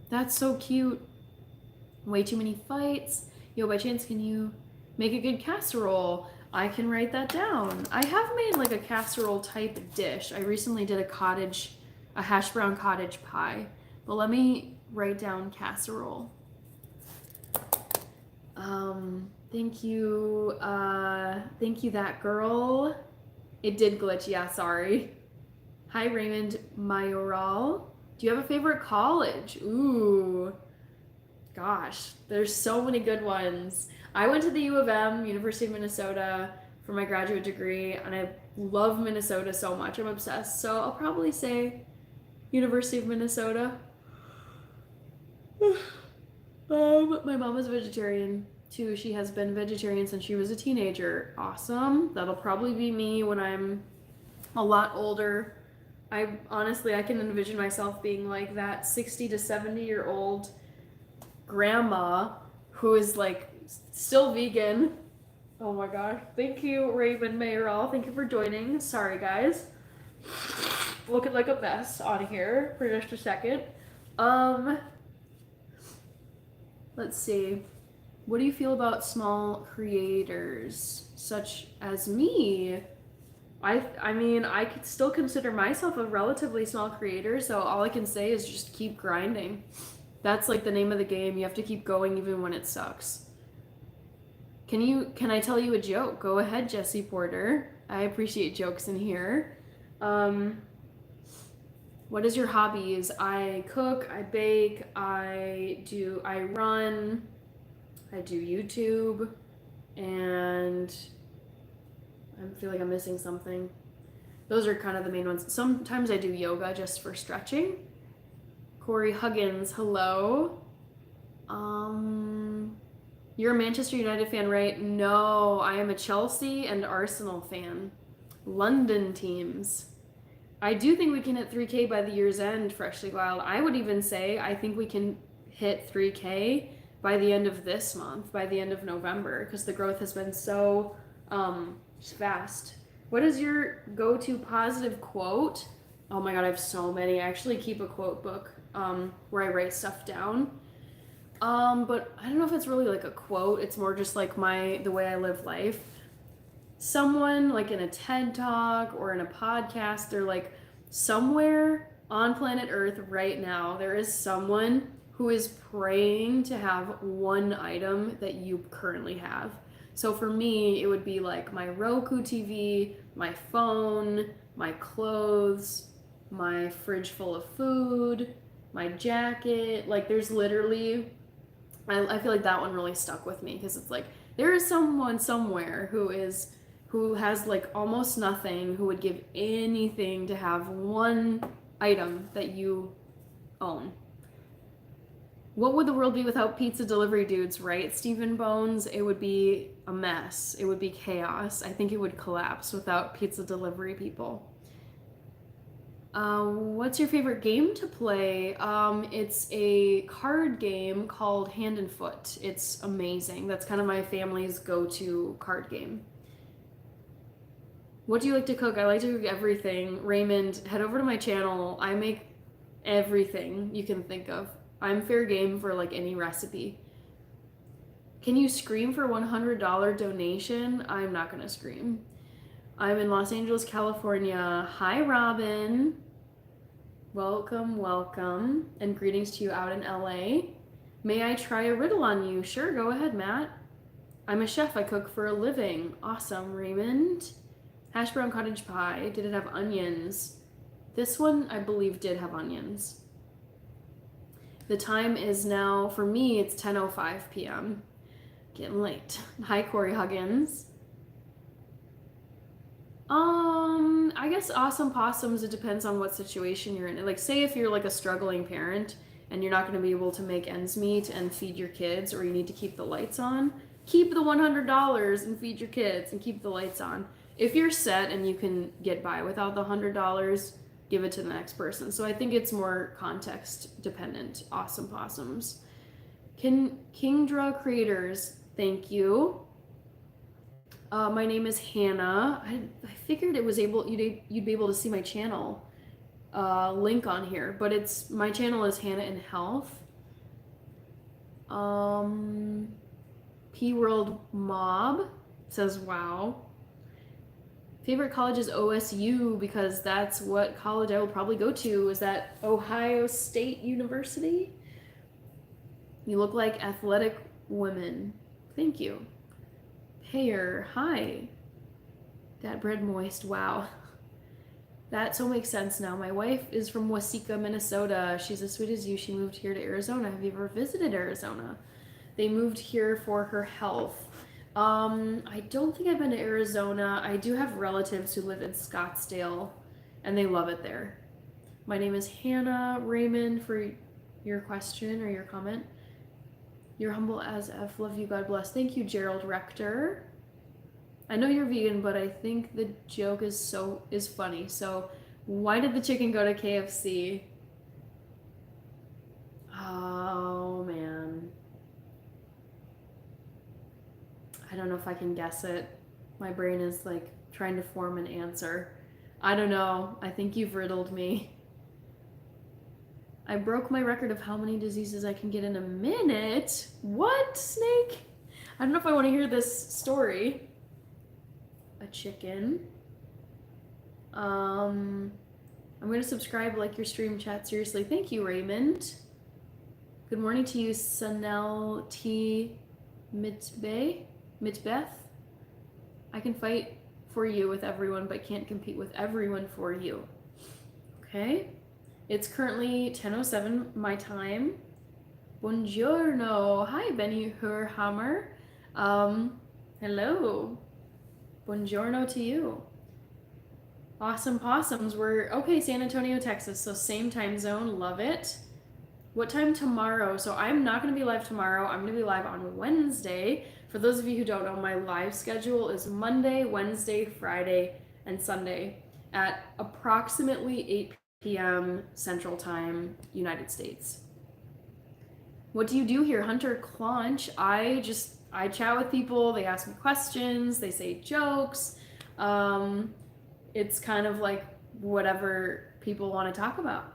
That's so cute. Way too many fights. Yo, by chance, can you make a good casserole? I can write that down. I have made like a casserole type dish. I recently did a hash brown cottage pie. But let me write down casserole. Thank you. Thank you, that girl. It did glitch. Yeah, sorry. Hi, Raymond Mayoral. Do you have a favorite college? Ooh. Gosh, there's so many good ones. I went to the U of M, University of Minnesota, for my graduate degree, and I love Minnesota so much. I'm obsessed. So I'll probably say University of Minnesota. My mom is a vegetarian too. She has been vegetarian since she was a teenager. Awesome. That'll probably be me when I'm a lot older. I can envision myself being like that 60 to 70-year-old grandma who is like still vegan. Oh my gosh. Thank you, Raven Mayoral. Thank you for joining. Sorry, guys. Looking like a mess on here for just a second. Let's see. What do you feel about small creators such as me? I mean, I could still consider myself a relatively small creator, so all I can say is just keep grinding. That's like the name of the game. You have to keep going even when it sucks. Can I tell you a joke? Go ahead, Jesse Porter. I appreciate jokes in here. What is your hobbies? I cook, I bake, I run, I do YouTube, and I feel like I'm missing something. Those are kind of the main ones. Sometimes I do yoga just for stretching. Corey Huggins, hello. You're a Manchester United fan, right? No, I am a Chelsea and Arsenal fan. London teams. I do think we can hit 3K by the year's end, Freshly Wild. I would even say I think we can hit 3K by the end of this month, by the end of November, because the growth has been so fast. What is your go-to positive quote? Oh my god, I have so many. I actually keep a quote book where I write stuff down. But I don't know if it's really like a quote. It's more just like the way I live life. Someone like in a TED talk or in a podcast, they're like, somewhere on planet Earth right now, there is someone who is praying to have one item that you currently have. So for me, it would be like my Roku TV, my phone, my clothes, my fridge full of food, my jacket. Like there's literally, I feel like that one really stuck with me because it's like there is someone somewhere who has like almost nothing, who would give anything to have one item that you own. What would the world be without pizza delivery dudes, right? Stephen Bones, it would be a mess. It would be chaos. I think it would collapse without pizza delivery people. What's your favorite game to play? It's a card game called Hand and Foot. It's amazing. That's kind of my family's go-to card game. What do you like to cook? I like to cook everything. Raymond, head over to my channel. I make everything you can think of. I'm fair game for like any recipe. Can you scream for $100 donation? I'm not gonna scream. I'm in Los Angeles, California. Hi, Robin. Welcome, welcome. And greetings to you out in LA. May I try a riddle on you? Sure, go ahead, Matt. I'm a chef. I cook for a living. Awesome, Raymond. Hash brown cottage pie. Did it have onions? This one, I believe, did have onions. The time is now, for me, it's 10:05 p.m. Getting late. Hi, Corey Huggins. I guess awesome possums, it depends on what situation you're in. Like, say if you're like a struggling parent and you're not going to be able to make ends meet and feed your kids, or you need to keep the lights on, keep the $100 and feed your kids and keep the lights on. If you're set and you can get by without the $100, give it to the next person. So I think it's more context dependent. Awesome possums. Kingdra Creators, thank you. My name is Hannah. I figured it was you'd be able to see my channel link on here, but my channel is Hannah in Health. P World Mob says wow. Favorite college is OSU because that's what college I will probably go to. Is that Ohio State University? You look like athletic women. Thank you. Pear, hi. That bread moist, wow. That so makes sense now. My wife is from Waseca, Minnesota. She's as sweet as you. She moved here to Arizona. Have you ever visited Arizona? They moved here for her health. I don't think I've been to Arizona. I do have relatives who live in Scottsdale, and they love it there. My name is Hannah. Raymond, for your question or your comment. You're humble as F. Love you. God bless. Thank you, Gerald Rector. I know you're vegan, but I think the joke is funny. So why did the chicken go to KFC? Oh, man. I don't know if I can guess it. My brain is like trying to form an answer. I don't know. I think you've riddled me. I broke my record of how many diseases I can get in a minute. What, Snake? I don't know if I want to hear this story. A chicken. I'm going to subscribe, like your stream chat. Seriously. Thank you, Raymond. Good morning to you, Sanel T. Mitbeth. I can fight for you with everyone, but can't compete with everyone for you. Okay. It's currently 10:07 my time. Buongiorno. Hi, Benny Hurhammer. Hello. Buongiorno to you. Awesome possums. Okay, San Antonio, Texas. So same time zone. Love it. What time tomorrow? So I'm not going to be live tomorrow. I'm going to be live on Wednesday. For those of you who don't know, my live schedule is Monday, Wednesday, Friday, and Sunday at approximately 8 p.m. Central Time, United States. What do you do here? Hunter Claunch. I chat with people. They ask me questions. They say jokes. It's kind of like whatever people want to talk about.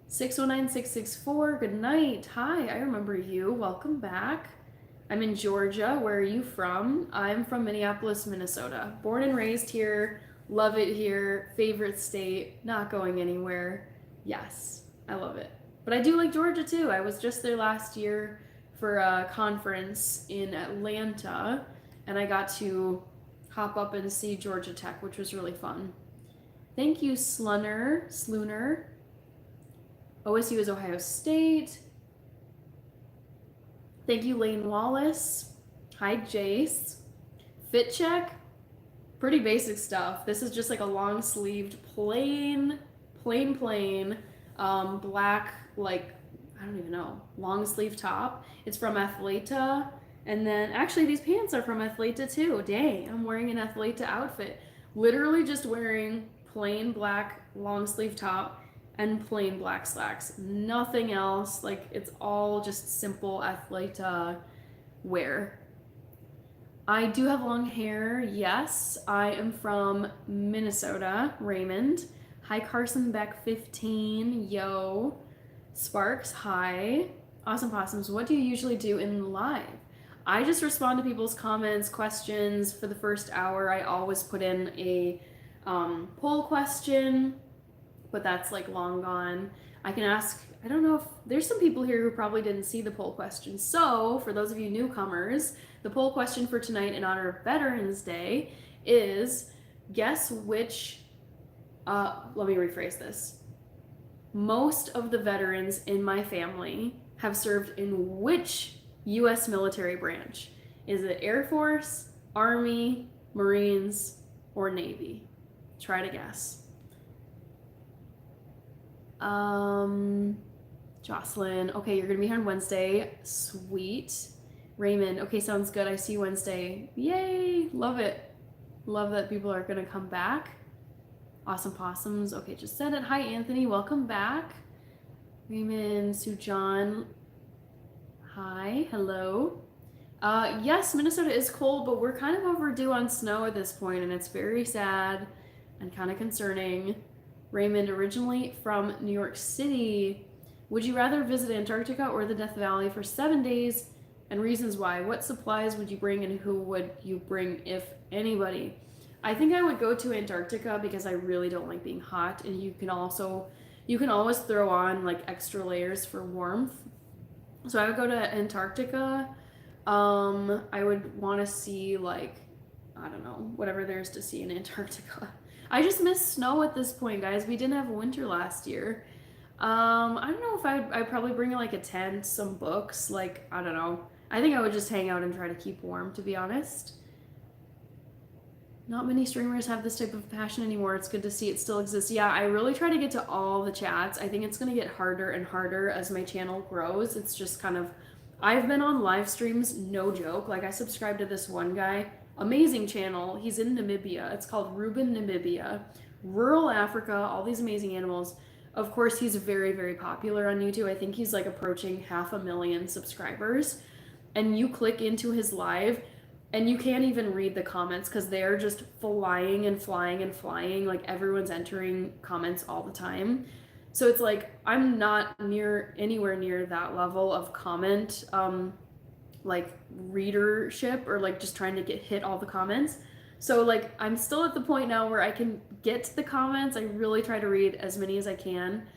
609664, good night. Hi, I remember you. Welcome back. I'm in Georgia. Where are you from? I'm from Minneapolis, Minnesota. Born and raised here. Love it here. Favorite state. Not going anywhere. Yes, I love it. But I do like Georgia too. I was just there last year for a conference in Atlanta, and I got to hop up and see Georgia Tech, which was really fun. Thank you, Slunner. OSU is Ohio State. Thank you, Lane Wallace. Hi, Jace. Fit check. Pretty basic stuff. This is just like a long sleeved plain black, like, I don't even know, long sleeve top. It's from Athleta. And then actually these pants are from Athleta too. Dang, I'm wearing an Athleta outfit. Literally just wearing plain black long sleeve top and plain black slacks. Nothing else. Like, it's all just simple Athleta wear. I do have long hair. Yes, I am from Minnesota. Raymond. Hi, Carson Beck 15. Yo. Sparks. Hi. Awesome Possums. What do you usually do in live? I just respond to people's comments, questions. For the first hour, I always put in a poll question, but that's like long gone. I can ask, I don't know if there's some people here who probably didn't see the poll question. So for those of you newcomers, The poll question for tonight in honor of Veterans Day is, guess which, let me rephrase this. Most of the veterans in my family have served in which U.S. military branch? Is it Air Force, Army, Marines, or Navy? Try to guess. Jocelyn, okay, you're gonna be here on Wednesday. Sweet. Raymond, okay, sounds good. I see you Wednesday. Yay, love it. Love that people are gonna come back. Awesome possums. Okay, just said it. Hi, Anthony, welcome back. Raymond, Sujan, hi, hello. Yes, Minnesota is cold, but we're kind of overdue on snow at this point, and it's very sad and kind of concerning. Raymond, originally from New York City. Would you rather visit Antarctica or the Death Valley for 7 days, and reasons why? What supplies would you bring, and who would you bring, if anybody? I think I would go to Antarctica because I really don't like being hot, and you can always throw on like extra layers for warmth. So I would go to Antarctica. I would want to see, like, I don't know, whatever there is to see in Antarctica. I just miss snow at this point, guys. We didn't have winter last year. I don't know if I'd probably bring like a tent, some books, like, I don't know. I think I would just hang out and try to keep warm, to be honest. Not many streamers have this type of passion anymore. It's good to see it still exists. Yeah, I really try to get to all the chats. I think it's going to get harder and harder as my channel grows. It's just kind of, I've been on live streams, no joke. Like, I subscribed to this one guy, amazing channel. He's in Namibia. It's called Ruben Namibia. Rural Africa, all these amazing animals. Of course, he's very, very popular on YouTube. I think he's like approaching 500,000 subscribers. And you click into his live, and you can't even read the comments because they're just flying and flying and flying. Like, everyone's entering comments all the time. So it's like, I'm not anywhere near that level of comment, like readership, or like just trying to hit all the comments. So like, I'm still at the point now where I can get to the comments. I really try to read as many as I can,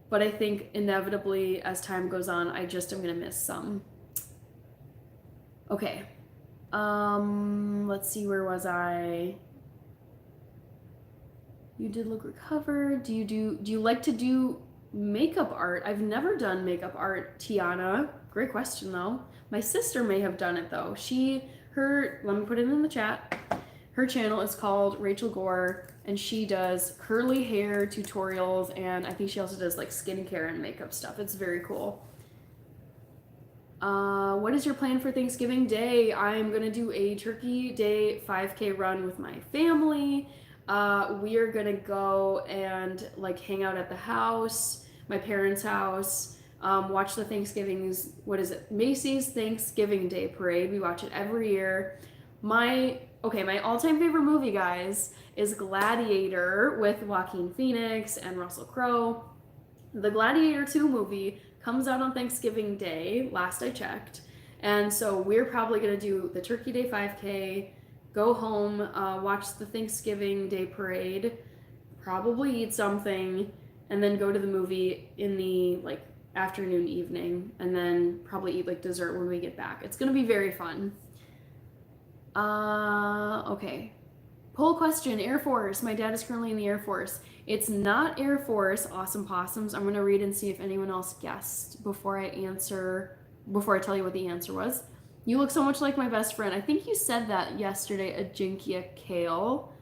but I think inevitably as time goes on, I just am gonna miss some. Okay. Let's see, where was I? You did look recovered. Do you like to do makeup art? I've never done makeup art, Tiana. Great question though. My sister may have done it though. Let me put it in the chat. Her channel is called Rachel Gore, and she does curly hair tutorials, and I think she also does like skincare and makeup stuff. It's very cool. What is your plan for Thanksgiving Day? I'm gonna do a Turkey Day 5K run with my family. We are gonna go and like hang out at the house, my parents' house, watch the Macy's Thanksgiving Day Parade. We watch it every year. My all-time favorite movie, guys, is Gladiator with Joaquin Phoenix and Russell Crowe. The Gladiator 2 movie comes out on Thanksgiving Day, last I checked. And so we're probably going to do the Turkey Day 5K, go home, watch the Thanksgiving Day Parade, probably eat something, and then go to the movie in the like afternoon, evening, and then probably eat like dessert when we get back. It's going to be very fun. Okay. Poll question, Air Force. My dad is currently in the Air Force. It's not Air Force, awesome possums. I'm going to read and see if anyone else guessed before I tell you what the answer was. You look so much like my best friend. I think you said that yesterday, Ajinkia Kale.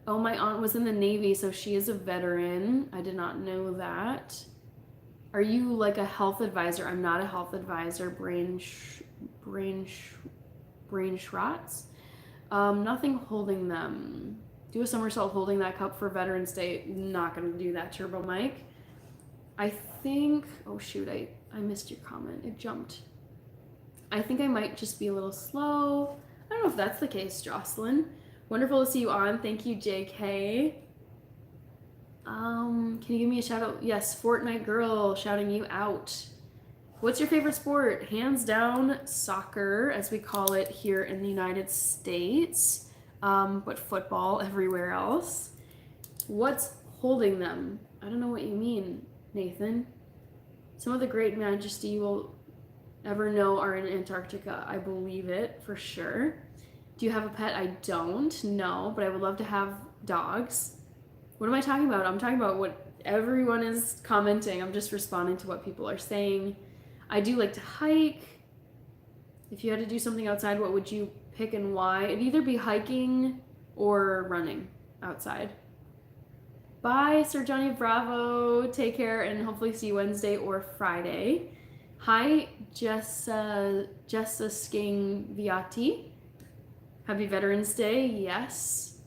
Oh, my aunt was in the Navy, so she is a veteran. I did not know that. Are you like a health advisor? I'm not a health advisor. Brain Schratz. Nothing holding them. Do a somersault holding that cup for Veterans Day. Not gonna do that, Turbo Mike. I think, oh shoot, I missed your comment. It jumped. I think I might just be a little slow. I don't know if that's the case, Jocelyn. Wonderful to see you on. Thank you, JK. Can you give me a shout out? Yes, Fortnite Girl, shouting you out. What's your favorite sport? Hands down, soccer, as we call it here in the United States, but football everywhere else. What's holding them? I don't know what you mean, Nathan. Some of the great majesty will ever know are in Antarctica. I believe it for sure. Do you have a pet? I don't. No, but I would love to have dogs. What am I talking about? I'm talking about what everyone is commenting. I'm just responding to what people are saying. I do like to hike. If you had to do something outside, what would you pick and why? It'd either be hiking or running outside. Bye, Sir Johnny Bravo. Take care and hopefully see you Wednesday or Friday. Hi, Jessa Sking Viati. Happy Veterans Day. Yes.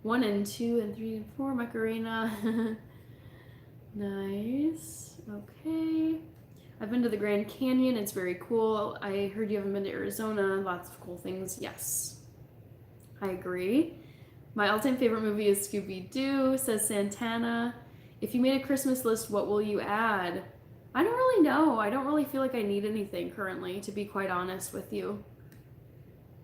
1 and 2 and 3 and 4, Macarena. Nice. Okay. I've been to the Grand Canyon. It's very cool. I heard you haven't been to Arizona. Lots of cool things. Yes. I agree. My all-time favorite movie is Scooby-Doo, says Santana. If you made a Christmas list, what will you add? I don't really know. I don't really feel like I need anything currently, to be quite honest with you.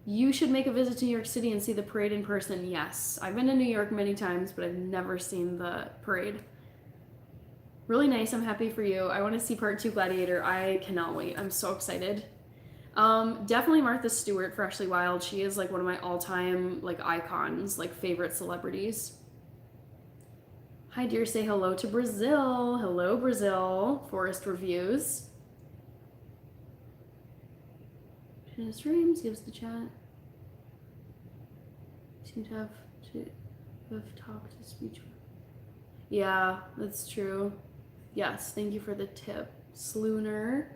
You should make a visit to New York City and see the parade in person. Yes. I've been to New York many times, but I've never seen the parade. Really nice. I'm happy for you. I want to see part 2 Gladiator. I cannot wait. I'm so excited. Definitely Martha Stewart for Ashley Wilde. She is like one of my all-time like icons, like favorite celebrities. Hi dear, say hello to Brazil. Hello Brazil. Forest reviews. His dreams gives the chat. Seem to have talked to speech. Yeah, that's true. Yes, thank you for the tip. Slooner.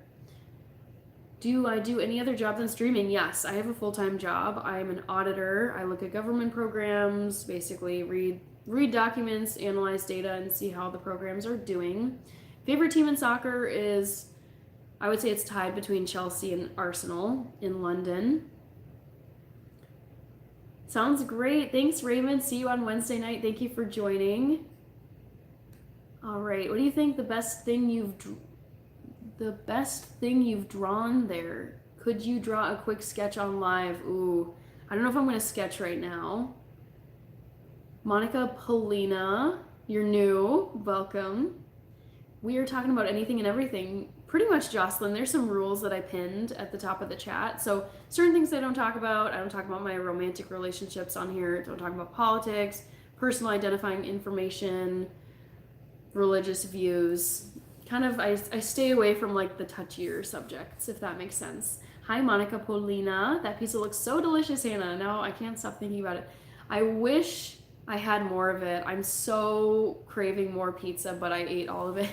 Do I do any other job than streaming? Yes, I have a full-time job. I'm an auditor. I look at government programs, basically read documents, analyze data, and see how the programs are doing. Favorite team in soccer is, I would say it's tied between Chelsea and Arsenal in London. Sounds great. Thanks, Raymond. See you on Wednesday night. Thank you for joining. All right. What do you think the best thing you've drawn there? Could you draw a quick sketch on live? Ooh, I don't know if I'm going to sketch right now. Monica Polina, you're new. Welcome. We are talking about anything and everything. Pretty much, Jocelyn. There's some rules that I pinned at the top of the chat. So certain things I don't talk about. I don't talk about my romantic relationships on here. Don't talk about politics, personal identifying information, religious views. Kind of, I stay away from like the touchier subjects, if that makes sense. Hi, Monica Polina. That pizza looks so delicious, Hannah. Now I can't stop thinking about it. I wish I had more of it. I'm so craving more pizza, but I ate all of it.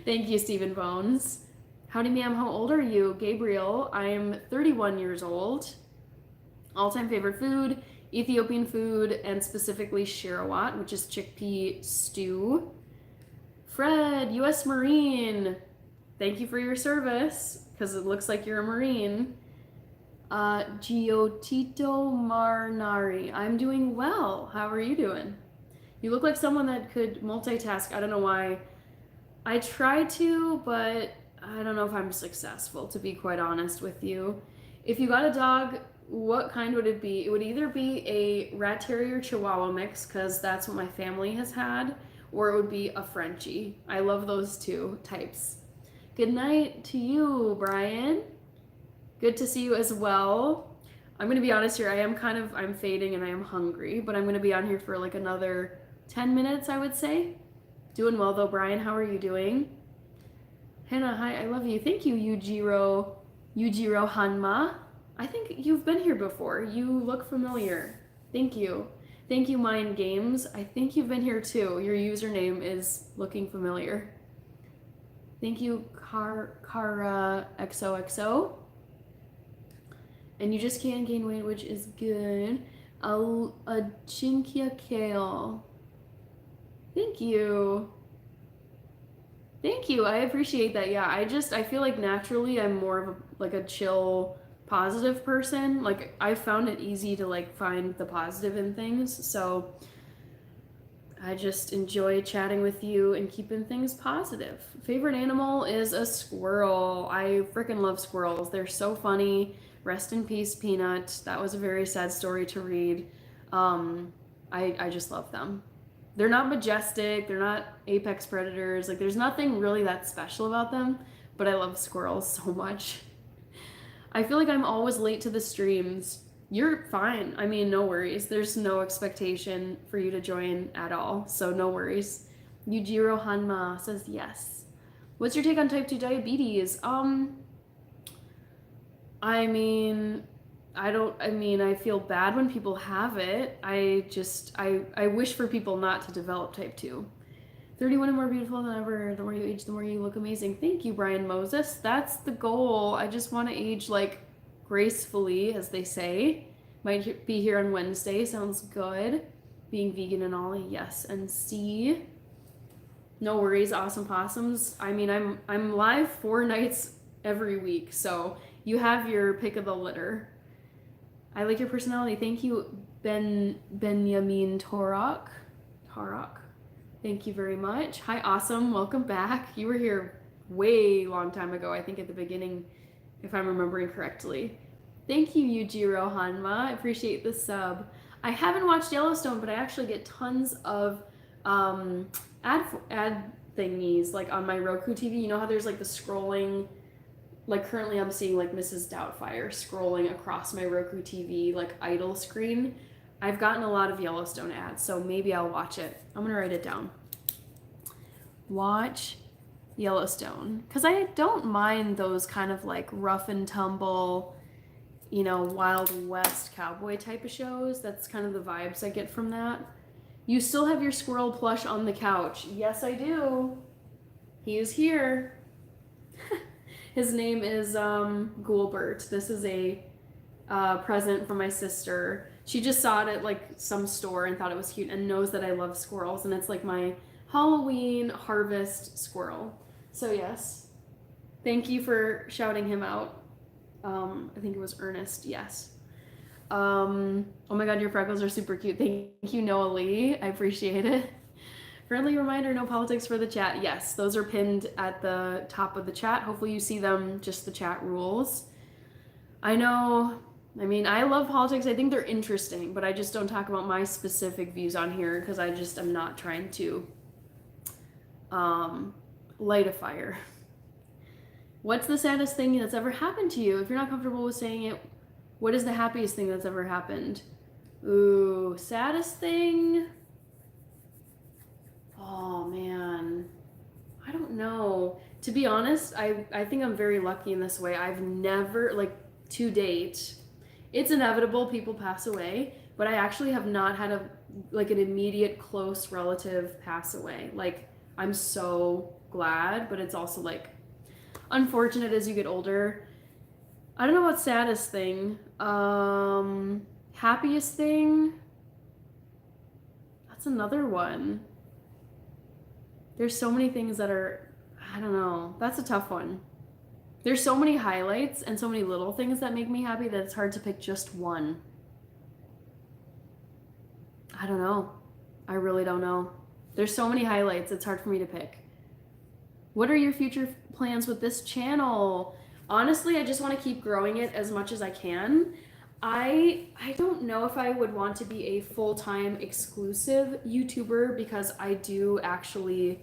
Thank you, Stephen Bones. Howdy, ma'am. How old are you? Gabriel. I'm 31 years old. All-time favorite food, Ethiopian food, and specifically shirawat, which is chickpea stew. Fred, U.S. Marine. Thank you for your service, because it looks like you're a Marine. Giotito Marnari. I'm doing well. How are you doing? You look like someone that could multitask. I don't know why. I try to, but I don't know if I'm successful, to be quite honest with you. If you got a dog, what kind would it be? It would either be a Rat Terrier Chihuahua mix, because that's what my family has had, or it would be a Frenchie. I love those two types. Good night to you, Brian. Good to see you as well. I'm going to be honest here. I'm fading and I am hungry, but I'm going to be on here for like another 10 minutes, I would say. Doing well though, Brian. How are you doing? Hannah, hi, I love you. Thank you, Yujiro Hanma. I think you've been here before. You look familiar. Thank you. Thank you, Mind Games. I think you've been here too. Your username is looking familiar. Thank you, Kara XOXO. And you just can't gain weight, which is good. A Chinkia Kale. Thank you. Thank you. I appreciate that. Yeah, I feel like naturally I'm more of a chill, positive person. Like I found it easy to like find the positive in things. So I just enjoy chatting with you and keeping things positive. Favorite animal is a squirrel. I freaking love squirrels. They're so funny. Rest in peace, Peanut. That was a very sad story to read. I just love them. They're not majestic. They're not apex predators. Like there's nothing really that special about them, but I love squirrels so much. I feel like I'm always late to the streams. You're fine. I mean, no worries. There's no expectation for you to join at all, so no worries. Yujiro Hanma says yes. What's your take on type 2 diabetes? I mean, I feel bad when people have it. I wish for people not to develop type 2. 31 and more beautiful than ever. The more you age, the more you look amazing. Thank you, Brian Moses. That's the goal. I just want to age like gracefully, as they say. Might be here on Wednesday. Sounds good. Being vegan and all, yes. And C. No worries, awesome possums. I mean, I'm live 4 nights every week, so you have your pick of the litter. I like your personality. Thank you, Benjamin Torok. Thank you very much. Hi, awesome. Welcome back. You were here way long time ago, I think at the beginning, if I'm remembering correctly. Thank you, Yujiro Hanma. I appreciate the sub. I haven't watched Yellowstone, but I actually get tons of ad thingies like on my Roku TV. You know how there's like the scrolling, like currently I'm seeing like Mrs. Doubtfire scrolling across my Roku TV like idle screen. I've gotten a lot of Yellowstone ads, so maybe I'll watch it. I'm gonna write it down. Watch Yellowstone, because I don't mind those kind of like rough and tumble, you know, Wild West cowboy type of shows. That's kind of the vibes I get from that. You still have your squirrel plush on the couch. Yes, I do. He is here. His name is Ghoulbert. This is a present from my sister. She just saw it at like some store and thought it was cute and knows that I love squirrels, and it's like my Halloween harvest squirrel. So yes, thank you for shouting him out. I think it was Ernest. Yes. Oh my god, your freckles are super cute. Thank you, Noah Lee. I appreciate it. Friendly reminder, no politics for the chat. Yes, those are pinned at the top of the chat. Hopefully you see them, just the chat rules. I know, I mean, I love politics. I think they're interesting, but I just don't talk about my specific views on here because I just am not trying to light a fire. What's the saddest thing that's ever happened to you? If you're not comfortable with saying it, what is the happiest thing that's ever happened? Ooh, saddest thing? Oh man, I don't know. To be honest, I think I'm very lucky in this way. I've never, like, to date, it's inevitable people pass away, but I actually have not had an immediate close relative pass away. Like, I'm so glad, but it's also like unfortunate as you get older. I don't know what saddest thing. Happiest thing? That's another one. There's so many things that are, I don't know. That's a tough one. There's so many highlights and so many little things that make me happy that it's hard to pick just one. I don't know. I really don't know. There's so many highlights, it's hard for me to pick. What are your future plans with this channel? Honestly, I just want to keep growing it as much as I can. I don't know if I would want to be a full-time exclusive YouTuber because I do actually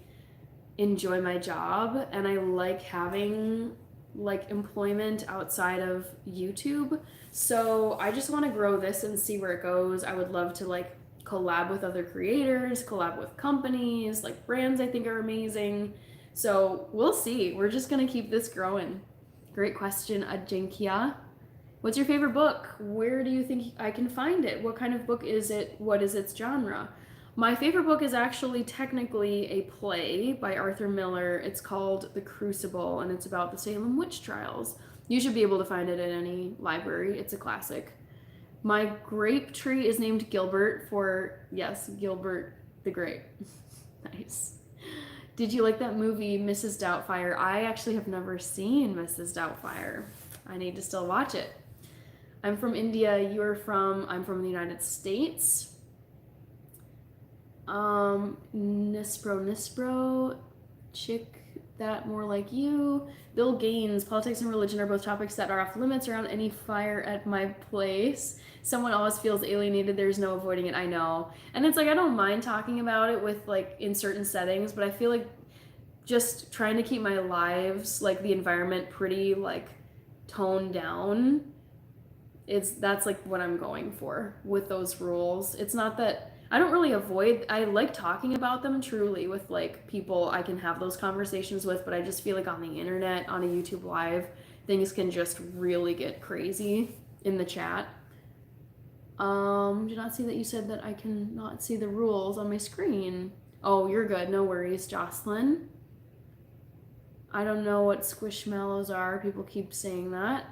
enjoy my job and I like having like employment outside of YouTube. So I just want to grow this and see where it goes. I would love to like collab with other creators, collab with companies, like brands I think are amazing. So we'll see. We're just gonna keep this growing. Great question, Ajinkia. What's your favorite book? Where do you think I can find it? What kind of book is it? What is its genre? My favorite book is actually technically a play by Arthur Miller. It's called The Crucible, and it's about the Salem witch trials. You should be able to find it at any library. It's a classic. My grape tree is named Gilbert for, yes, Gilbert the Grape. Nice. Did you like that movie, Mrs. Doubtfire? I actually have never seen Mrs. Doubtfire. I need to still watch it. I'm from India. I'm from the United States. Nispro, chick that more like you. Bill Gaines, politics and religion are both topics that are off limits around any fire at my place. Someone always feels alienated. There's no avoiding it. I know. And it's like, I don't mind talking about it with like in certain settings, but I feel like just trying to keep my lives, like the environment, pretty like toned down. That's like what I'm going for with those rules. It's not that I don't really avoid, I like talking about them truly with like people I can have those conversations with, but I just feel like on the internet, on a YouTube live, things can just really get crazy in the chat. Do not see that you said that I can not see the rules on my screen. Oh, you're good. No worries, Jocelyn. I don't know what squishmallows are. People keep saying that.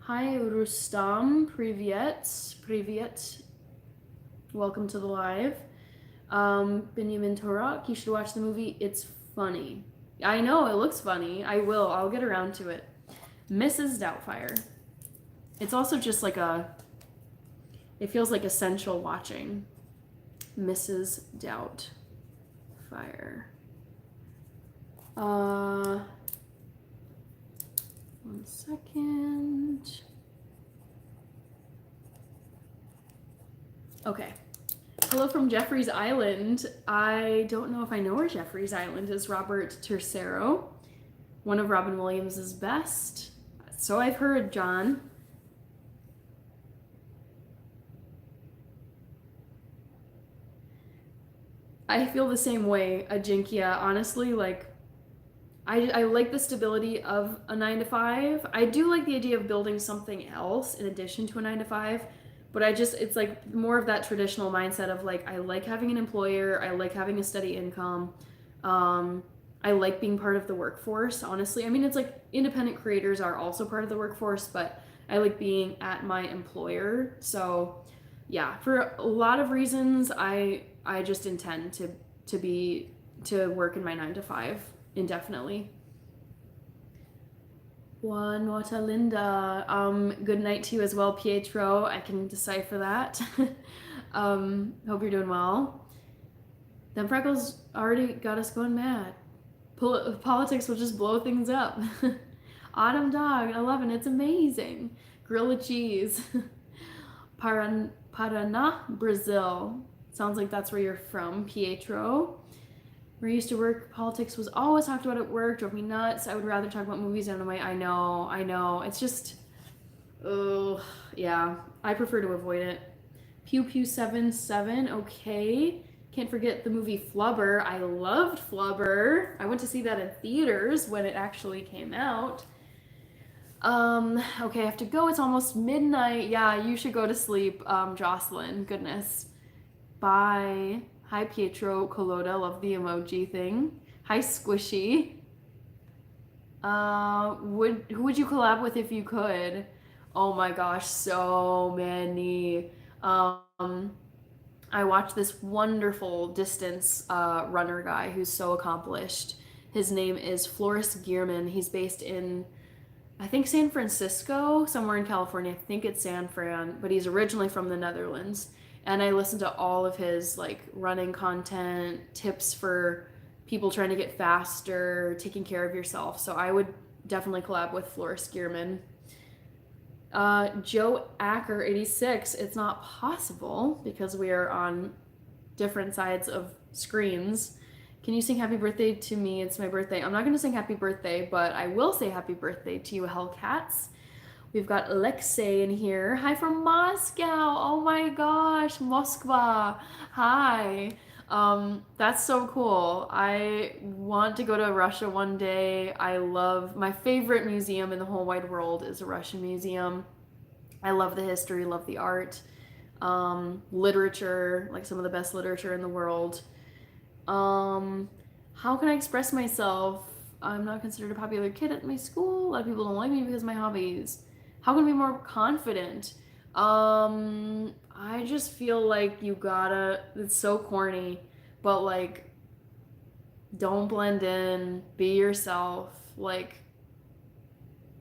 Hi, Rustam. Privyet. Privyet. Welcome to the live. Benjamin Torak. You should watch the movie. It's funny. I know, it looks funny. I will. I'll get around to it. Mrs. Doubtfire. It's also just like it feels like essential watching. Mrs. Doubtfire. One second. Okay. Hello from Jeffrey's Island. I don't know if I know where Jeffrey's Island is. Robert Tercero, one of Robin Williams' best. So I've heard, John. I feel the same way, Ajinkia. Honestly, like, I like the stability of a 9 to 5. I do like the idea of building something else in addition to a 9 to 5, but it's like more of that traditional mindset of like, I like having an employer, I like having a steady income. I like being part of the workforce, honestly. I mean, it's like independent creators are also part of the workforce, but I like being at my employer. So yeah, for a lot of reasons, I just intend to work in my 9 to 5 indefinitely. Juan Nota Linda. Good night to you as well, Pietro. I can decipher that. Hope you're doing well. Them freckles already got us going mad. Politics will just blow things up. Autumn Dog, 11, it's amazing. Grilled cheese. Paraná, Brazil. Sounds like that's where you're from, Pietro. Where I used to work, politics was always talked about at work, drove me nuts. I would rather talk about movies anyway. I know. It's just, oh, yeah. I prefer to avoid it. Pew Pew 77, okay. Can't forget the movie Flubber. I loved Flubber. I went to see that in theaters when it actually came out. Okay, I have to go. It's almost midnight. Yeah, you should go to sleep, Jocelyn. Goodness. Bye. Hi, Pietro Colota. Love the emoji thing. Hi, Squishy. Who would you collab with if you could? Oh my gosh, so many. I watched this wonderful distance runner guy who's so accomplished. His name is Floris Gearman. He's based in, I think, San Francisco, somewhere in California. I think it's San Fran, but he's originally from the Netherlands. And I listen to all of his like running content, tips for people trying to get faster, taking care of yourself. So I would definitely collab with Floris Gearman. Joe Acker 86. It's not possible because we are on different sides of screens. Can you sing happy birthday to me? It's my birthday. I'm not going to sing happy birthday, but I will say happy birthday to you, Hellcats. We've got Alexei in here. Hi from Moscow. Oh my gosh, Moskva. Hi. That's so cool. I want to go to Russia one day. My favorite museum in the whole wide world is a Russian museum. I love the history, love the art, literature, like some of the best literature in the world. How can I express myself? I'm not considered a popular kid at my school. A lot of people don't like me because of my hobbies. How can I be more confident? I just feel like it's so corny, but like, don't blend in, be yourself. Like,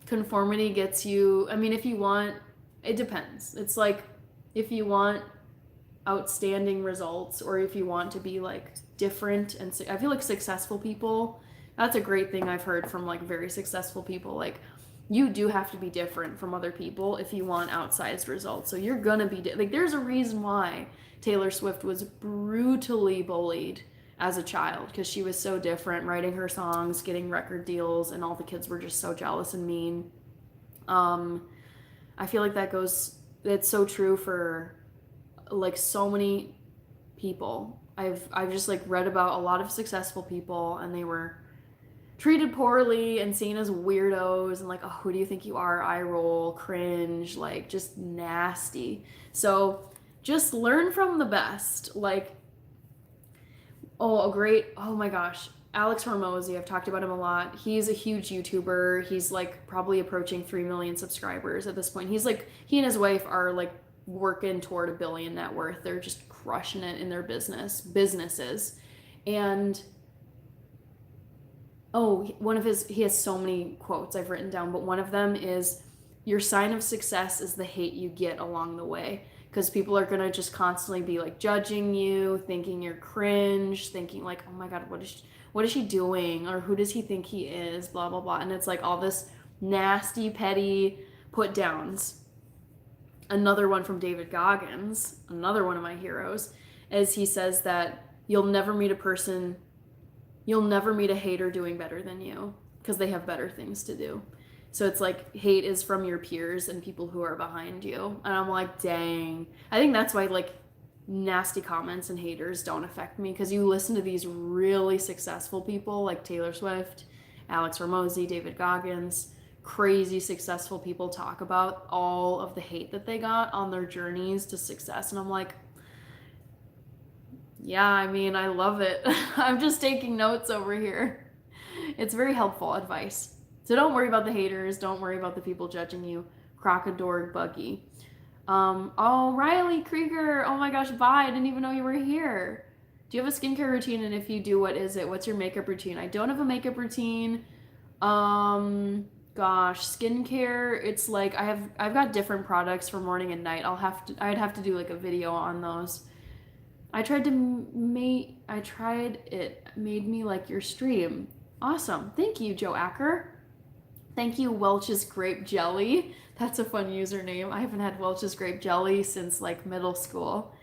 conformity gets you, I mean, it depends. It's like, if you want outstanding results or if you want to be like different, and I feel like successful people, that's a great thing I've heard from like very successful people. Like, you do have to be different from other people if you want outsized results. So you're gonna be like, there's a reason why Taylor Swift was brutally bullied as a child because she was so different, writing her songs, getting record deals, and all the kids were just so jealous and mean. I feel like it's so true for like so many people. I've just like read about a lot of successful people and they were treated poorly and seen as weirdos and like, oh, who do you think you are? Eye roll, cringe, like just nasty. So just learn from the best. Like, oh my gosh, Alex Hormozy, I've talked about him a lot. He's a huge YouTuber. He's like probably approaching 3 million subscribers at this point. He and his wife are like working toward 1 billion net worth. They're just crushing it in their businesses. And he has so many quotes I've written down, but one of them is, your sign of success is the hate you get along the way. Because people are going to just constantly be like judging you, thinking you're cringe, thinking like, oh my God, what is she doing? Or who does he think he is? Blah, blah, blah. And it's like all this nasty, petty put downs. Another one from David Goggins, another one of my heroes, is he says that you'll never meet a hater doing better than you because they have better things to do. So it's like hate is from your peers and people who are behind you. And I'm like, dang. I think that's why like nasty comments and haters don't affect me, because you listen to these really successful people like Taylor Swift, Alex Hormozy, David Goggins, crazy successful people talk about all of the hate that they got on their journeys to success. And I'm like, yeah, I mean, I love it. I'm just taking notes over here. It's very helpful advice. So don't worry about the haters. Don't worry about the people judging you. Crocodorg Buggy. Riley Krieger. Oh my gosh, bye. I didn't even know you were here. Do you have a skincare routine? And if you do, what is it? What's your makeup routine? I don't have a makeup routine. Gosh, skincare. It's like I've got different products for morning and night. I'd have to do like a video on those. I tried it. Made me like your stream. Awesome. Thank you, Joe Acker. Thank you, Welch's Grape Jelly. That's a fun username. I haven't had Welch's Grape Jelly since like middle school.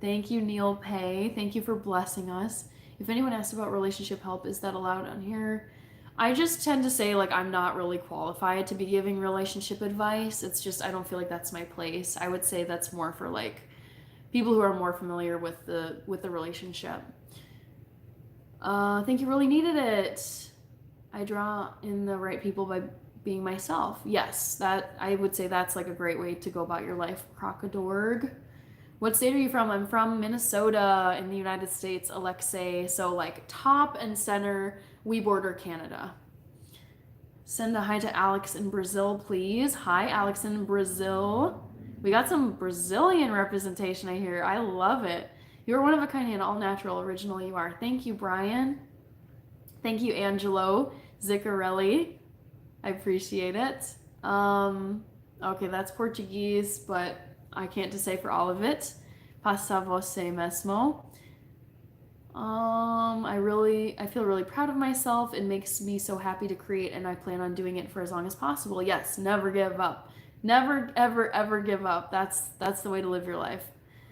Thank you, Neil Pay. Thank you for blessing us. If anyone asks about relationship help, is that allowed on here? I just tend to say like I'm not really qualified to be giving relationship advice. It's just I don't feel like that's my place. I would say that's more for like people who are more familiar with the relationship. Think you really needed it. I draw in the right people by being myself. Yes, that I would say that's like a great way to go about your life. Crocodorg. What state are you from? I'm from Minnesota in the United States, Alexei. So like top and center, we border Canada. Send a hi to Alex in Brazil, please. Hi, Alex in Brazil. We got some Brazilian representation, I hear. I love it. You're one of a kind and all natural, original you are. Thank you, Brian. Thank you, Angelo Ziccarelli. I appreciate it. Okay, that's Portuguese, but I can't decipher all of it. Passa você mesmo. I feel really proud of myself. It makes me so happy to create, and I plan on doing it for as long as possible. Yes, never give up. Never, ever, ever give up. That's the way to live your life.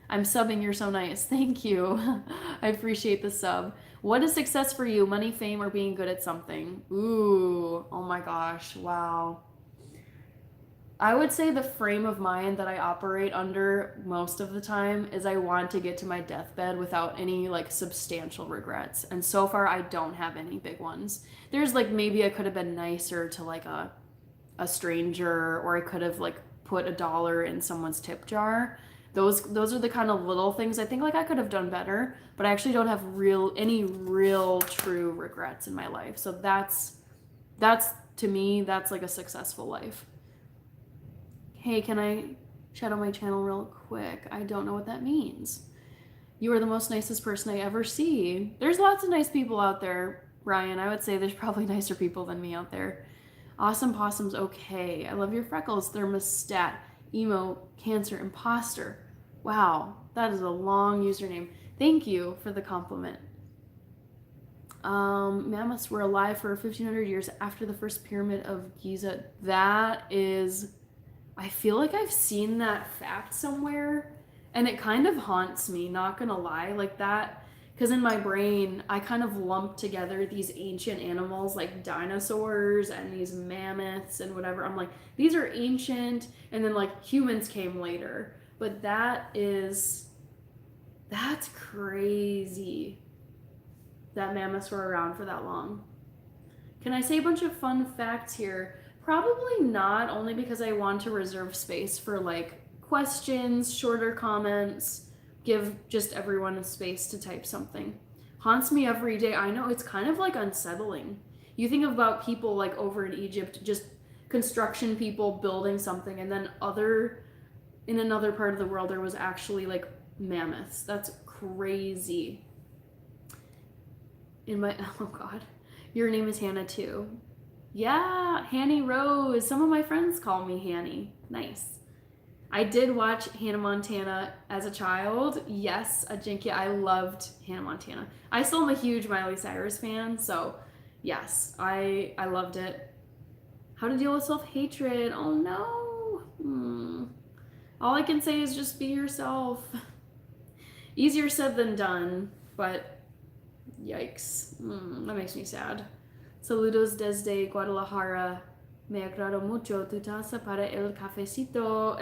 I'm subbing. You're so nice. Thank you. I appreciate the sub. What is success for you? Money, fame, or being good at something? Ooh, oh my gosh. Wow. I would say the frame of mind that I operate under most of the time is I want to get to my deathbed without any like substantial regrets. And so far I don't have any big ones. There's like maybe I could have been nicer to like a stranger, or I could have like put $1 in someone's tip jar. Those are the kind of little things I think like I could have done better, but I actually don't have any real true regrets in my life. So that's to me, that's like a successful life. Hey, can I shadow my channel real quick? I don't know what that means. You are the most nicest person I ever see. There's lots of nice people out there, Ryan. I would say there's probably nicer people than me out there. Awesome possums, okay. I love your freckles, thermostat, emo, cancer, imposter. Wow, that is a long username. Thank you for the compliment. Mammoths were alive for 1,500 years after the first pyramid of Giza. That is, I feel like I've seen that fact somewhere, and it kind of haunts me, not gonna lie, like that, Because in my brain, I kind of lump together these ancient animals like dinosaurs and these mammoths and whatever. I'm like, these are ancient, and then like humans came later. But that's crazy that mammoths were around for that long. Can I say a bunch of fun facts here? Probably not, only because I want to reserve space for like questions, shorter comments, give just everyone a space to type something. Haunts me every day. I know it's kind of like unsettling. You think about people like over in Egypt, just construction people building something, and then in another part of the world there was actually like mammoths. That's crazy. Oh god. Your name is Hannah too. Yeah, Hanny Rose. Some of my friends call me Hanny. Nice. I did watch Hannah Montana as a child. Yes, Ajinkya, I loved Hannah Montana. I still am a huge Miley Cyrus fan, so yes, I loved it. How to deal with self-hatred. Oh no. All I can say is just be yourself. Easier said than done, but yikes. That makes me sad. Saludos desde Guadalajara. Me agrado mucho tu taza para el cafecito.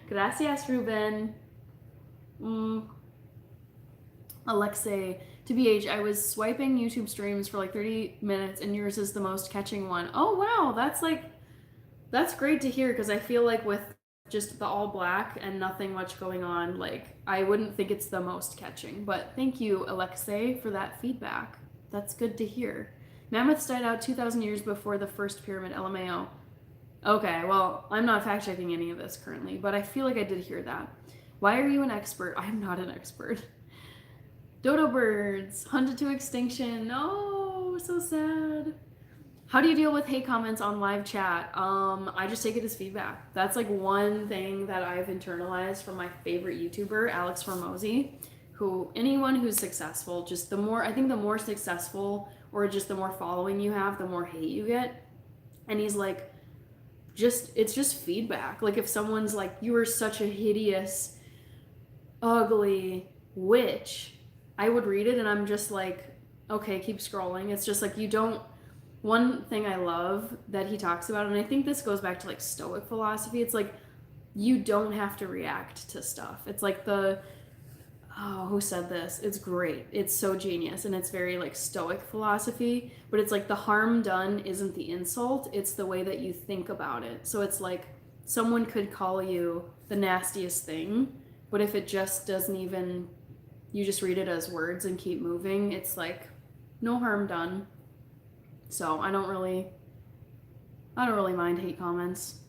Gracias, Ruben. Alexei, to BH, I was swiping YouTube streams for like 30 minutes and yours is the most catching one. Oh, wow. That's great to hear because I feel like with just the all black and nothing much going on, like I wouldn't think it's the most catching. But thank you, Alexei, for that feedback. That's good to hear. Mammoths died out 2,000 years before the first pyramid, LMAO. Okay, well, I'm not fact checking any of this currently, but I feel like I did hear that. Why are you an expert? I'm not an expert. Dodo birds, hunted to extinction. Oh, so sad. How do you deal with hate comments on live chat? I just take it as feedback. That's like one thing that I've internalized from my favorite YouTuber, Alex Hormozy, who anyone who's successful, just the more successful or just the more following you have, the more hate you get. And he's like, it's just feedback. Like if someone's like, you are such a hideous, ugly witch, I would read it and I'm just like, okay, keep scrolling. It's just like one thing I love that he talks about, and I think this goes back to like Stoic philosophy, it's like you don't have to react to stuff. It's like who said this? It's great. It's so genius, and it's very like Stoic philosophy, but it's like the harm done isn't the insult, it's the way that you think about it. So it's like someone could call you the nastiest thing, but if it just doesn't even, you just read it as words and keep moving, it's like no harm done. So I don't really mind hate comments.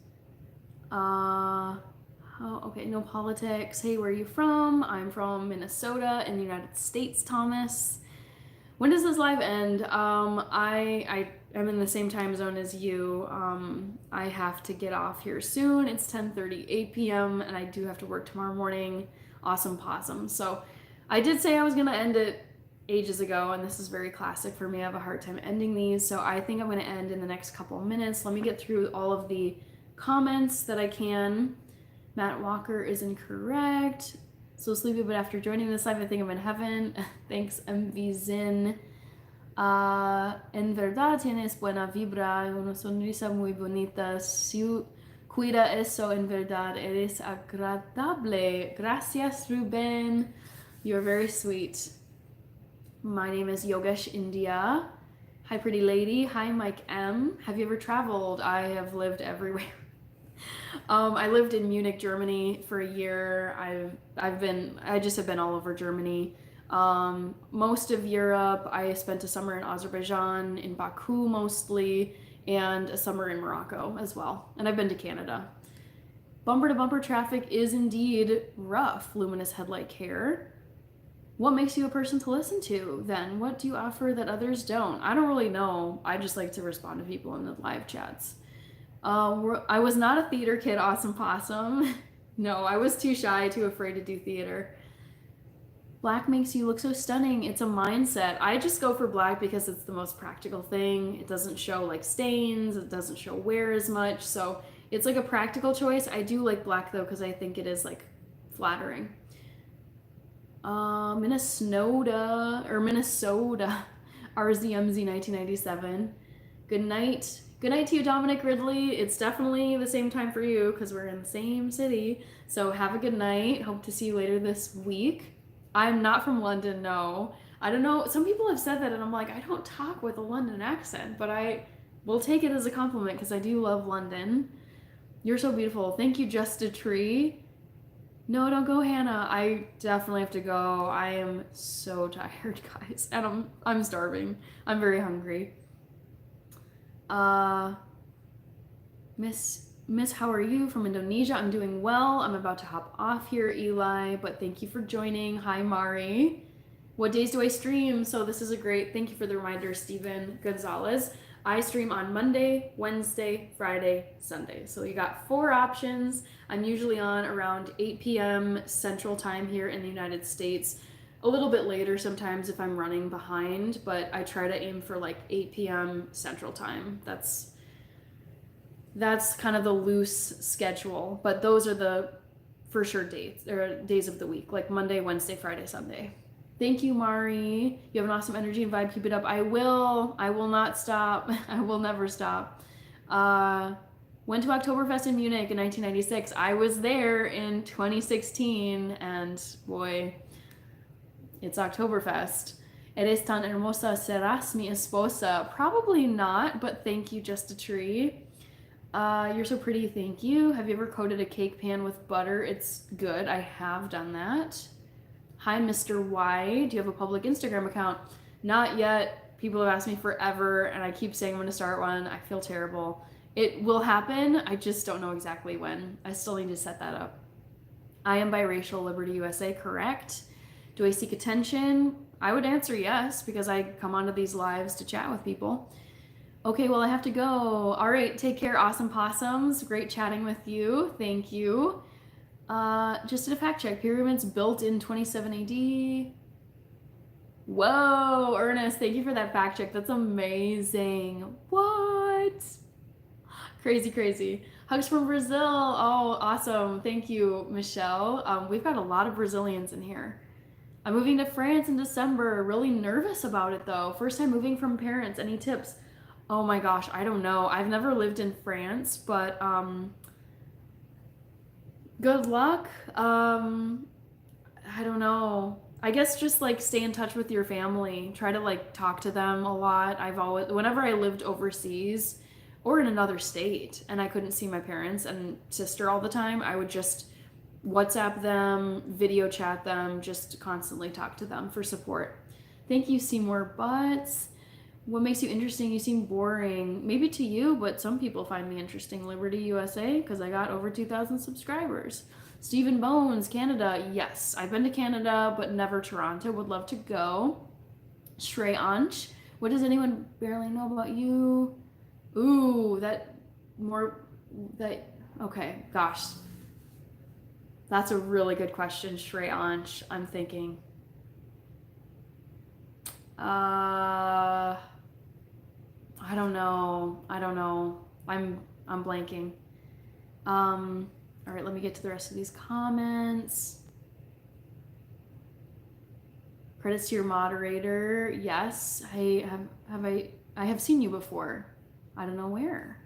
Okay, no politics. Hey, where are you from? I'm from Minnesota in the United States, Thomas. When does this live end? I am in the same time zone as you. I have to get off here soon. It's 10:38 p.m. and I do have to work tomorrow morning. Awesome possum. So I did say I was gonna end it ages ago, and this is very classic for me. I have a hard time ending these, so I think I'm going to end in the next couple of minutes. Let me get through all of the comments that I can. Matt Walker is incorrect. So sleepy, but after joining this live, I think I'm in heaven. Thanks, MV Zin. En verdad tienes buena vibra, una sonrisa muy bonita. Cuida eso, en verdad eres agradable. Gracias, Ruben. You're very sweet. My name is Yogesh India. Hi, pretty lady. Hi, Mike M. Have you ever traveled? I have lived everywhere. I lived in Munich, Germany for a year. I just have been all over Germany. Most of Europe. I spent a summer in Azerbaijan, in Baku mostly, and a summer in Morocco as well. And I've been to Canada. Bumper to bumper traffic is indeed rough. Luminous headlight care. What makes you a person to listen to then? What do you offer that others don't? I don't really know. I just like to respond to people in the live chats. I was not a theater kid, Awesome Possum. No, I was too shy, too afraid to do theater. Black makes you look so stunning. It's a mindset. I just go for black because it's the most practical thing. It doesn't show like stains. It doesn't show wear as much. So it's like a practical choice. I do like black though because I think it is like flattering. Minnesota, RZMZ 1997. Good night. Good night to you, Dominic Ridley. It's definitely the same time for you because we're in the same city. So have a good night. Hope to see you later this week. I'm not from London, no. I don't know. Some people have said that, and I'm like, I don't talk with a London accent, but I will take it as a compliment because I do love London. You're so beautiful. Thank you, Just a Tree. No, don't go, Hannah. I definitely have to go. I am so tired, guys, and I'm starving. I'm very hungry. Miss, how are you from Indonesia? I'm doing well. I'm about to hop off here, Eli, but thank you for joining. Hi, Mari. What days do I stream? So this is a great, thank you for the reminder, Steven Gonzalez. I stream on Monday, Wednesday, Friday, Sunday. So you got 4 options. I'm usually on around 8 p.m. Central Time here in the United States. A little bit later sometimes if I'm running behind, but I try to aim for like 8 p.m. Central Time. That's kind of the loose schedule, but those are the for sure dates or days of the week, like Monday, Wednesday, Friday, Sunday. Thank you, Mari. You have an awesome energy and vibe. Keep it up. I will not stop. I will never stop. Went to Oktoberfest in Munich in 1996. I was there in 2016, and boy, it's Oktoberfest. Eres tan hermosa, serás mi esposa. Probably not, but thank you, Just a Tree. You're so pretty, thank you. Have you ever coated a cake pan with butter? It's good. I have done that. Hi, Mr. Y. Do you have a public Instagram account? Not yet. People have asked me forever, and I keep saying I'm going to start one. I feel terrible. It will happen. I just don't know exactly when. I still need to set that up. I am biracial, Liberty USA, correct? Do I seek attention? I would answer yes, because I come onto these lives to chat with people. Okay, well, I have to go. All right, take care, awesome possums. Great chatting with you. Thank you. Just did a fact check. Pyramids built in 27 AD. Whoa, Ernest, thank you for that fact check. That's amazing. What? Crazy, crazy. Hugs from Brazil. Oh, awesome. Thank you, Michelle. We've got a lot of Brazilians in here. I'm moving to France in December. Really nervous about it though. First time moving from parents. Any tips? Oh my gosh, I don't know. I've never lived in France, but good luck. I don't know. I guess just like stay in touch with your family. Try to like talk to them a lot. Whenever I lived overseas or in another state and I couldn't see my parents and sister all the time, I would just WhatsApp them, video chat them, just constantly talk to them for support. Thank you, Seymour Butts. What makes you interesting? You seem boring. Maybe to you, but some people find me interesting. Liberty USA, because I got over 2,000 subscribers. Stephen Bones, Canada. Yes, I've been to Canada, but never Toronto. Would love to go. Shrey Anch. What does anyone barely know about you? Ooh, okay, gosh. That's a really good question, Shrey Anch. I'm thinking. I don't know. I'm blanking. All right, let me get to the rest of these comments. Credits to your moderator. Yes, I have seen you before. I don't know where.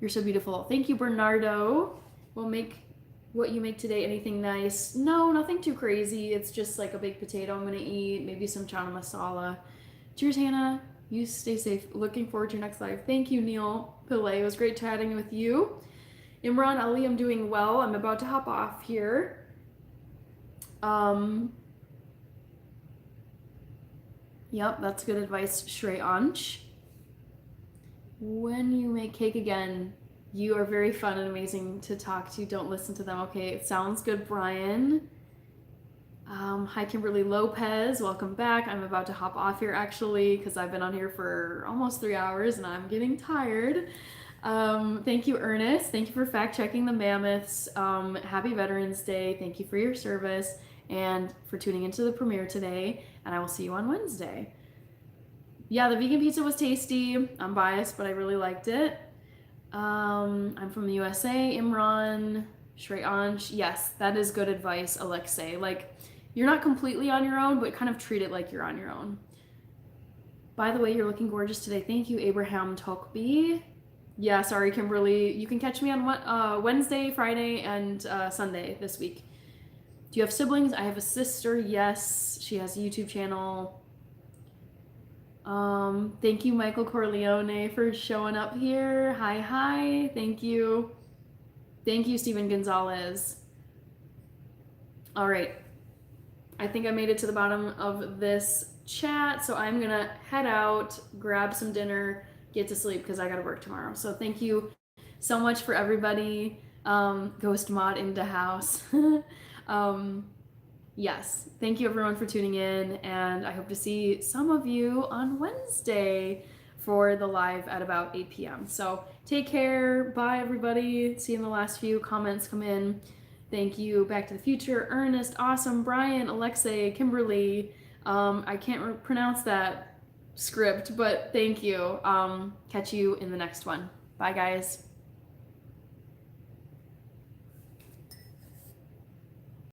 You're so beautiful. Thank you, Bernardo. We'll make what you make today anything nice. No, nothing too crazy. It's just like a baked potato I'm gonna eat, maybe some chana masala. Cheers, Hannah. You stay safe. Looking forward to your next live. Thank you, Neil Pillay. It was great chatting with you. Imran Ali, I'm doing well. I'm about to hop off here. Yep, that's good advice, Shrey Anch. When you make cake again, you are very fun and amazing to talk to. Don't listen to them. Okay, it sounds good, Brian. Hi, Kimberly Lopez. Welcome back. I'm about to hop off here actually because I've been on here for almost 3 hours and I'm getting tired. Thank you, Ernest. Thank you for fact checking the mammoths. Happy Veterans Day. Thank you for your service and for tuning into the premiere today. And I will see you on Wednesday. Yeah, the vegan pizza was tasty. I'm biased, but I really liked it. I'm from the USA. Imran, Shrey Anch. Yes, that is good advice, Alexei. Like, you're not completely on your own, but kind of treat it like you're on your own. By the way, you're looking gorgeous today. Thank you, Abraham Tokby. Yeah, sorry, Kimberly. You can catch me on Wednesday, Friday, and Sunday this week. Do you have siblings? I have a sister. Yes, she has a YouTube channel. Thank you, Michael Corleone, for showing up here. Hi. Thank you. Thank you, Steven Gonzalez. All right. I think I made it to the bottom of this chat, so I'm gonna head out, grab some dinner, get to sleep because I gotta work tomorrow. So thank you so much for everybody. Ghost mod into house. Yes, thank you everyone for tuning in, and I hope to see some of you on Wednesday for the live at about 8 p.m. So take care. Bye, everybody. See you in the last few comments come in. Thank you, Back to the Future, Ernest, Awesome, Brian, Alexei, Kimberly. I can't pronounce that script, but thank you. Catch you in the next one. Bye, guys.